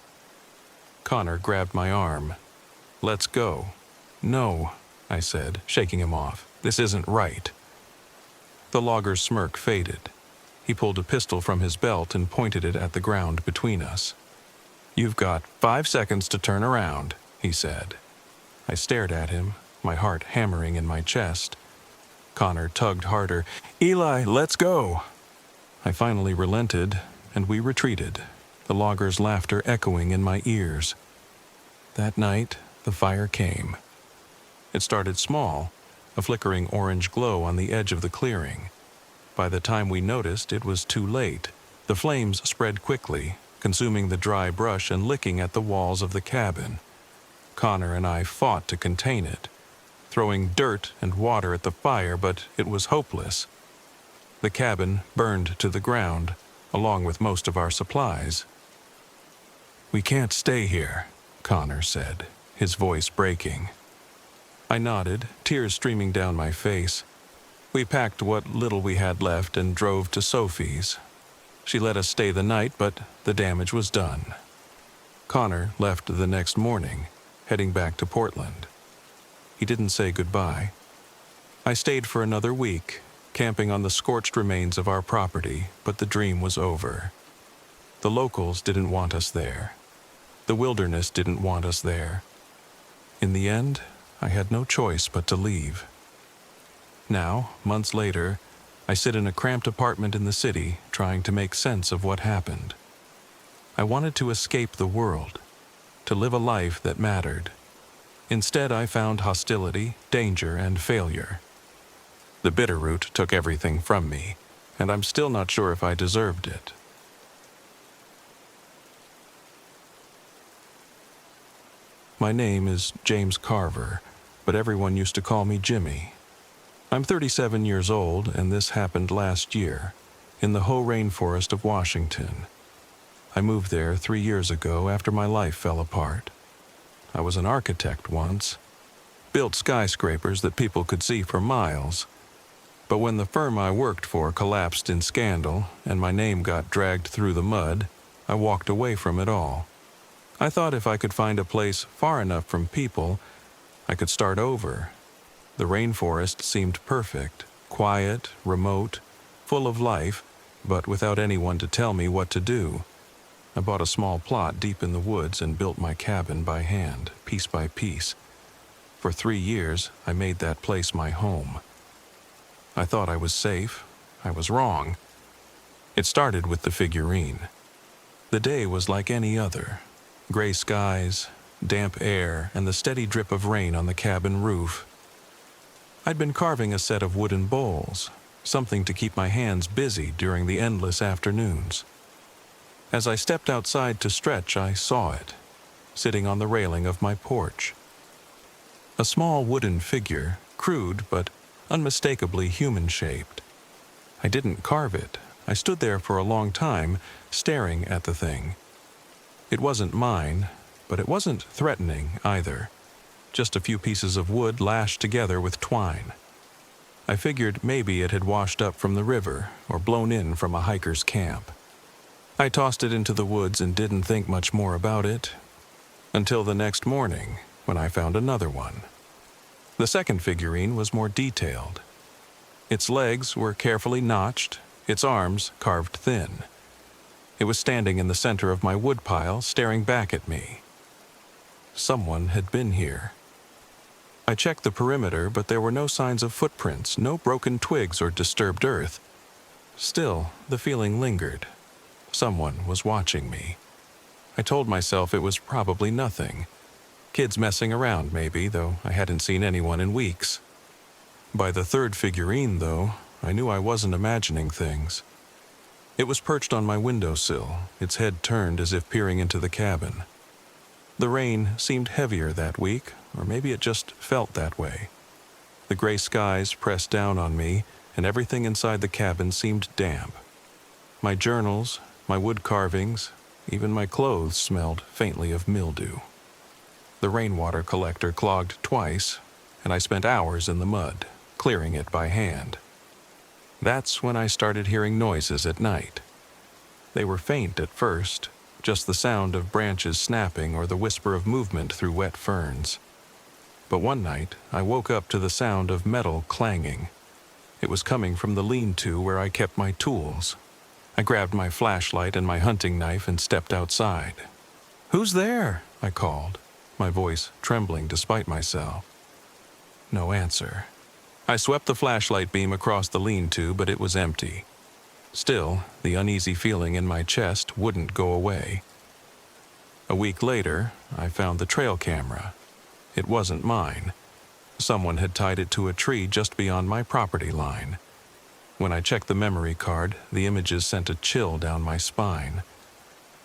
Connor grabbed my arm. "Let's go." "No," I said, shaking him off. "This isn't right." The logger's smirk faded. He pulled a pistol from his belt and pointed it at the ground between us. "You've got 5 seconds to turn around," he said. I stared at him, my heart hammering in my chest. Connor tugged harder. "Eli, let's go!" I finally relented, and we retreated, the logger's laughter echoing in my ears. That night, the fire came. It started small, a flickering orange glow on the edge of the clearing. By the time we noticed, it was too late. The flames spread quickly, consuming the dry brush and licking at the walls of the cabin. Connor and I fought to contain it, throwing dirt and water at the fire, but it was hopeless. The cabin burned to the ground, along with most of our supplies. "We can't stay here," Connor said, his voice breaking. I nodded, tears streaming down my face. We packed what little we had left and drove to Sophie's. She let us stay the night, but the damage was done. Connor left the next morning, heading back to Portland. He didn't say goodbye. I stayed for another week, camping on the scorched remains of our property, but the dream was over. The locals didn't want us there. The wilderness didn't want us there. In the end, I had no choice but to leave. Now, months later, I sit in a cramped apartment in the city trying to make sense of what happened. I wanted to escape the world, to live a life that mattered. Instead, I found hostility, danger, and failure. The Bitterroot took everything from me, and I'm still not sure if I deserved it. My name is James Carver, but everyone used to call me Jimmy. I'm 37 years old, and this happened last year, in the Hoh Rainforest of Washington. I moved there 3 years ago after my life fell apart. I was an architect once, built skyscrapers that people could see for miles. But when the firm I worked for collapsed in scandal and my name got dragged through the mud, I walked away from it all. I thought if I could find a place far enough from people, I could start over. The rainforest seemed perfect, quiet, remote, full of life, but without anyone to tell me what to do. I bought a small plot deep in the woods and built my cabin by hand, piece by piece. For 3 years, I made that place my home. I thought I was safe. I was wrong. It started with the figurine. The day was like any other. Gray skies, damp air, and the steady drip of rain on the cabin roof. I'd been carving a set of wooden bowls, something to keep my hands busy during the endless afternoons. As I stepped outside to stretch, I saw it, sitting on the railing of my porch. A small wooden figure, crude but unmistakably human-shaped. I didn't carve it. I stood there for a long time, staring at the thing. It wasn't mine, but it wasn't threatening either. Just a few pieces of wood lashed together with twine. I figured maybe it had washed up from the river or blown in from a hiker's camp. I tossed it into the woods and didn't think much more about it until the next morning when I found another one. The second figurine was more detailed. Its legs were carefully notched, its arms carved thin. It was standing in the center of my woodpile, staring back at me. Someone had been here. I checked the perimeter, but there were no signs of footprints, no broken twigs or disturbed earth. Still, the feeling lingered. Someone was watching me. I told myself it was probably nothing. Kids messing around, maybe, though I hadn't seen anyone in weeks. By the third figurine, though, I knew I wasn't imagining things. It was perched on my windowsill, its head turned as if peering into the cabin. The rain seemed heavier that week, or maybe it just felt that way. The gray skies pressed down on me, and everything inside the cabin seemed damp. My journals, my wood carvings, even my clothes smelled faintly of mildew. The rainwater collector clogged twice, and I spent hours in the mud, clearing it by hand. That's when I started hearing noises at night. They were faint at first, just the sound of branches snapping or the whisper of movement through wet ferns. But one night, I woke up to the sound of metal clanging. It was coming from the lean-to where I kept my tools. I grabbed my flashlight and my hunting knife and stepped outside. "Who's there?" I called, my voice trembling despite myself. No answer. I swept the flashlight beam across the lean-to, but it was empty. Still, the uneasy feeling in my chest wouldn't go away. A week later, I found the trail camera. It wasn't mine. Someone had tied it to a tree just beyond my property line. When I checked the memory card, the images sent a chill down my spine.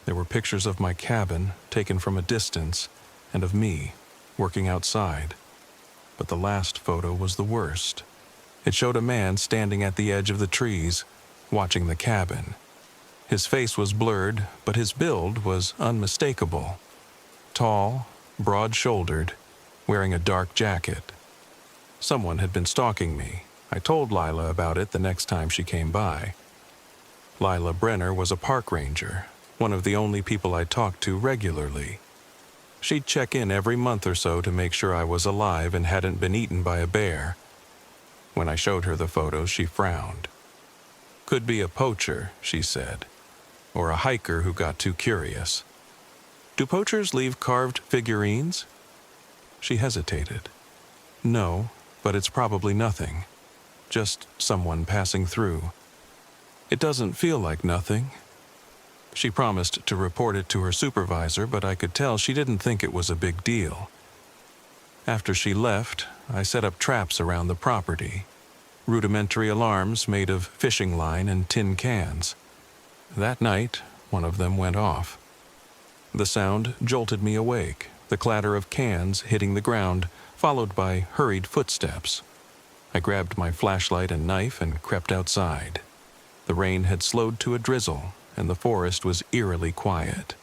There were pictures of my cabin, taken from a distance, and of me, working outside. But the last photo was the worst. It showed a man standing at the edge of the trees, watching the cabin. His face was blurred, but his build was unmistakable. tall, broad-shouldered, wearing a dark jacket. Someone had been stalking me. I told Lila about it the next time she came by. Lila Brenner was a park ranger, one of the only people I talked to regularly. She'd check in every month or so to make sure I was alive and hadn't been eaten by a bear. When I showed her the photos, she frowned. Could be a poacher, she said, or a hiker who got too curious. Do poachers leave carved figurines? She hesitated. No, but it's probably nothing. Just someone passing through. It doesn't feel like nothing. She promised to report it to her supervisor, but I could tell she didn't think it was a big deal. After she left, I set up traps around the property. Rudimentary alarms made of fishing line and tin cans. That night, one of them went off. The sound jolted me awake, the clatter of cans hitting the ground, followed by hurried footsteps. I grabbed my flashlight and knife and crept outside. The rain had slowed to a drizzle, and the forest was eerily quiet.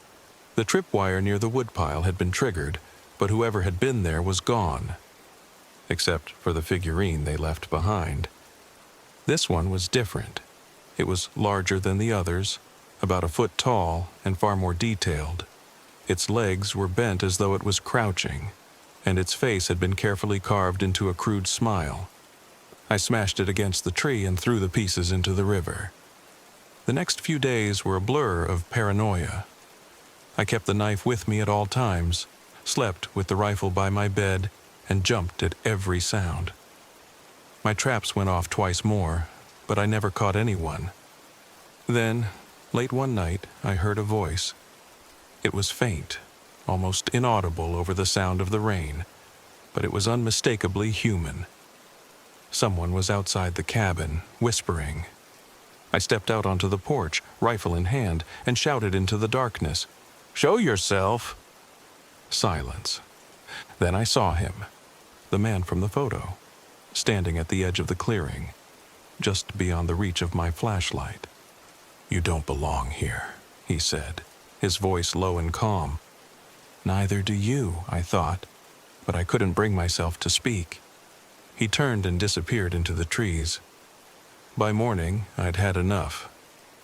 The tripwire near the woodpile had been triggered, but whoever had been there was gone, except for the figurine they left behind. This one was different. It was larger than the others, about a foot tall and far more detailed. Its legs were bent as though it was crouching, and its face had been carefully carved into a crude smile. I smashed it against the tree and threw the pieces into the river. The next few days were a blur of paranoia. I kept the knife with me at all times, slept with the rifle by my bed, and jumped at every sound. My traps went off twice more, but I never caught anyone. Then, late one night, I heard a voice. It was faint, almost inaudible over the sound of the rain, but it was unmistakably human. Someone was outside the cabin, whispering. I stepped out onto the porch, rifle in hand, and shouted into the darkness, "Show yourself!" Silence. Then I saw him, the man from the photo, standing at the edge of the clearing, just beyond the reach of my flashlight. "You don't belong here," he said, his voice low and calm. "Neither do you," I thought, but I couldn't bring myself to speak. He turned and disappeared into the trees. By morning, I'd had enough.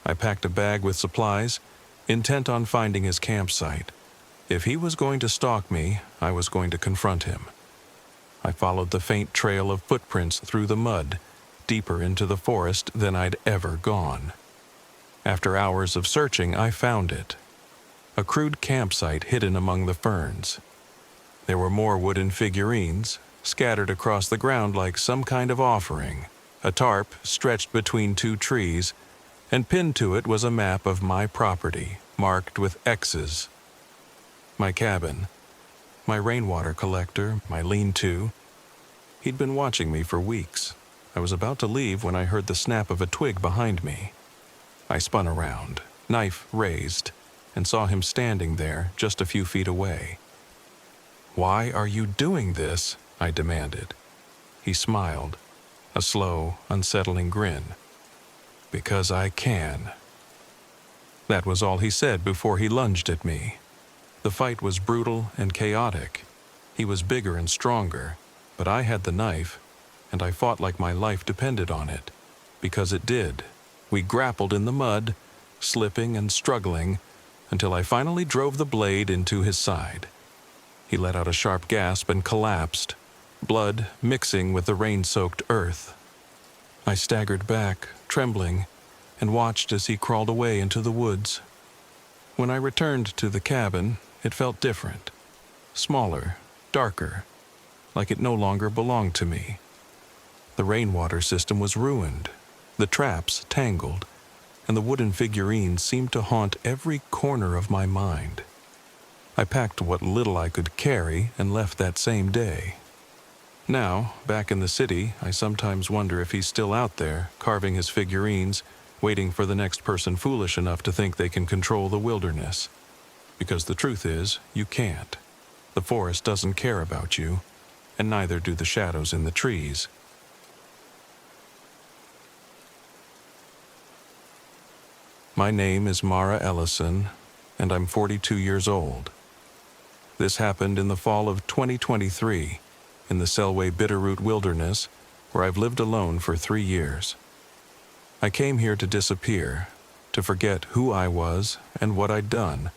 I packed a bag with supplies, intent on finding his campsite. If he was going to stalk me, I was going to confront him. I followed the faint trail of footprints through the mud, deeper into the forest than I'd ever gone. After hours of searching, I found it. A crude campsite hidden among the ferns. There were more wooden figurines, scattered across the ground like some kind of offering. A tarp stretched between two trees, and pinned to it was a map of my property, marked with X's. My cabin, my rainwater collector, my lean-to. He'd been watching me for weeks. I was about to leave when I heard the snap of a twig behind me. I spun around, knife raised, and saw him standing there just a few feet away. "Why are you doing this?" I demanded. He smiled, a slow, unsettling grin. "Because I can." That was all he said before he lunged at me. The fight was brutal and chaotic. He was bigger and stronger, but I had the knife, and I fought like my life depended on it, because it did. We grappled in the mud, slipping and struggling, until I finally drove the blade into his side. He let out a sharp gasp and collapsed, blood mixing with the rain-soaked earth. I staggered back, trembling, and watched as he crawled away into the woods. When I returned to the cabin, it felt different. Smaller, darker, like it no longer belonged to me. The rainwater system was ruined, the traps tangled, and the wooden figurines seemed to haunt every corner of my mind. I packed what little I could carry and left that same day. Now, back in the city, I sometimes wonder if he's still out there, carving his figurines, waiting for the next person foolish enough to think they can control the wilderness. Because the truth is, you can't. The forest doesn't care about you, and neither do the shadows in the trees. My name is Mara Ellison, and I'm 42 years old. This happened in the fall of 2023 in the Selway Bitterroot Wilderness, where I've lived alone for 3 years. I came here to disappear, to forget who I was and what I'd done.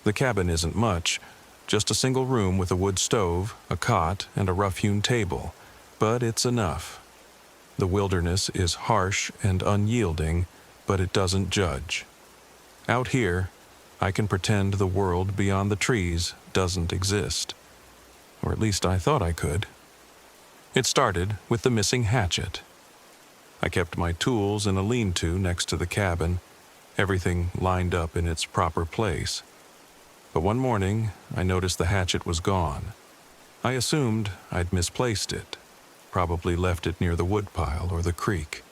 The cabin isn't much, just a single room with a wood stove, a cot, and a rough-hewn table, but it's enough. The wilderness is harsh and unyielding, but it doesn't judge. Out here, I can pretend the world beyond the trees doesn't exist. Or at least I thought I could. It started with the missing hatchet. I kept my tools in a lean-to next to the cabin, everything lined up in its proper place. But one morning, I noticed the hatchet was gone. I assumed I'd misplaced it, probably left it near the woodpile or the creek.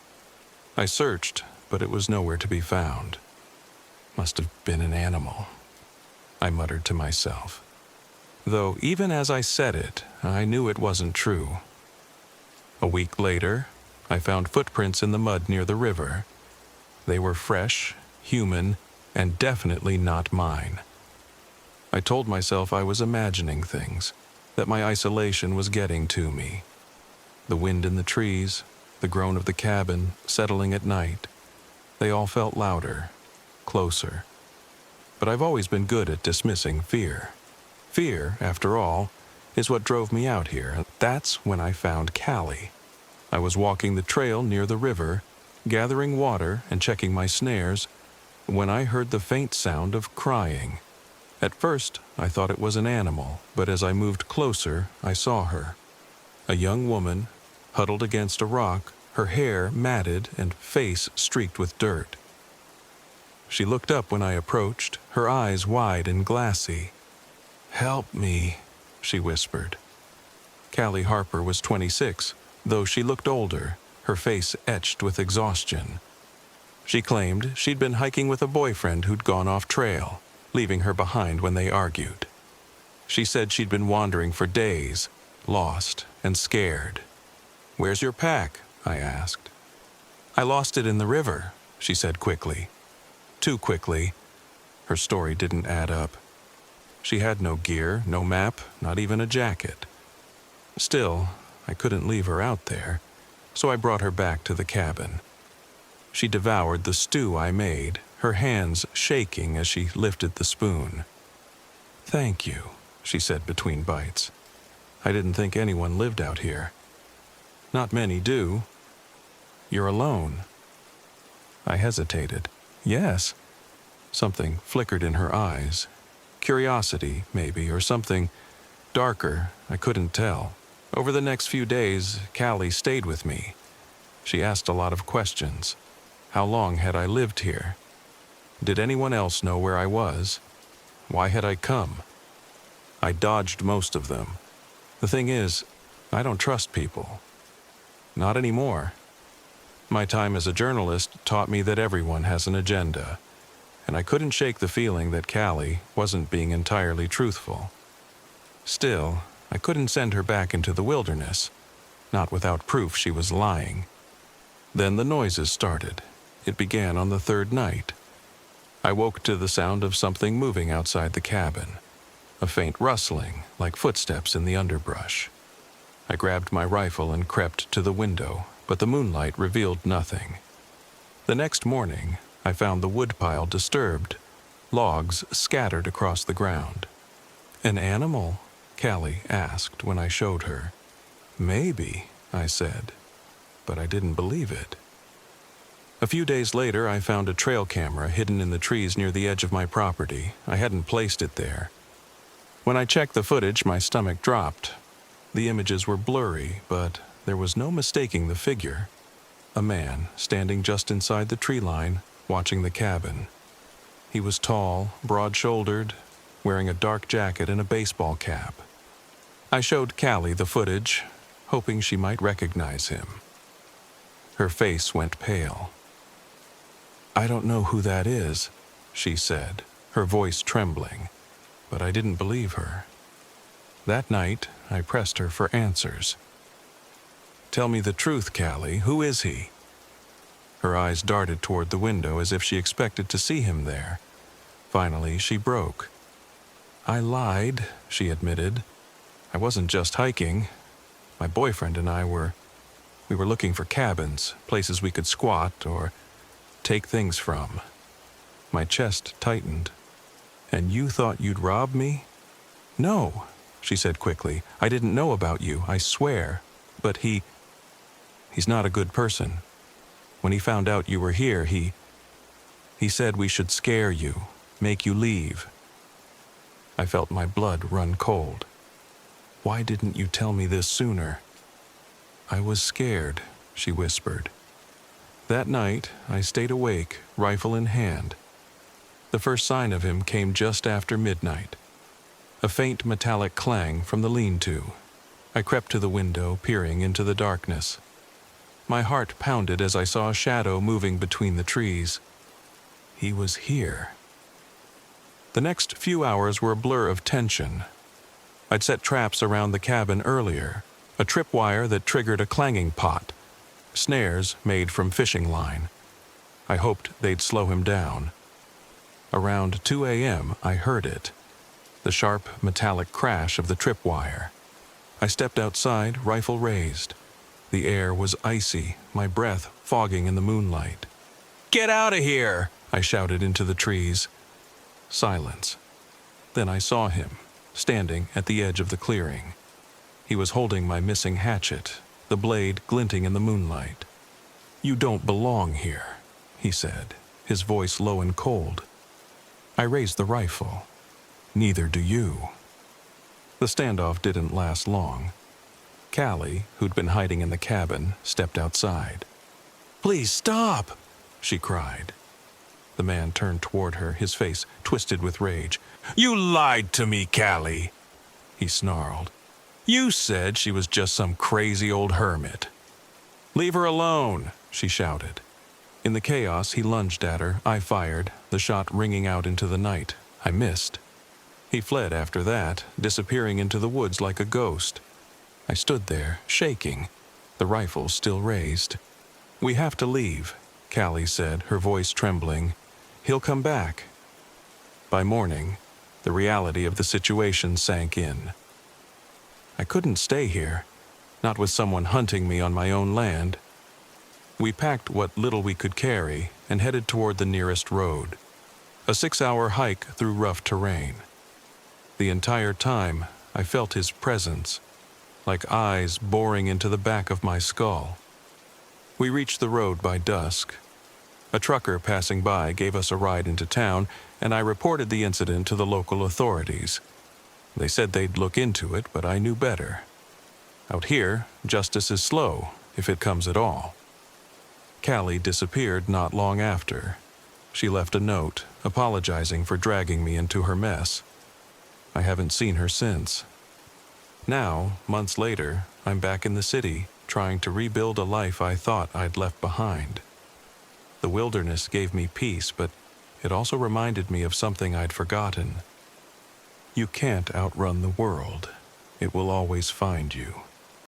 I searched, but it was nowhere to be found. Must have been an animal, I muttered to myself. Though even as I said it, I knew it wasn't true. A week later, I found footprints in the mud near the river. They were fresh, human, and definitely not mine. I told myself I was imagining things, that my isolation was getting to me. The wind in the trees, the groan of the cabin, settling at night, they all felt louder, closer. But I've always been good at dismissing fear. Fear, after all, is what drove me out here. That's when I found Callie. I was walking the trail near the river, gathering water and checking my snares, when I heard the faint sound of crying. At first, I thought it was an animal, but as I moved closer, I saw her. A young woman, huddled against a rock, her hair matted and face streaked with dirt. She looked up when I approached, her eyes wide and glassy. "Help me," she whispered. Callie Harper was 26, though she looked older, her face etched with exhaustion. She claimed she'd been hiking with a boyfriend who'd gone off trail, leaving her behind when they argued. She said she'd been wandering for days, lost and scared. "Where's your pack?" I asked. "I lost it in the river," she said quickly. Too quickly. Her story didn't add up. She had no gear, no map, not even a jacket. Still, I couldn't leave her out there, so I brought her back to the cabin. She devoured the stew I made, her hands shaking as she lifted the spoon. "Thank you," she said between bites. "I didn't think anyone lived out here." "Not many do." "You're alone." I hesitated. "Yes." Something flickered in her eyes. Curiosity, maybe, or something darker, I couldn't tell. Over the next few days, Callie stayed with me. She asked a lot of questions. How long had I lived here? Did anyone else know where I was? Why had I come? I dodged most of them. The thing is, I don't trust people. Not anymore. My time as a journalist taught me that everyone has an agenda, and I couldn't shake the feeling that Callie wasn't being entirely truthful. Still, I couldn't send her back into the wilderness, not without proof she was lying. Then the noises started. It began on the third night. I woke to the sound of something moving outside the cabin, a faint rustling, like footsteps in the underbrush. I grabbed my rifle and crept to the window, but the moonlight revealed nothing. The next morning, I found the woodpile disturbed, logs scattered across the ground. "An animal?" Callie asked when I showed her. "Maybe," I said, but I didn't believe it. A few days later, I found a trail camera hidden in the trees near the edge of my property. I hadn't placed it there. When I checked the footage, my stomach dropped. The images were blurry, but there was no mistaking the figure. A man standing just inside the tree line, watching the cabin. He was tall, broad-shouldered, wearing a dark jacket and a baseball cap. I showed Callie the footage, hoping she might recognize him. Her face went pale. "I don't know who that is," she said, her voice trembling, but I didn't believe her. That night, I pressed her for answers. "Tell me the truth, Callie. Who is he?" Her eyes darted toward the window as if she expected to see him there. Finally, she broke. I lied, she admitted. I wasn't just hiking. My boyfriend and I we were looking for cabins, places we could squat or take things from. My chest tightened. And you thought you'd rob me? No, she said quickly. I didn't know about you, I swear. But he's not a good person. When he found out you were here, he said we should scare you, make you leave. I felt my blood run cold. Why didn't you tell me this sooner? I was scared, she whispered. That night, I stayed awake, rifle in hand. The first sign of him came just after midnight. A faint metallic clang from the lean-to. I crept to the window, peering into the darkness. My heart pounded as I saw a shadow moving between the trees. He was here. The next few hours were a blur of tension. I'd set traps around the cabin earlier, a tripwire that triggered a clanging pot, snares made from fishing line. I hoped they'd slow him down. Around 2 a.m., I heard it, the sharp metallic crash of the tripwire. I stepped outside, rifle raised. The air was icy, my breath fogging in the moonlight. "Get out of here!" I shouted into the trees. Silence. Then I saw him, standing at the edge of the clearing. He was holding my missing hatchet, the blade glinting in the moonlight. "You don't belong here," he said, his voice low and cold. I raised the rifle. "Neither do you." The standoff didn't last long. Callie, who'd been hiding in the cabin, stepped outside. "Please stop!" she cried. The man turned toward her, his face twisted with rage. "You lied to me, Callie," he snarled. "You said she was just some crazy old hermit." "Leave her alone," she shouted. In the chaos, he lunged at her. I fired, the shot ringing out into the night. I missed. He fled after that, disappearing into the woods like a ghost. I stood there, shaking, the rifle still raised. "We have to leave," Callie said, her voice trembling. "He'll come back." By morning, the reality of the situation sank in. I couldn't stay here, not with someone hunting me on my own land. We packed what little we could carry and headed toward the nearest road, a 6-hour hike through rough terrain. The entire time, I felt his presence, like eyes boring into the back of my skull. We reached the road by dusk. A trucker passing by gave us a ride into town, and I reported the incident to the local authorities. They said they'd look into it, but I knew better. Out here, justice is slow, if it comes at all. Callie disappeared not long after. She left a note, apologizing for dragging me into her mess. I haven't seen her since. Now, months later, I'm back in the city, trying to rebuild a life I thought I'd left behind. The wilderness gave me peace, but it also reminded me of something I'd forgotten. You can't outrun the world. It will always find you.